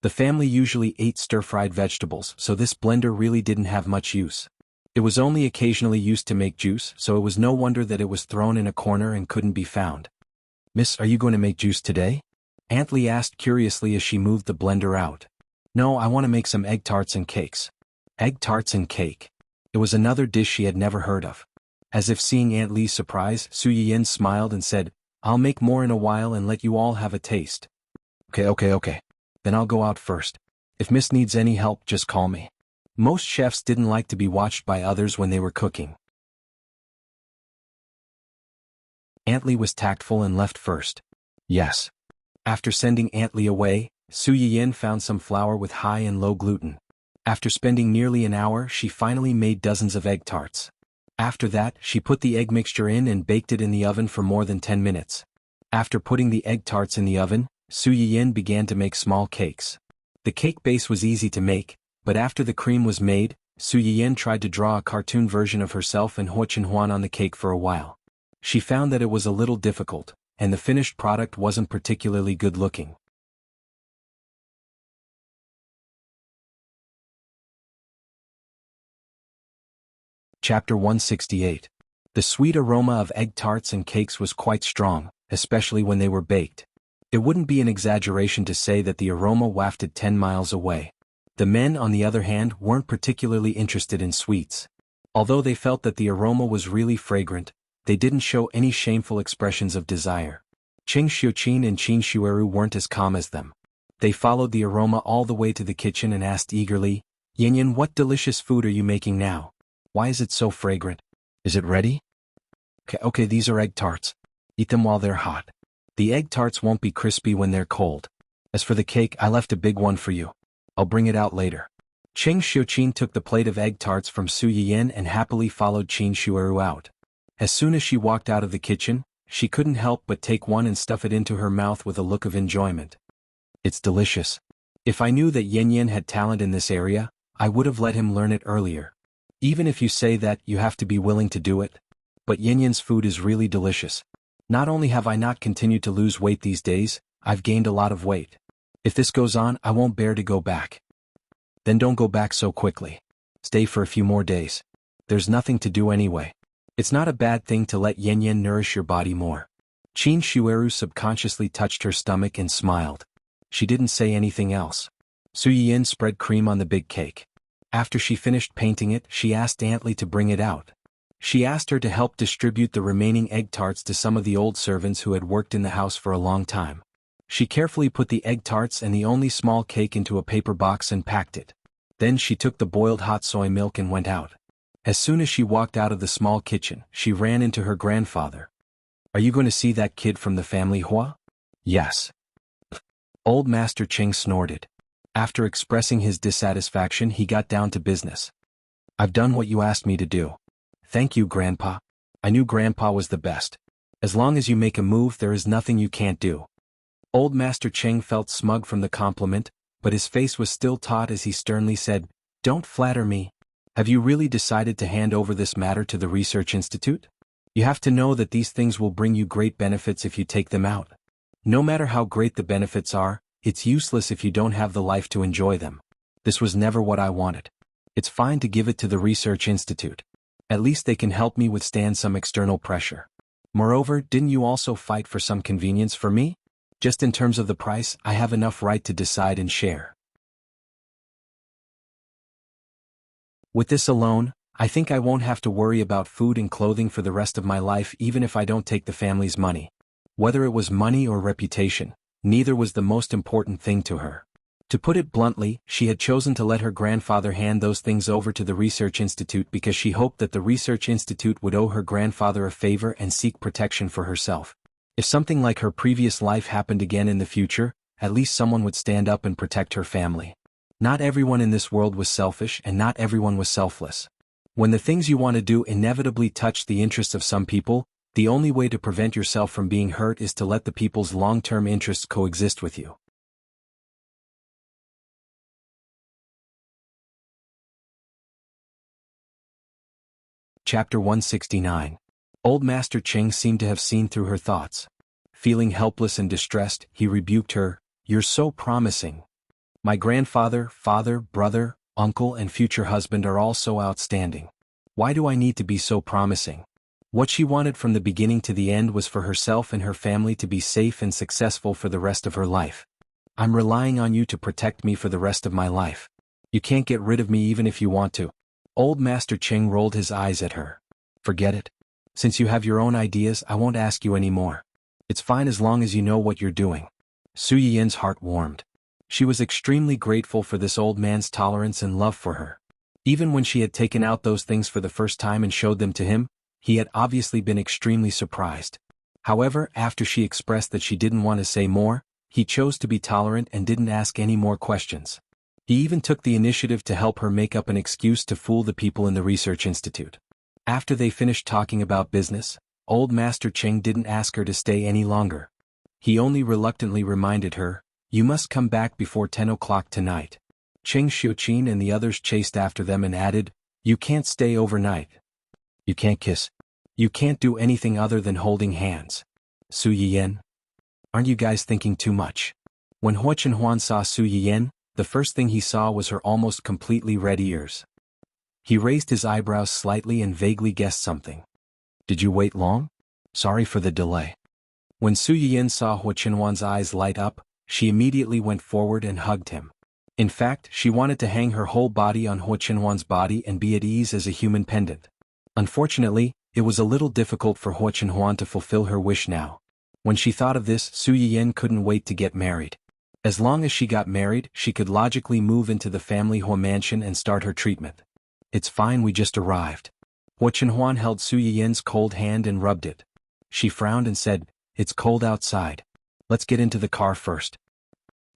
The family usually ate stir-fried vegetables, so this blender really didn't have much use. It was only occasionally used to make juice, so it was no wonder that it was thrown in a corner and couldn't be found. "Miss, are you going to make juice today?" Aunt Lee asked curiously as she moved the blender out. "No, I want to make some egg tarts and cakes." Egg tarts and cake. It was another dish she had never heard of. As if seeing Aunt Lee's surprise, Su Yiyan smiled and said, "I'll make more in a while and let you all have a taste." Okay. Then I'll go out first. If Miss needs any help, just call me." Most chefs didn't like to be watched by others when they were cooking. Aunt Lee was tactful and left first. Yes. After sending Aunt Lee away, Su Yiyan found some flour with high and low gluten. After spending nearly an hour, she finally made dozens of egg tarts. After that, she put the egg mixture in and baked it in the oven for more than 10 minutes. After putting the egg tarts in the oven, Su Yiyan began to make small cakes. The cake base was easy to make, but after the cream was made, Su Yiyan tried to draw a cartoon version of herself and Hua Chenhuan on the cake for a while. She found that it was a little difficult, and the finished product wasn't particularly good-looking. Chapter 168. The sweet aroma of egg tarts and cakes was quite strong, especially when they were baked. It wouldn't be an exaggeration to say that the aroma wafted 10 miles away. The men, on the other hand, weren't particularly interested in sweets. Although they felt that the aroma was really fragrant, they didn't show any shameful expressions of desire. Cheng Xiuqin and Qin Shueru weren't as calm as them. They followed the aroma all the way to the kitchen and asked eagerly, "Yanyan, what delicious food are you making now? Why is it so fragrant? Is it ready?" Okay, these are egg tarts. Eat them while they're hot. The egg tarts won't be crispy when they're cold. As for the cake, I left a big one for you. I'll bring it out later. Cheng Xiuqin took the plate of egg tarts from Su Yiyan and happily followed Qin Shueru out. As soon as she walked out of the kitchen, she couldn't help but take one and stuff it into her mouth with a look of enjoyment. "It's delicious. If I knew that Yanyan had talent in this area, I would have let him learn it earlier. Even if you say that, you have to be willing to do it. But Yanyan's food is really delicious. Not only have I not continued to lose weight these days, I've gained a lot of weight. If this goes on, I won't bear to go back." "Then don't go back so quickly. Stay for a few more days. There's nothing to do anyway. It's not a bad thing to let Yanyan nourish your body more." Qin Shueru subconsciously touched her stomach and smiled. She didn't say anything else. Su Yiyan spread cream on the big cake. After she finished painting it, she asked Aunt Lee to bring it out. She asked her to help distribute the remaining egg tarts to some of the old servants who had worked in the house for a long time. She carefully put the egg tarts and the only small cake into a paper box and packed it. Then she took the boiled hot soy milk and went out. As soon as she walked out of the small kitchen, she ran into her grandfather. "Are you going to see that kid from the family Hua?" "Yes." Old Master Cheng snorted. After expressing his dissatisfaction, he got down to business. "I've done what you asked me to do." "Thank you, Grandpa. I knew Grandpa was the best. As long as you make a move, there is nothing you can't do." Old Master Cheng felt smug from the compliment, but his face was still taut as he sternly said, "Don't flatter me. Have you really decided to hand over this matter to the Research Institute? You have to know that these things will bring you great benefits if you take them out. No matter how great the benefits are, it's useless if you don't have the life to enjoy them. This was never what I wanted. It's fine to give it to the Research Institute. At least they can help me withstand some external pressure. Moreover, didn't you also fight for some convenience for me? Just in terms of the price, I have enough right to decide and share. With this alone, I think I won't have to worry about food and clothing for the rest of my life even if I don't take the family's money." Whether it was money or reputation, neither was the most important thing to her. To put it bluntly, she had chosen to let her grandfather hand those things over to the Research Institute because she hoped that the Research Institute would owe her grandfather a favor and seek protection for herself. If something like her previous life happened again in the future, at least someone would stand up and protect her family. Not everyone in this world was selfish and not everyone was selfless. When the things you want to do inevitably touch the interests of some people, the only way to prevent yourself from being hurt is to let the people's long-term interests coexist with you. Chapter 169. Old Master Ching seemed to have seen through her thoughts. Feeling helpless and distressed, he rebuked her. "You're so promising. My grandfather, father, brother, uncle and future husband are all so outstanding. Why do I need to be so promising?" What she wanted from the beginning to the end was for herself and her family to be safe and successful for the rest of her life. "I'm relying on you to protect me for the rest of my life. You can't get rid of me even if you want to." Old Master Ching rolled his eyes at her. "Forget it. Since you have your own ideas, I won't ask you anymore. It's fine as long as you know what you're doing." Su Yiyan's heart warmed. She was extremely grateful for this old man's tolerance and love for her. Even when she had taken out those things for the first time and showed them to him, he had obviously been extremely surprised. However, after she expressed that she didn't want to say more, he chose to be tolerant and didn't ask any more questions. He even took the initiative to help her make up an excuse to fool the people in the research institute. After they finished talking about business, old Master Ching didn't ask her to stay any longer. He only reluctantly reminded her, "You must come back before 10 o'clock tonight." Ching Xiuqin and the others chased after them and added, "You can't stay overnight. You can't kiss. You can't do anything other than holding hands." Su Yiyan? Aren't you guys thinking too much? When Hua Chenhuan saw Su Yiyan, the first thing he saw was her almost completely red ears. He raised his eyebrows slightly and vaguely guessed something. "Did you wait long? Sorry for the delay." When Su Yiyan saw Hua Chenhuan's eyes light up, she immediately went forward and hugged him. In fact, she wanted to hang her whole body on Hua Chenhuan's body and be at ease as a human pendant. Unfortunately, it was a little difficult for Hua Chenhuan to fulfill her wish now. When she thought of this, Su Yiyan couldn't wait to get married. As long as she got married, she could logically move into the family Hua mansion and start her treatment. "It's fine, we just arrived." Hua Chenhuan held Su Yiyan's cold hand and rubbed it. She frowned and said, "It's cold outside. Let's get into the car first."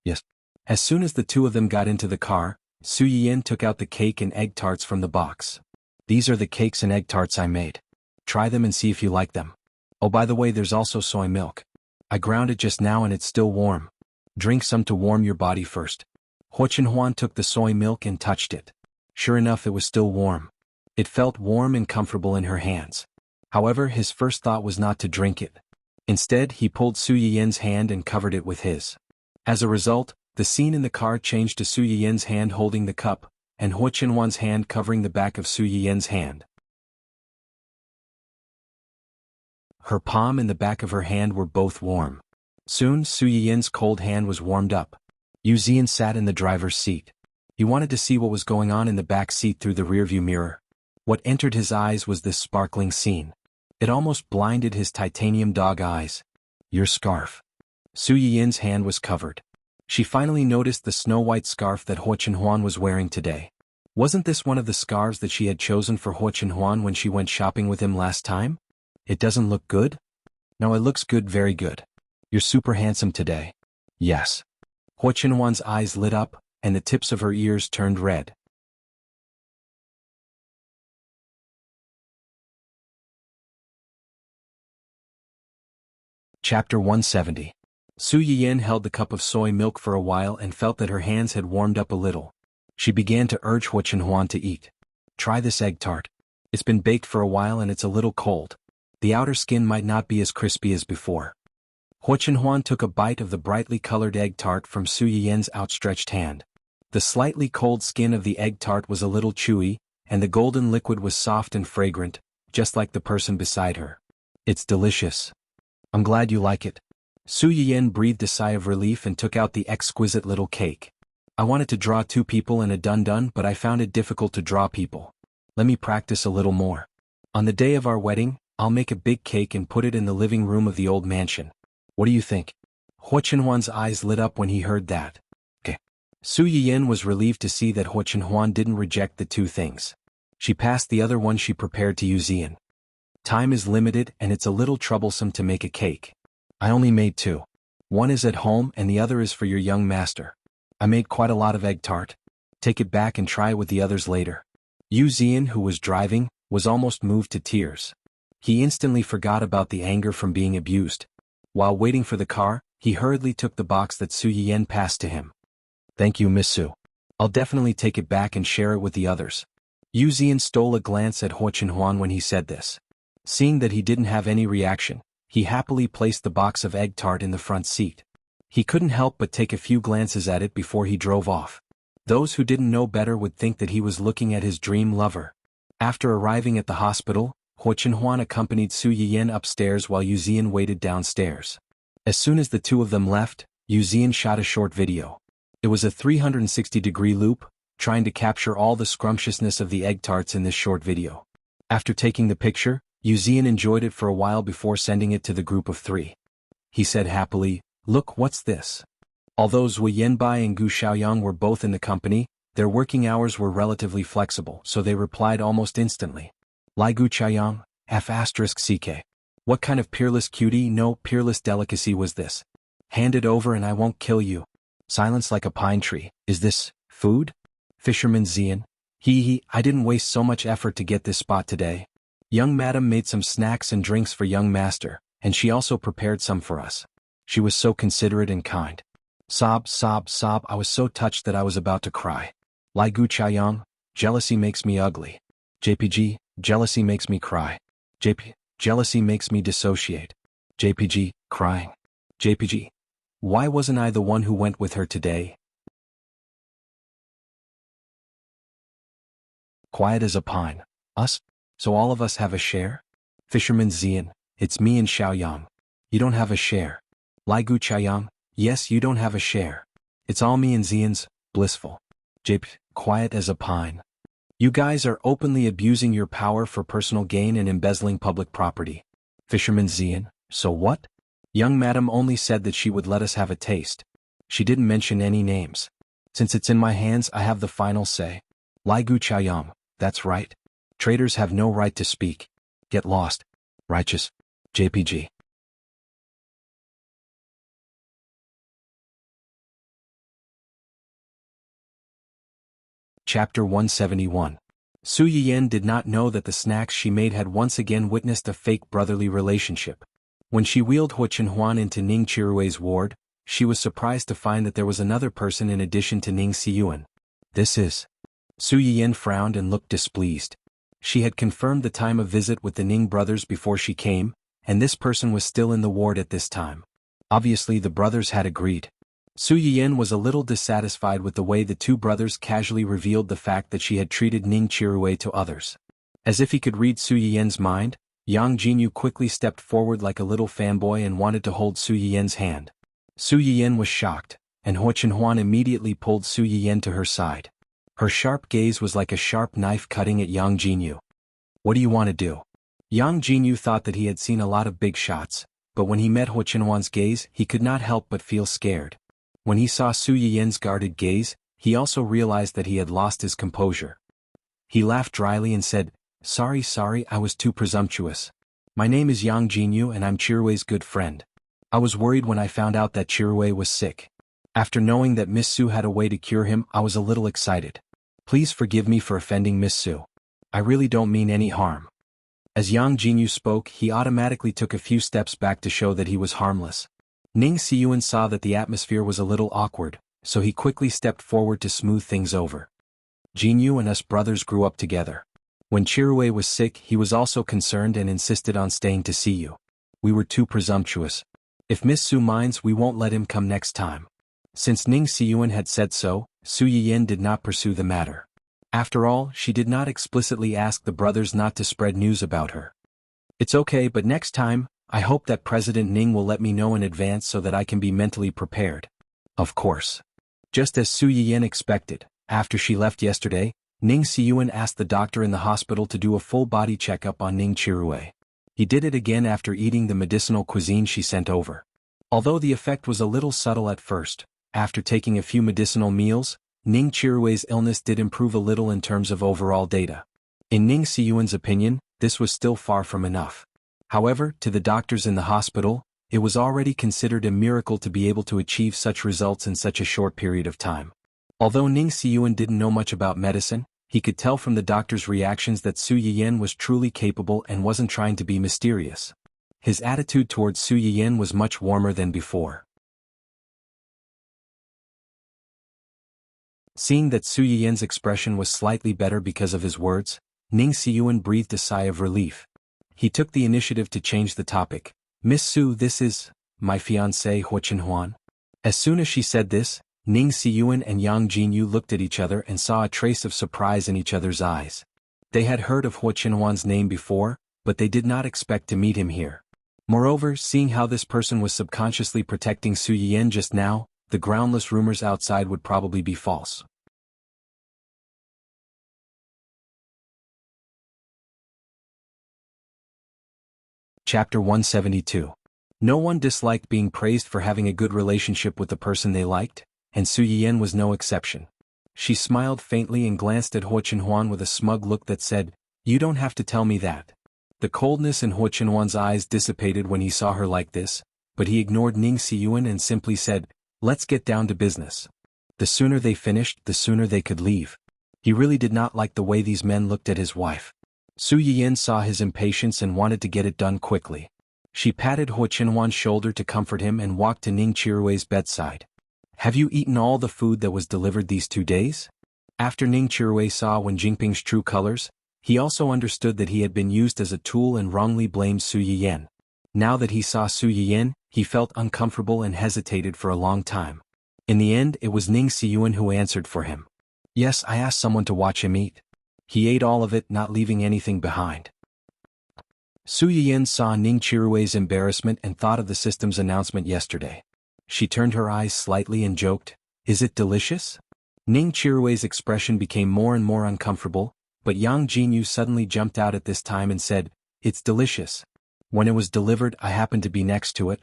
"Yes." As soon as the two of them got into the car, Su Yiyan took out the cake and egg tarts from the box. "These are the cakes and egg tarts I made. Try them and see if you like them. Oh, by the way, there's also soy milk. I ground it just now and it's still warm. Drink some to warm your body first." Hua Chenhuan took the soy milk and touched it. Sure enough, it was still warm. It felt warm and comfortable in her hands. However, his first thought was not to drink it. Instead, he pulled Su Yiyan's hand and covered it with his. As a result, the scene in the car changed to Su Yiyan's hand holding the cup, and Hua Chenhuan's hand covering the back of Su Yiyan's hand. Her palm and the back of her hand were both warm. Soon, Su Yiyan's cold hand was warmed up. Yu Zian sat in the driver's seat. He wanted to see what was going on in the back seat through the rearview mirror. What entered his eyes was this sparkling scene. It almost blinded his titanium dog eyes. "Your scarf." Su Yiyan's hand was covered. She finally noticed the snow-white scarf that Hua Chenhuan was wearing today. Wasn't this one of the scarves that she had chosen for Hua Chenhuan when she went shopping with him last time? "It doesn't look good?" "No, it looks good, very good. You're super handsome today." "Yes." Hua Chenhuan's eyes lit up, and the tips of her ears turned red. Chapter 170. Su Yiyan held the cup of soy milk for a while and felt that her hands had warmed up a little. She began to urge Hua Chenhuan to eat. "Try this egg tart. It's been baked for a while and it's a little cold. The outer skin might not be as crispy as before." Hua Chenhuan took a bite of the brightly colored egg tart from Su Yiyan's outstretched hand. The slightly cold skin of the egg tart was a little chewy, and the golden liquid was soft and fragrant, just like the person beside her. "It's delicious. I'm glad you like it." Su Yiyan breathed a sigh of relief and took out the exquisite little cake. "I wanted to draw two people and a dun-dun, but I found it difficult to draw people. Let me practice a little more. On the day of our wedding, I'll make a big cake and put it in the living room of the old mansion. What do you think?" Hua Chenhuan's eyes lit up when he heard that. "Okay." Su Yiyan was relieved to see that Hua Chenhuan didn't reject the two things. She passed the other one she prepared to Yu Zian. "Time is limited and it's a little troublesome to make a cake. I only made two. One is at home and the other is for your young master. I made quite a lot of egg tart. Take it back and try it with the others later. Yu Zian, who was driving, was almost moved to tears. He instantly forgot about the anger from being abused. While waiting for the car, he hurriedly took the box that Su Yiyan passed to him. Thank you, Miss Su. I'll definitely take it back and share it with the others. Yu Zian stole a glance at Huo Chenhuan when he said this. Seeing that he didn't have any reaction, he happily placed the box of egg tart in the front seat. He couldn't help but take a few glances at it before he drove off. Those who didn't know better would think that he was looking at his dream lover. After arriving at the hospital, Huo Chenhuan accompanied Su Yiyan upstairs while Yu Zian waited downstairs. As soon as the two of them left, Yu Zian shot a short video. It was a 360-degree loop, trying to capture all the scrumptiousness of the egg tarts in this short video. After taking the picture, Yu Zian enjoyed it for a while before sending it to the group of 3. He said happily, "Look, what's this?" Although Zhu Yanbai and Gu Xiaoyang were both in the company, their working hours were relatively flexible, so they replied almost instantly. Li Gu Xiaoyang, F***CK. What kind of peerless cutie, no peerless delicacy was this? Hand it over and I won't kill you. Silence like a pine tree. Is this food? Fisherman Zian. Hee, I didn't waste so much effort to get this spot today. Young madam made some snacks and drinks for young master, and she also prepared some for us. She was so considerate and kind. Sob, sob, sob, I was so touched that I was about to cry. Li Gu Qiayang, jealousy makes me ugly. JPG, jealousy makes me cry. JP, jealousy makes me dissociate. JPG, crying. JPG, why wasn't I the one who went with her today? Quiet as a pine. Us? So all of us have a share? Fisherman Zian, it's me and Xiaoyang. You don't have a share. Li Gu Qiayang, yes, you don't have a share. It's all me and Zian's, blissful. JP, quiet as a pine. You guys are openly abusing your power for personal gain and embezzling public property. Fisherman Zian, so what? Young madam only said that she would let us have a taste. She didn't mention any names. Since it's in my hands, I have the final say. Li Gu Qiayang, that's right. Traitors have no right to speak. Get lost. Righteous. JPG. Chapter 171. Su Yiyan did not know that the snacks she made had once again witnessed a fake brotherly relationship. When she wheeled Huo Chenhuan into Ning Chirui's ward, she was surprised to find that there was another person in addition to Ning Xiyuan. This is... Su Yiyan frowned and looked displeased. She had confirmed the time of visit with the Ning brothers before she came, and this person was still in the ward at this time. Obviously the brothers had agreed. Su Yiyan was a little dissatisfied with the way the two brothers casually revealed the fact that she had treated Ning Chirui to others. As if he could read Su Yiyan's mind, Yang Jinyu quickly stepped forward like a little fanboy and wanted to hold Su Yiyan's hand. Su Yiyan was shocked, and Huo Chenhuan immediately pulled Su Yiyan to her side. Her sharp gaze was like a sharp knife cutting at Yang Jinyu. What do you want to do? Yang Jinyu thought that he had seen a lot of big shots, but when he met Huo Chenhuan's gaze, he could not help but feel scared. When he saw Su Yiyan's guarded gaze, he also realized that he had lost his composure. He laughed dryly and said, Sorry, I was too presumptuous. My name is Yang Jinyu and I'm Chirui's good friend. I was worried when I found out that Chirui was sick. After knowing that Miss Su had a way to cure him, I was a little excited. Please forgive me for offending Miss Su. I really don't mean any harm. As Yang Jinyu spoke, he automatically took a few steps back to show that he was harmless. Ning Xiyuan saw that the atmosphere was a little awkward, so he quickly stepped forward to smooth things over. Jinyu and us brothers grew up together. When Chirui was sick, he was also concerned and insisted on staying to see you. We were too presumptuous. If Miss Su minds, we won't let him come next time. Since Ning Xiyuan had said so, Su Yiyan did not pursue the matter. After all, she did not explicitly ask the brothers not to spread news about her. It's okay, but next time, I hope that President Ning will let me know in advance so that I can be mentally prepared. Of course. Just as Su Yiyan expected, after she left yesterday, Ning Xiyuan asked the doctor in the hospital to do a full-body checkup on Ning Chirui. He did it again after eating the medicinal cuisine she sent over. Although the effect was a little subtle at first, after taking a few medicinal meals, Ning Chirui's illness did improve a little in terms of overall data. In Ning Xiyuan's opinion, this was still far from enough. However, to the doctors in the hospital, It was already considered a miracle to be able to achieve such results in such a short period of time. Although Ning Xiyuan didn't know much about medicine, he could tell from the doctor's reactions that Su Yiyan was truly capable and wasn't trying to be mysterious. His attitude towards Su Yiyan was much warmer than before. Seeing that Su Yiyan's expression was slightly better because of his words, Ning Xiyuan breathed a sigh of relief. He took the initiative to change the topic. "Miss Su, this is my fiancé Hua Chenhuan." As soon as she said this, Ning Xiyuan and Yang Jinyu looked at each other and saw a trace of surprise in each other's eyes. They had heard of Hua Chenhuan's name before, but they did not expect to meet him here. Moreover, seeing how this person was subconsciously protecting Su Yiyan just now, the groundless rumors outside would probably be false. Chapter 172. No one disliked being praised for having a good relationship with the person they liked, and Su Yiyan was no exception. She smiled faintly and glanced at Hua Chenhuan with a smug look that said, "You don't have to tell me that." The coldness in Hua Chenhuan's eyes dissipated when he saw her like this, but he ignored Ning Xiyuan and simply said, "Let's get down to business." The sooner they finished, the sooner they could leave. He really did not like the way these men looked at his wife. Su Yiyan saw his impatience and wanted to get it done quickly. She patted Hua Chenhuan's shoulder to comfort him and walked to Ning Chirui's bedside. "Have you eaten all the food that was delivered these 2 days?" After Ning Chirui saw Wen Jingping's true colors, he also understood that he had been used as a tool and wrongly blamed Su Yiyan. Now that he saw Su Yiyan, he felt uncomfortable and hesitated for a long time. In the end, it was Ning Xiyuan who answered for him. "Yes, I asked someone to watch him eat. He ate all of it, not leaving anything behind." Su Yiyan saw Ning Chirui's embarrassment and thought of the system's announcement yesterday. She turned her eyes slightly and joked, "Is it delicious?" Ning Chirui's expression became more and more uncomfortable, but Yang Jinyu suddenly jumped out at this time and said, "It's delicious. When it was delivered, I happened to be next to it.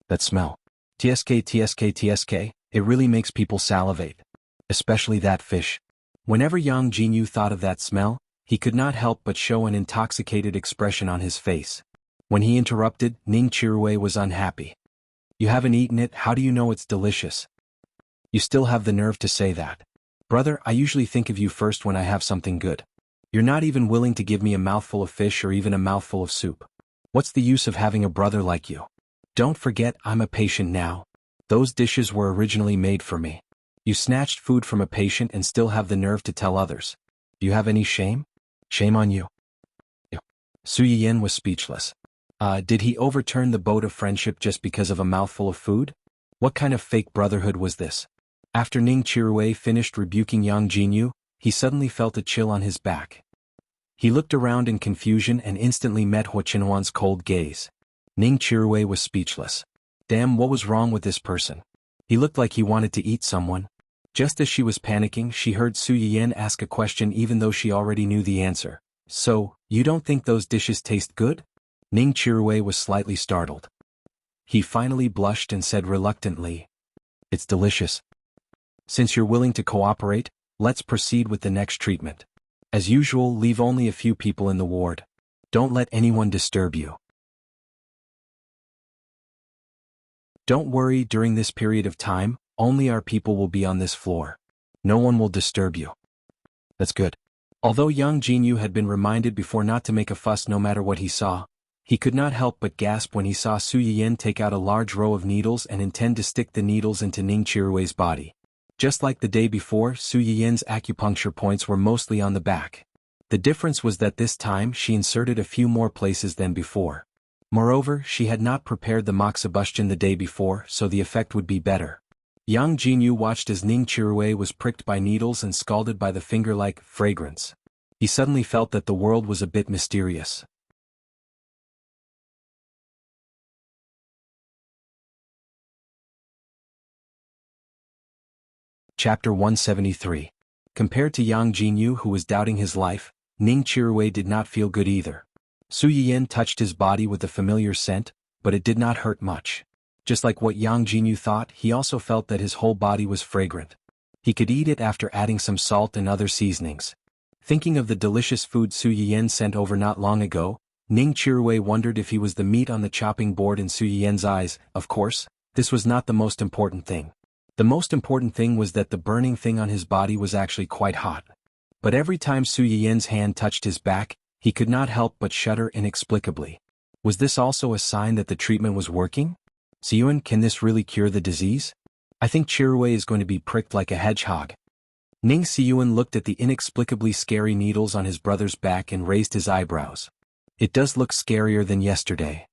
That smell. TSK, it really makes people salivate. Especially that fish." Whenever Yang Jinyu thought of that smell, he could not help but show an intoxicated expression on his face. When he interrupted, Ning Chirui was unhappy. "You haven't eaten it, how do you know it's delicious? You still have the nerve to say that. Brother, I usually think of you first when I have something good. You're not even willing to give me a mouthful of fish or even a mouthful of soup. What's the use of having a brother like you? Don't forget, I'm a patient now. Those dishes were originally made for me. You snatched food from a patient and still have the nerve to tell others. Do you have any shame? Shame on you." Su Yiyan was speechless. Did he overturn the boat of friendship just because of a mouthful of food? What kind of fake brotherhood was this? After Ning Chirui finished rebuking Yang Jinyu, he suddenly felt a chill on his back. He looked around in confusion and instantly met Hua Chenhuan's cold gaze. Ning Chirui was speechless. Damn, what was wrong with this person? He looked like he wanted to eat someone. Just as she was panicking, she heard Su Yiyan ask a question even though she already knew the answer. "So, you don't think those dishes taste good?" Ning Chirui was slightly startled. He finally blushed and said reluctantly, "It's delicious. Since you're willing to cooperate, let's proceed with the next treatment. As usual, leave only a few people in the ward. Don't let anyone disturb you. Don't worry, during this period of time, only our people will be on this floor. No one will disturb you." "That's good." Although Yang Jinyu had been reminded before not to make a fuss no matter what he saw, he could not help but gasp when he saw Su Yiyan take out a large row of needles and intend to stick the needles into Ning Chirui's body. Just like the day before, Su Yiyan's acupuncture points were mostly on the back. The difference was that this time she inserted a few more places than before. Moreover, she had not prepared the moxibustion the day before, so the effect would be better. Yang Jinyu watched as Ning Chirui was pricked by needles and scalded by the finger-like fragrance. He suddenly felt that the world was a bit mysterious. Chapter 173. Compared to Yang Jinyu, who was doubting his life, Ning Chirui did not feel good either. Su Yiyan touched his body with a familiar scent, but it did not hurt much. Just like what Yang Jinyu thought, he also felt that his whole body was fragrant. He could eat it after adding some salt and other seasonings. Thinking of the delicious food Su Yiyan sent over not long ago, Ning Chirui wondered if he was the meat on the chopping board in Su Yiyen's eyes. Of course, this was not the most important thing. The most important thing was that the burning thing on his body was actually quite hot. But every time Su Yiyen's hand touched his back, he could not help but shudder inexplicably. Was this also a sign that the treatment was working? Siyuan, can this really cure the disease? I think Chirui is going to be pricked like a hedgehog. Ning Siyuan looked at the inexplicably scary needles on his brother's back and raised his eyebrows. It does look scarier than yesterday.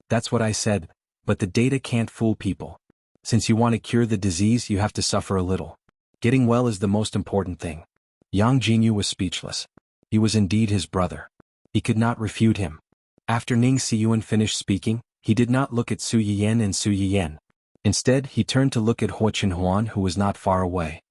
That's what I said, but the data can't fool people. Since you want to cure the disease, you have to suffer a little. Getting well is the most important thing. Yang Jinyu was speechless. He was indeed his brother. He could not refute him. After Ning Siyuan finished speaking, he did not look at Su Yiyen and Su Yiyen. Instead, he turned to look at Hua Qinhuan, who was not far away.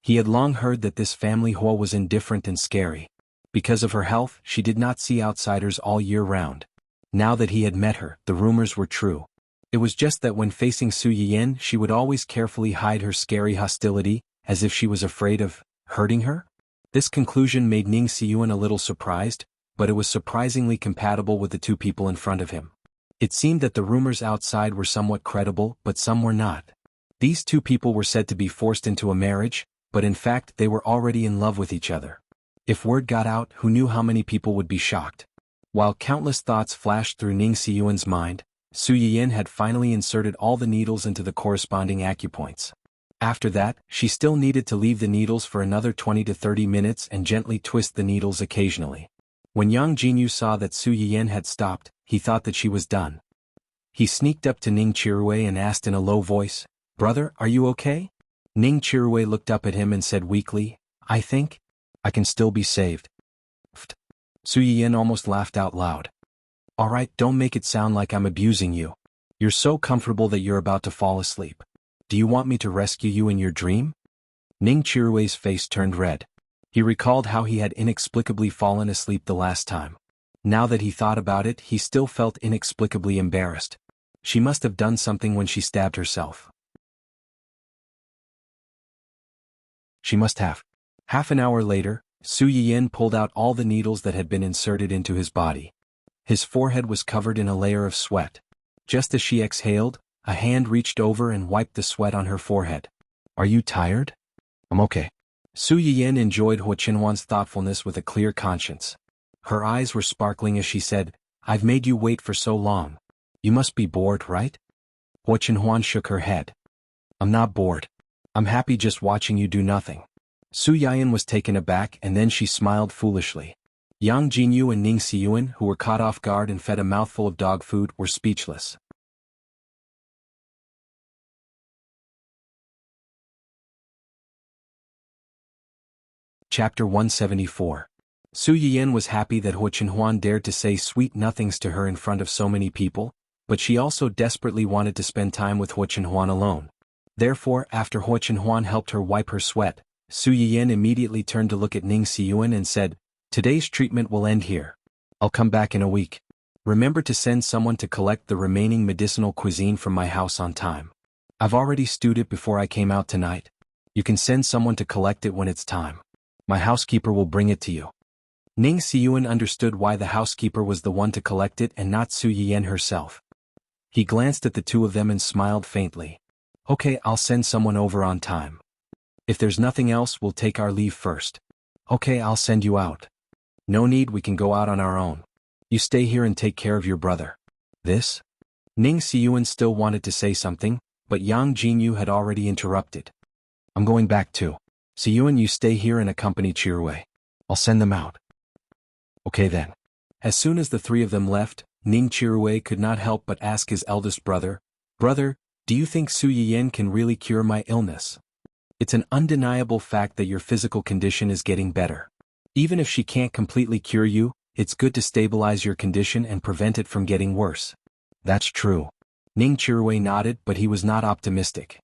He had long heard that this family Hua was indifferent and scary. Because of her health, she did not see outsiders all year round. Now that he had met her, the rumors were true. It was just that when facing Su Yiyen, she would always carefully hide her scary hostility, as if she was afraid of hurting her. This conclusion made Ning Siyuan a little surprised, but it was surprisingly compatible with the two people in front of him. It seemed that the rumors outside were somewhat credible, but some were not. These two people were said to be forced into a marriage, but in fact they were already in love with each other. If word got out, who knew how many people would be shocked? While countless thoughts flashed through Ning Siyuan's mind, Su Yiyen had finally inserted all the needles into the corresponding acupoints. After that, she still needed to leave the needles for another 20 to 30 minutes and gently twist the needles occasionally. When Yang Jinyu saw that Su Yiyen had stopped, he thought that she was done. He sneaked up to Ning Chirui and asked in a low voice, "Brother, are you okay?" Ning Chirui looked up at him and said weakly, "I think I can still be saved." Pfft. Su Yiyen almost laughed out loud. "Alright, don't make it sound like I'm abusing you. You're so comfortable that you're about to fall asleep. Do you want me to rescue you in your dream?" Ning Chirui's face turned red. He recalled how he had inexplicably fallen asleep the last time. Now that he thought about it, he still felt inexplicably embarrassed. She must have done something when she stabbed herself. She must have. Half an hour later, Su Yiyen pulled out all the needles that had been inserted into his body. His forehead was covered in a layer of sweat. Just as she exhaled, a hand reached over and wiped the sweat on her forehead. "Are you tired?" "I'm okay." Su Yiyen enjoyed Hua Qinhuan's thoughtfulness with a clear conscience. Her eyes were sparkling as she said, "I've made you wait for so long. You must be bored, right?" Hua Qinhuan shook her head. "I'm not bored. I'm happy just watching you do nothing." Su Yiyen was taken aback and then she smiled foolishly. Yang Jinyu and Ning Siyuan, who were caught off guard and fed a mouthful of dog food, were speechless. Chapter 174. Su Yiyen was happy that Hua Qinhuan dared to say sweet nothings to her in front of so many people, but she also desperately wanted to spend time with Hua Qinhuan alone. Therefore, after Hua Qinhuan helped her wipe her sweat, Su Yiyen immediately turned to look at Ning Siyuan and said, "Today's treatment will end here. I'll come back in a week. Remember to send someone to collect the remaining medicinal cuisine from my house on time. I've already stewed it before I came out tonight. You can send someone to collect it when it's time. My housekeeper will bring it to you." Ning Siyuan understood why the housekeeper was the one to collect it and not Su Yiyen herself. He glanced at the two of them and smiled faintly. "Okay, I'll send someone over on time. If there's nothing else, we'll take our leave first." "Okay, I'll send you out." "No need, we can go out on our own. You stay here and take care of your brother." "This?" Ning Siyuan still wanted to say something, but Yang Jinyu had already interrupted. "I'm going back too. Siyuan, you stay here and accompany Chirui. I'll send them out." "Okay then." As soon as the three of them left, Ning Chirui could not help but ask his eldest brother, "Brother, do you think Su Yiyen can really cure my illness? It's an undeniable fact that your physical condition is getting better. Even if she can't completely cure you, it's good to stabilize your condition and prevent it from getting worse." "That's true." Ning Chirui nodded, but he was not optimistic.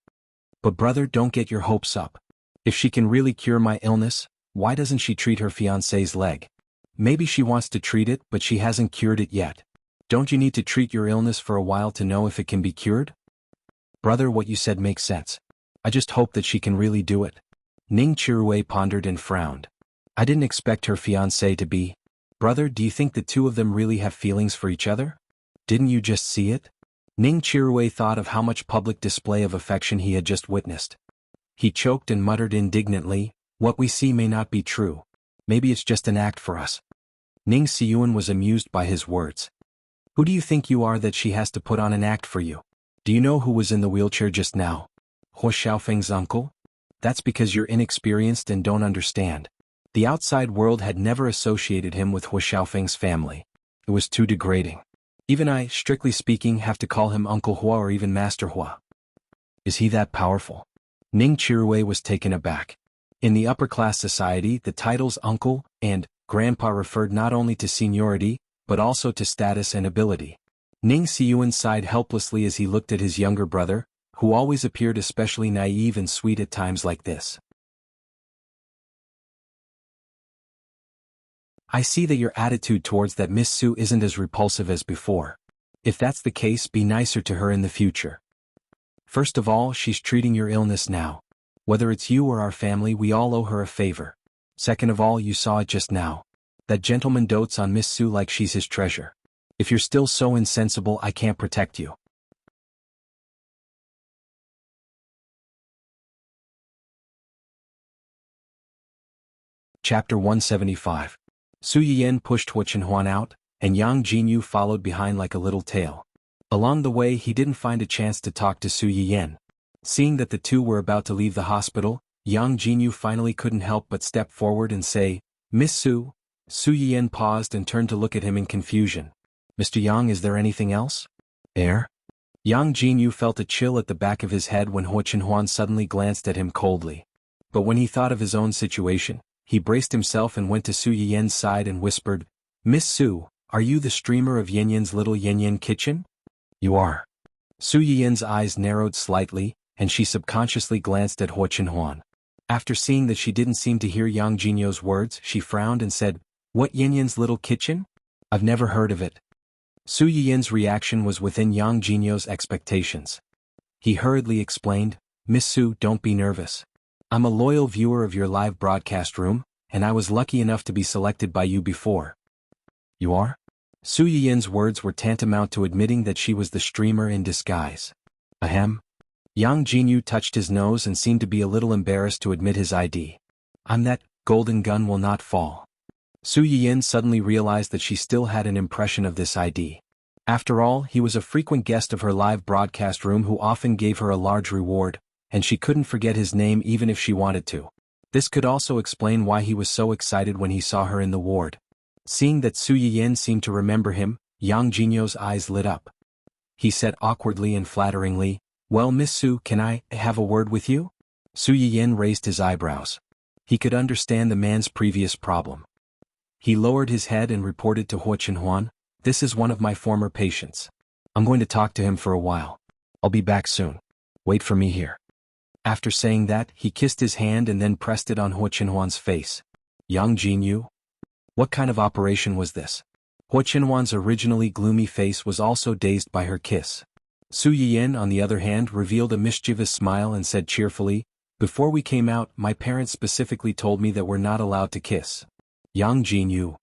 "But brother, don't get your hopes up. If she can really cure my illness, why doesn't she treat her fiancé's leg? Maybe she wants to treat it, but she hasn't cured it yet. Don't you need to treat your illness for a while to know if it can be cured?" "Brother, what you said makes sense. I just hope that she can really do it." Ning Chirui pondered and frowned. "I didn't expect her fiancé to be Brother, do you think the two of them really have feelings for each other? Didn't you just see it? Ning Qiruwei thought of how much public display of affection he had just witnessed. He choked and muttered indignantly, what we see may not be true. Maybe it's just an act for us. Ning Siyuan was amused by his words. Who do you think you are that she has to put on an act for you? Do you know who was in the wheelchair just now? Hua Xiaofeng's uncle? That's because you're inexperienced and don't understand. The outside world had never associated him with Hua Xiaofeng's family. It was too degrading. Even I, strictly speaking, have to call him Uncle Hua or even Master Hua. Is he that powerful? Ning Qiruwei was taken aback. In the upper-class society, the titles uncle and grandpa referred not only to seniority, but also to status and ability. Ning Siyuan sighed helplessly as he looked at his younger brother, who always appeared especially naive and sweet at times like this. I see that your attitude towards that Miss Su isn't as repulsive as before. If that's the case, be nicer to her in the future. First of all, she's treating your illness now. Whether it's you or our family, we all owe her a favor. Second of all, you saw it just now. That gentleman dotes on Miss Su like she's his treasure. If you're still so insensible, I can't protect you. Chapter 175. Su Yiyan pushed Hua Chenhuan out, and Yang Jinyu followed behind like a little tail. Along the way, he didn't find a chance to talk to Su Yiyan. Seeing that the two were about to leave the hospital, Yang Jinyu finally couldn't help but step forward and say, Miss Su. Su Yiyan paused and turned to look at him in confusion. Mr. Yang, is there anything else? Air? Yang Jinyu felt a chill at the back of his head when Hua Chenhuan suddenly glanced at him coldly. But when he thought of his own situation, he braced himself and went to Su Yiyan's side and whispered, Miss Su, are you the streamer of Yanyan's little Yanyan kitchen? You are. Su Yiyan's eyes narrowed slightly, and she subconsciously glanced at Hua Chenhuan. After seeing that she didn't seem to hear Yang Jinyu's words, she frowned and said, What Yanyan's little kitchen? I've never heard of it. Su Yiyan's reaction was within Yang Jinyu's expectations. He hurriedly explained, Miss Su, don't be nervous. I'm a loyal viewer of your live broadcast room, and I was lucky enough to be selected by you before. You are? Su Yiyan's words were tantamount to admitting that she was the streamer in disguise. Ahem. Yang Jinyu touched his nose and seemed to be a little embarrassed to admit his ID. I'm that, golden gun will not fall. Su Yiyan suddenly realized that she still had an impression of this ID. After all, he was a frequent guest of her live broadcast room who often gave her a large reward, and she couldn't forget his name even if she wanted to. This could also explain why he was so excited when he saw her in the ward. Seeing that Su Yiyan seemed to remember him, Yang Jinyu's eyes lit up. He said awkwardly and flatteringly, Well, Miss Su, can I have a word with you? Su Yiyan raised his eyebrows. He could understand the man's previous problem. He lowered his head and reported to Hua Chenhuan, This is one of my former patients. I'm going to talk to him for a while. I'll be back soon. Wait for me here. After saying that, he kissed his hand and then pressed it on Hua Chenhuan's face. Yang Jinyu? What kind of operation was this? Hua Chenhuan's originally gloomy face was also dazed by her kiss. Su Yiyan, on the other hand, revealed a mischievous smile and said cheerfully, Before we came out, my parents specifically told me that we're not allowed to kiss. Yang Jinyu.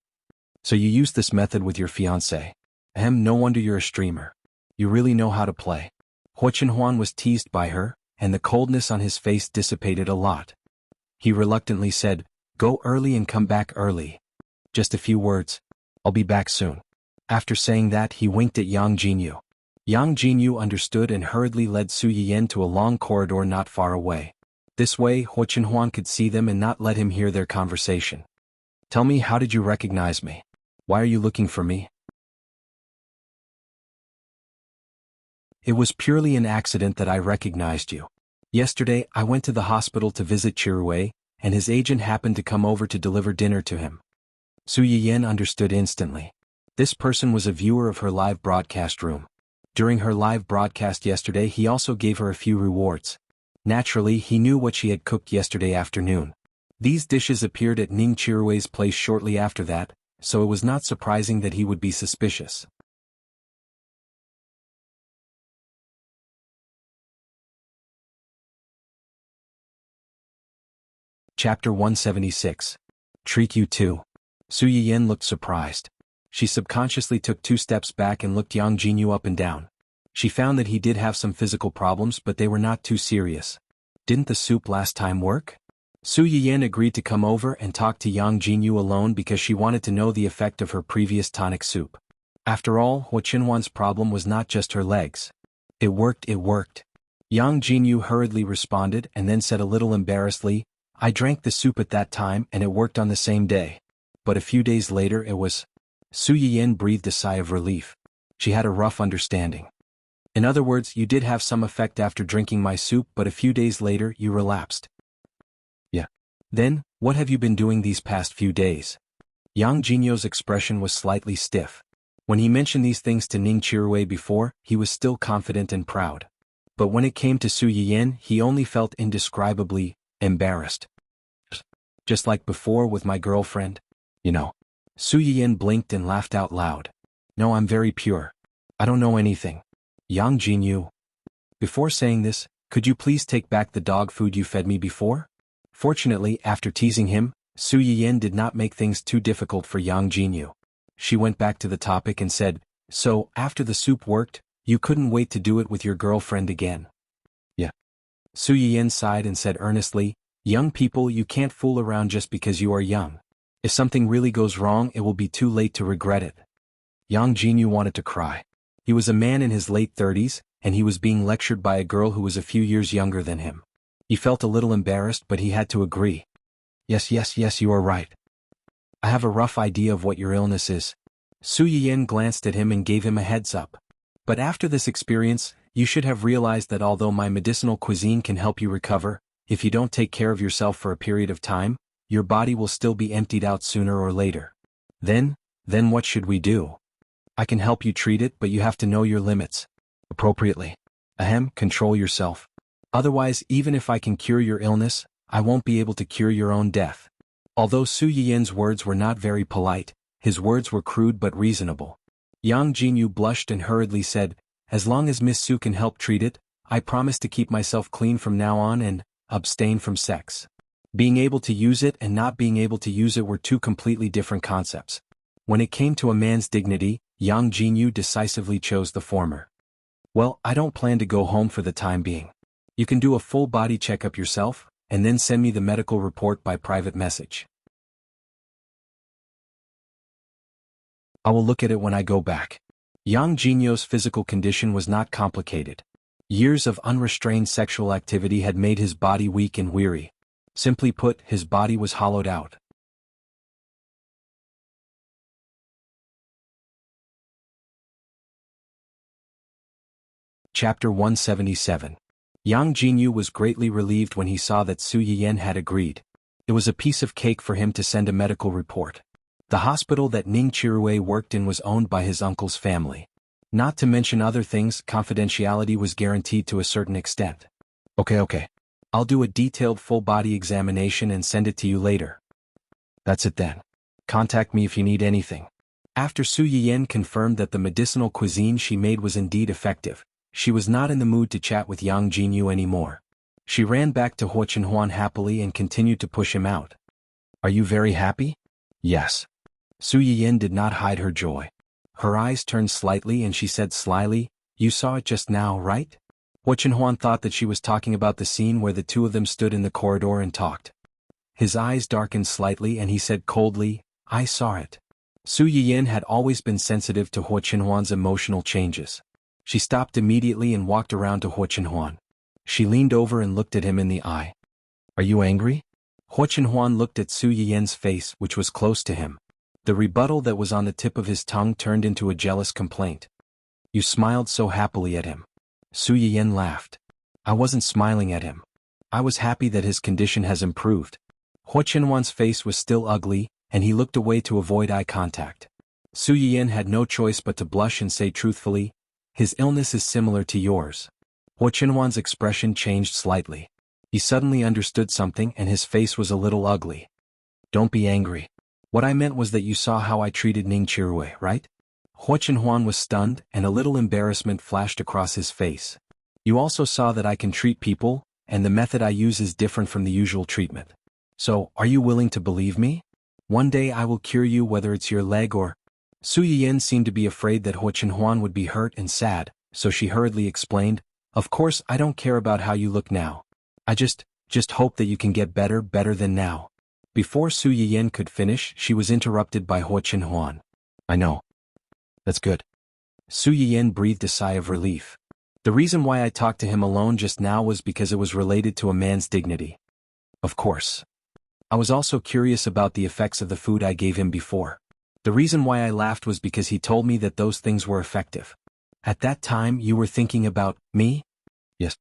So you used this method with your fiancé. Ahem, no wonder you're a streamer. You really know how to play. Hua Chenhuan was teased by her, and the coldness on his face dissipated a lot. He reluctantly said, Go early and come back early. Just a few words. I'll be back soon. After saying that, he winked at Yang Jinyu. Yang Jinyu understood and hurriedly led Su Yiyan to a long corridor not far away. This way, Hua Chenhuan could see them and not let him hear their conversation. Tell me, how did you recognize me? Why are you looking for me? It was purely an accident that I recognized you. Yesterday, I went to the hospital to visit Qiruwei, and his agent happened to come over to deliver dinner to him. Su Yiyan understood instantly. This person was a viewer of her live broadcast room. During her live broadcast yesterday, he also gave her a few rewards. Naturally, he knew what she had cooked yesterday afternoon. These dishes appeared at Ning Qiruwei's place shortly after that, so it was not surprising that he would be suspicious. Chapter 176. Treat you too. Su Yiyan looked surprised. She subconsciously took 2 steps back and looked Yang Jinyu up and down. She found that he did have some physical problems, but they were not too serious. Didn't the soup last time work? Su Yiyan agreed to come over and talk to Yang Jinyu alone because she wanted to know the effect of her previous tonic soup. After all, Hua Qinhuan's problem was not just her legs. It worked. Yang Jinyu hurriedly responded and then said a little embarrassedly, I drank the soup at that time and it worked on the same day. But a few days later it was... Su Yiyan breathed a sigh of relief. She had a rough understanding. In other words, you did have some effect after drinking my soup, but a few days later you relapsed. Yeah. Then, what have you been doing these past few days? Yang Jinyu's expression was slightly stiff. When he mentioned these things to Ning Qiruwei before, he was still confident and proud. But when it came to Su Yiyan, he only felt indescribably embarrassed. Just like before with my girlfriend? You know. Su Yiyan blinked and laughed out loud. No, I'm very pure. I don't know anything. Yang Jinyu. Before saying this, could you please take back the dog food you fed me before? Fortunately, after teasing him, Su Yiyan did not make things too difficult for Yang Jinyu. She went back to the topic and said, so, after the soup worked, you couldn't wait to do it with your girlfriend again. Yeah. Su Yiyan sighed and said earnestly, young people, you can't fool around just because you are young. If something really goes wrong, it will be too late to regret it. Yang Jinyu wanted to cry. He was a man in his late 30s, and he was being lectured by a girl who was a few years younger than him. He felt a little embarrassed, but he had to agree. Yes, you are right. I have a rough idea of what your illness is. Su Yiyan glanced at him and gave him a heads up. But after this experience, you should have realized that although my medicinal cuisine can help you recover, if you don't take care of yourself for a period of time, your body will still be emptied out sooner or later. Then what should we do? I can help you treat it, but you have to know your limits. Appropriately. Control yourself. Otherwise, even if I can cure your illness, I won't be able to cure your own death. Although Su Yiyan's words were not very polite, his words were crude but reasonable. Yang Jinyu blushed and hurriedly said, as long as Miss Su can help treat it, I promise to keep myself clean from now on and abstain from sex. Being able to use it and not being able to use it were two completely different concepts. When it came to a man's dignity, Yang Jinyu decisively chose the former. Well, I don't plan to go home for the time being. You can do a full body checkup yourself, and then send me the medical report by private message. I will look at it when I go back. Yang Jinyu's physical condition was not complicated. Years of unrestrained sexual activity had made his body weak and weary. Simply put, his body was hollowed out. Chapter 177. Yang Jinyu was greatly relieved when he saw that Su Yiyan had agreed. It was a piece of cake for him to send a medical report. The hospital that Ning Qiruwei worked in was owned by his uncle's family. Not to mention other things, confidentiality was guaranteed to a certain extent. Okay. I'll do a detailed full-body examination and send it to you later. That's it then. Contact me if you need anything. After Su Yiyan confirmed that the medicinal cuisine she made was indeed effective, she was not in the mood to chat with Yang Jinyu anymore. She ran back to Hua Qinhuan happily and continued to push him out. Are you very happy? Yes. Su Yiyan did not hide her joy. Her eyes turned slightly and she said slyly, you saw it just now, right? Hua Qinhuan thought that she was talking about the scene where the two of them stood in the corridor and talked. His eyes darkened slightly and he said coldly, I saw it. Su Yiyan had always been sensitive to Hua Qinhuan's emotional changes. She stopped immediately and walked around to Hua Qinhuan. She leaned over and looked at him in the eye. Are you angry? Hua Qinhuan looked at Su Yiyan's face, which was close to him. The rebuttal that was on the tip of his tongue turned into a jealous complaint. You smiled so happily at him. Su Yiyan laughed. I wasn't smiling at him. I was happy that his condition has improved. Hua Qinhuan's face was still ugly, and he looked away to avoid eye contact. Su Yiyan had no choice but to blush and say truthfully, his illness is similar to yours. Hua Qinhuan's expression changed slightly. He suddenly understood something and his face was a little ugly. Don't be angry. What I meant was that you saw how I treated Ning Qiruwei, right? Hua Qinhuan was stunned and a little embarrassment flashed across his face. You also saw that I can treat people, and the method I use is different from the usual treatment. So, are you willing to believe me? One day I will cure you, whether it's your leg or... Su Yiyan seemed to be afraid that Hua Chenhuan would be hurt and sad, so she hurriedly explained, "Of course I don't care about how you look now. I just hope that you can get better than now." Before Su Yiyan could finish, she was interrupted by Hua Chenhuan. "I know. That's good." Su Yiyan breathed a sigh of relief. "The reason why I talked to him alone just now was because it was related to a man's dignity. Of course. I was also curious about the effects of the food I gave him before. The reason why I laughed was because he told me that those things were effective." "At that time you were thinking about me?" "Yes."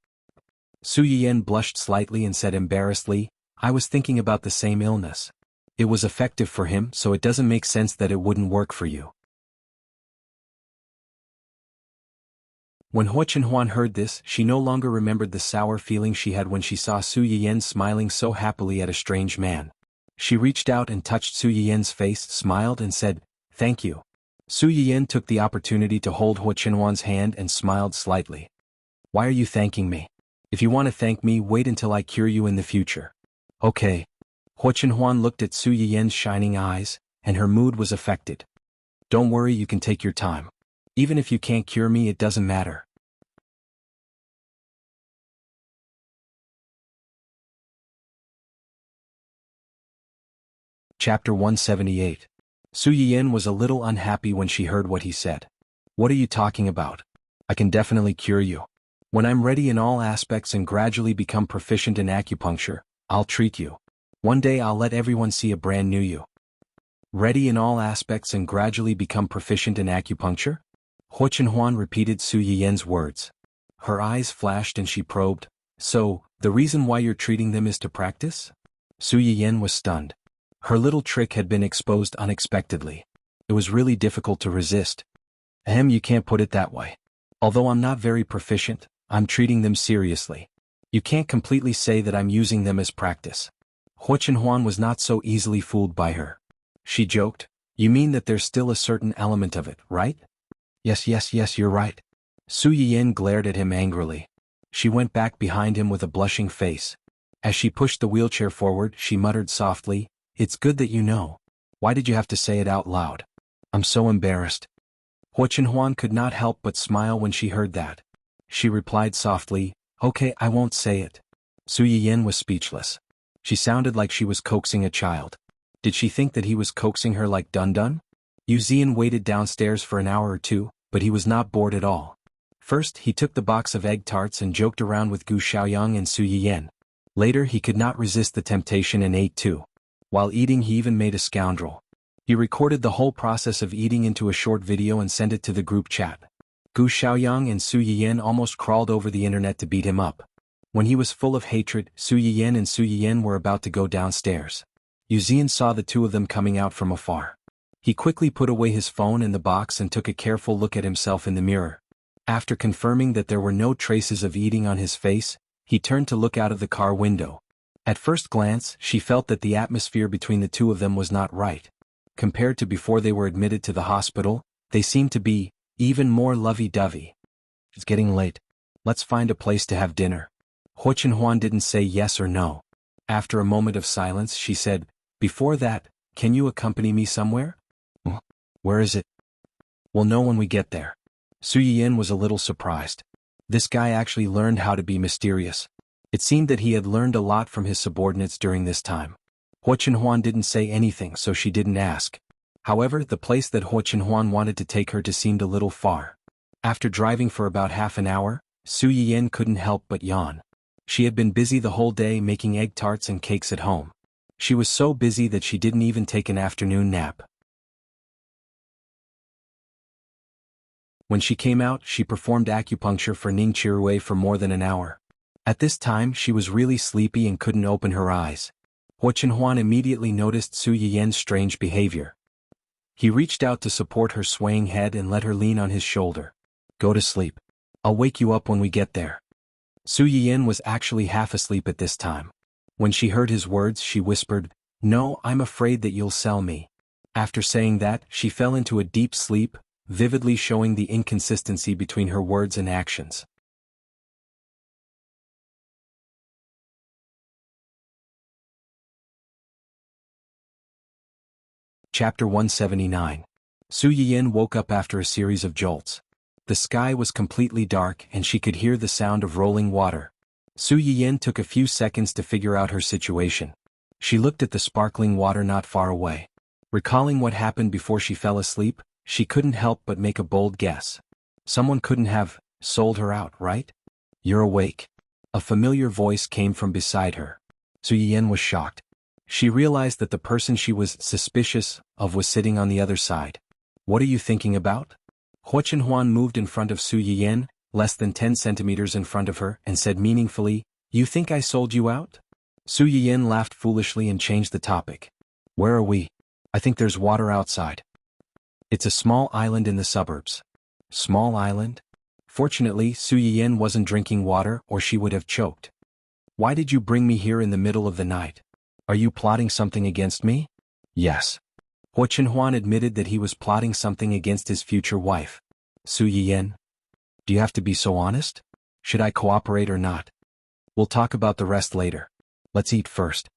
Su Yiyan blushed slightly and said embarrassedly, "I was thinking about the same illness. It was effective for him, so it doesn't make sense that it wouldn't work for you." When Hua Chenhuan heard this, she no longer remembered the sour feeling she had when she saw Su Yiyan smiling so happily at a strange man. She reached out and touched Su Yiyan's face, smiled and said, "Thank you." Su Yiyan took the opportunity to hold Hua Chenhuan's hand and smiled slightly. "Why are you thanking me? If you want to thank me, wait until I cure you in the future." "Okay." Hua Chenhuan looked at Su Yiyan's shining eyes, and her mood was affected. "Don't worry, you can take your time. Even if you can't cure me, it doesn't matter." Chapter 178. Su Yiyan was a little unhappy when she heard what he said. "What are you talking about? I can definitely cure you. When I'm ready in all aspects and gradually become proficient in acupuncture, I'll treat you. One day I'll let everyone see a brand new you." "Ready in all aspects and gradually become proficient in acupuncture?" Hua Chenhuan repeated Su Yiyan's words. Her eyes flashed and she probed, "So, the reason why you're treating them is to practice?" Su Yiyan was stunned. Her little trick had been exposed unexpectedly. It was really difficult to resist. You can't put it that way. Although I'm not very proficient, I'm treating them seriously. You can't completely say that I'm using them as practice." Hua Chenhuan was not so easily fooled by her. She joked, "You mean that there's still a certain element of it, right?" Yes, you're right." Su Yiyan glared at him angrily. She went back behind him with a blushing face. As she pushed the wheelchair forward, she muttered softly, "It's good that you know. Why did you have to say it out loud? I'm so embarrassed." Hua Chenhuan could not help but smile when she heard that. She replied softly, "Okay, I won't say it." Su Yiyan was speechless. She sounded like she was coaxing a child. Did she think that he was coaxing her like Dun Dun? Yu Zian waited downstairs for an hour or two, but he was not bored at all. First, he took the box of egg tarts and joked around with Gu Xiaoyang and Su Yiyan. Later, he could not resist the temptation and ate too. While eating, he even made a scoundrel. He recorded the whole process of eating into a short video and sent it to the group chat. Gu Xiaoyang and Su Yiyan almost crawled over the internet to beat him up. When he was full of hatred, Su Yiyan were about to go downstairs. Yu Zian saw the two of them coming out from afar. He quickly put away his phone in the box and took a careful look at himself in the mirror. After confirming that there were no traces of eating on his face, he turned to look out of the car window. At first glance, she felt that the atmosphere between the two of them was not right. Compared to before they were admitted to the hospital, they seemed to be even more lovey-dovey. "It's getting late. Let's find a place to have dinner." Hua Chenhuan didn't say yes or no. After a moment of silence, she said, "Before that, can you accompany me somewhere?" "Where is it?" "We'll know when we get there." Su Yiyan was a little surprised. This guy actually learned how to be mysterious. It seemed that he had learned a lot from his subordinates during this time. Hua Chenhuan didn't say anything, so she didn't ask. However, the place that Hua Chenhuan wanted to take her to seemed a little far. After driving for about half an hour, Su Yiyan couldn't help but yawn. She had been busy the whole day making egg tarts and cakes at home. She was so busy that she didn't even take an afternoon nap. When she came out, she performed acupuncture for Ning Chirui for more than an hour. At this time, she was really sleepy and couldn't open her eyes. Hua Chenhuan immediately noticed Su Yiyan's strange behavior. He reached out to support her swaying head and let her lean on his shoulder. "Go to sleep. I'll wake you up when we get there." Su Yiyan was actually half asleep at this time. When she heard his words, she whispered, "No, I'm afraid that you'll sell me." After saying that, she fell into a deep sleep, vividly showing the inconsistency between her words and actions. Chapter 179. Su Yiyin woke up after a series of jolts. The sky was completely dark and she could hear the sound of rolling water. Su Yiyin took a few seconds to figure out her situation. She looked at the sparkling water not far away. Recalling what happened before she fell asleep, she couldn't help but make a bold guess. Someone couldn't have sold her out, right? You're awake. A familiar voice came from beside her. Su Yiyin was shocked. She realized that the person she was suspicious of was sitting on the other side. What are you thinking about? Hua Chenhuan moved in front of Su Yiyin, less than 10 centimeters in front of her, and said meaningfully, "You think I sold you out?" Su Yiyin laughed foolishly and changed the topic. "Where are we? I think there's water outside." "It's a small island in the suburbs." "Small island?" Fortunately, Su Yiyin wasn't drinking water or she would have choked. "Why did you bring me here in the middle of the night? Are you plotting something against me?" "Yes." Hua Chenhuan admitted that he was plotting something against his future wife. "Su Yiyin? Do you have to be so honest? Should I cooperate or not? We'll talk about the rest later. Let's eat first."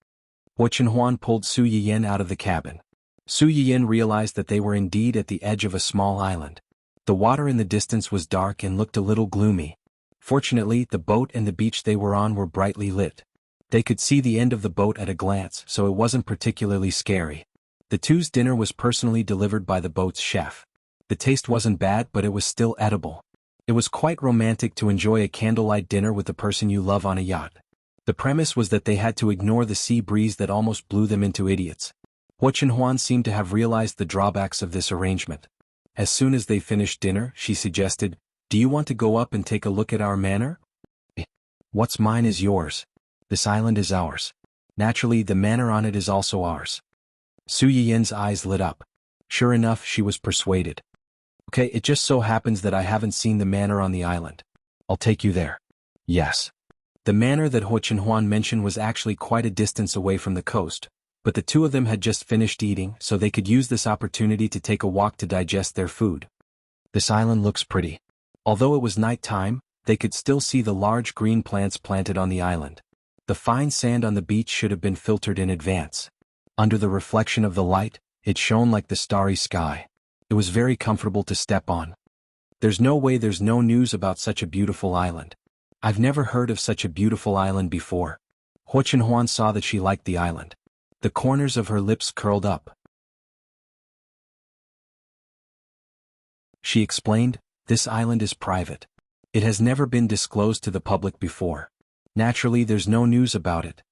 Hua Chenhuan pulled Su Yiyin out of the cabin. Su Yiyin realized that they were indeed at the edge of a small island. The water in the distance was dark and looked a little gloomy. Fortunately, the boat and the beach they were on were brightly lit. They could see the end of the boat at a glance, so it wasn't particularly scary. The two's dinner was personally delivered by the boat's chef. The taste wasn't bad, but it was still edible. It was quite romantic to enjoy a candlelight dinner with the person you love on a yacht. The premise was that they had to ignore the sea breeze that almost blew them into idiots. Hua Chenhuan seemed to have realized the drawbacks of this arrangement. As soon as they finished dinner, she suggested, "Do you want to go up and take a look at our manor?" "What's mine is yours. This island is ours. Naturally, the manor on it is also ours." Su Yiyin's eyes lit up. Sure enough, she was persuaded. "Okay, it just so happens that I haven't seen the manor on the island. I'll take you there." "Yes." The manor that Hua Chenhuan mentioned was actually quite a distance away from the coast, but the two of them had just finished eating, so they could use this opportunity to take a walk to digest their food. "This island looks pretty." Although it was night time, they could still see the large green plants planted on the island. The fine sand on the beach should have been filtered in advance. Under the reflection of the light, it shone like the starry sky. It was very comfortable to step on. "There's no way there's no news about such a beautiful island. I've never heard of such a beautiful island before." Hua Chenhuan saw that she liked the island. The corners of her lips curled up. She explained, "This island is private. It has never been disclosed to the public before. Naturally, there's no news about it."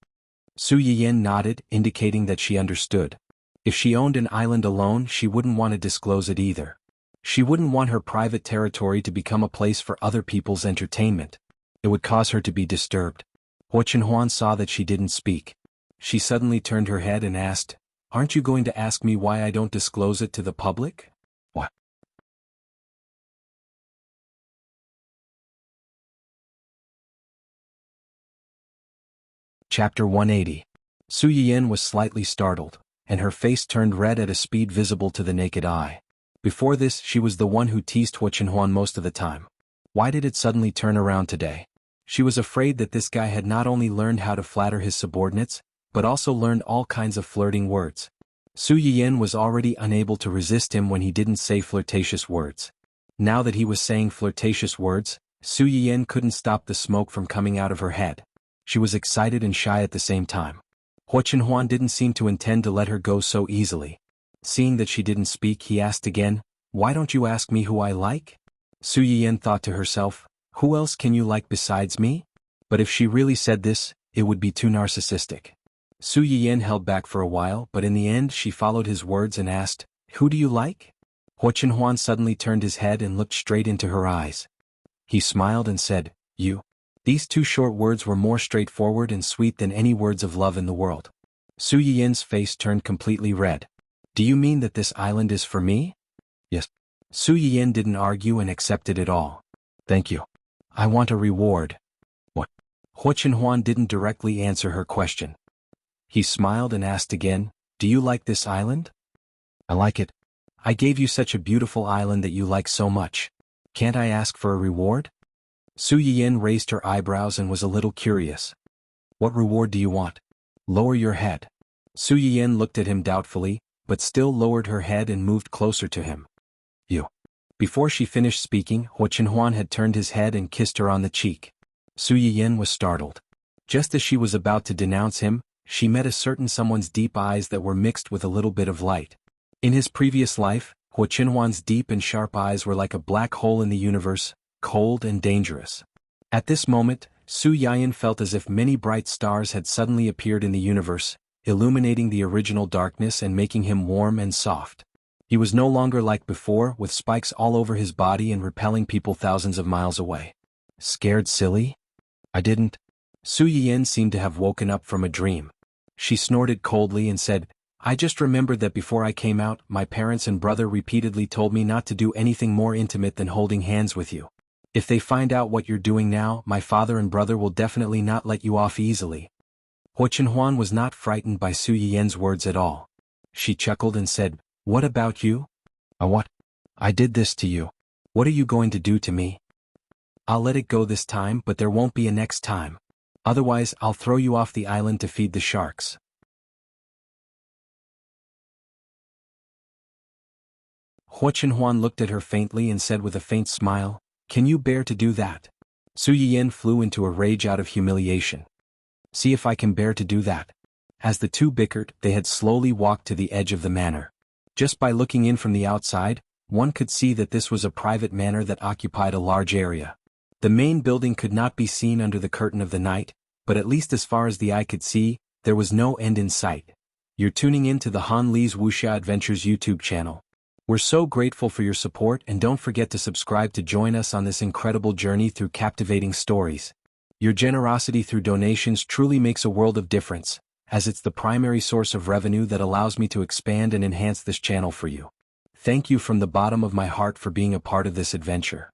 Su Yiyin nodded, indicating that she understood. If she owned an island alone, she wouldn't want to disclose it either. She wouldn't want her private territory to become a place for other people's entertainment. It would cause her to be disturbed. Hua Chenhuan saw that she didn't speak. She suddenly turned her head and asked, "Aren't you going to ask me why I don't disclose it to the public?" "What?" Chapter 180. Su Yiyin was slightly startled, and her face turned red at a speed visible to the naked eye. Before this, she was the one who teased Hua Chenhuan most of the time. Why did it suddenly turn around today? She was afraid that this guy had not only learned how to flatter his subordinates, but also learned all kinds of flirting words. Su Yiyin was already unable to resist him when he didn't say flirtatious words. Now that he was saying flirtatious words, Su Yiyin couldn't stop the smoke from coming out of her head. She was excited and shy at the same time. Hua Chenhuan didn't seem to intend to let her go so easily. Seeing that she didn't speak, he asked again, "Why don't you ask me who I like?" Su Yiyin thought to herself, "Who else can you like besides me?" But if she really said this, it would be too narcissistic. Su Yiyin held back for a while, but in the end she followed his words and asked, "Who do you like?" Hua Chenhuan suddenly turned his head and looked straight into her eyes. He smiled and said, "You." These two short words were more straightforward and sweet than any words of love in the world. Su Yiyin's face turned completely red. "Do you mean that this island is for me?" "Yes." Su Yiyin didn't argue and accepted it all. "Thank you. I want a reward." "What?" Hua Chenhuan didn't directly answer her question. He smiled and asked again, "Do you like this island?" "I like it. I gave you such a beautiful island that you like so much. Can't I ask for a reward?" Su Yiyin raised her eyebrows and was a little curious. "What reward do you want?" "Lower your head." Su Yiyin looked at him doubtfully, but still lowered her head and moved closer to him. You. Before she finished speaking, Hua Qinhuan had turned his head and kissed her on the cheek. Su Yiyan was startled. Just as she was about to denounce him, she met a certain someone's deep eyes that were mixed with a little bit of light. In his previous life, Hua Qinhuan's deep and sharp eyes were like a black hole in the universe, cold and dangerous. At this moment, Su Yiyan felt as if many bright stars had suddenly appeared in the universe, illuminating the original darkness and making him warm and soft. He was no longer like before, with spikes all over his body and repelling people thousands of miles away. Scared silly? I didn't. Su Yiyan seemed to have woken up from a dream. She snorted coldly and said, I just remembered that before I came out, my parents and brother repeatedly told me not to do anything more intimate than holding hands with you. If they find out what you're doing now, my father and brother will definitely not let you off easily. Hua Qinhuan was not frightened by Su Yiyan's words at all. She chuckled and said, What about you? What? I did this to you. What are you going to do to me? I'll let it go this time, but there won't be a next time. Otherwise, I'll throw you off the island to feed the sharks. Hua Qinhuan looked at her faintly and said with a faint smile, Can you bear to do that? Su Yiyan flew into a rage out of humiliation. See if I can bear to do that. As the two bickered, they had slowly walked to the edge of the manor. Just by looking in from the outside, one could see that this was a private manor that occupied a large area. The main building could not be seen under the curtain of the night, but at least as far as the eye could see, there was no end in sight. You're tuning in to the Han Li's Wuxia Adventures YouTube channel. We're so grateful for your support, and don't forget to subscribe to join us on this incredible journey through captivating stories. Your generosity through donations truly makes a world of difference, as it's the primary source of revenue that allows me to expand and enhance this channel for you. Thank you from the bottom of my heart for being a part of this adventure.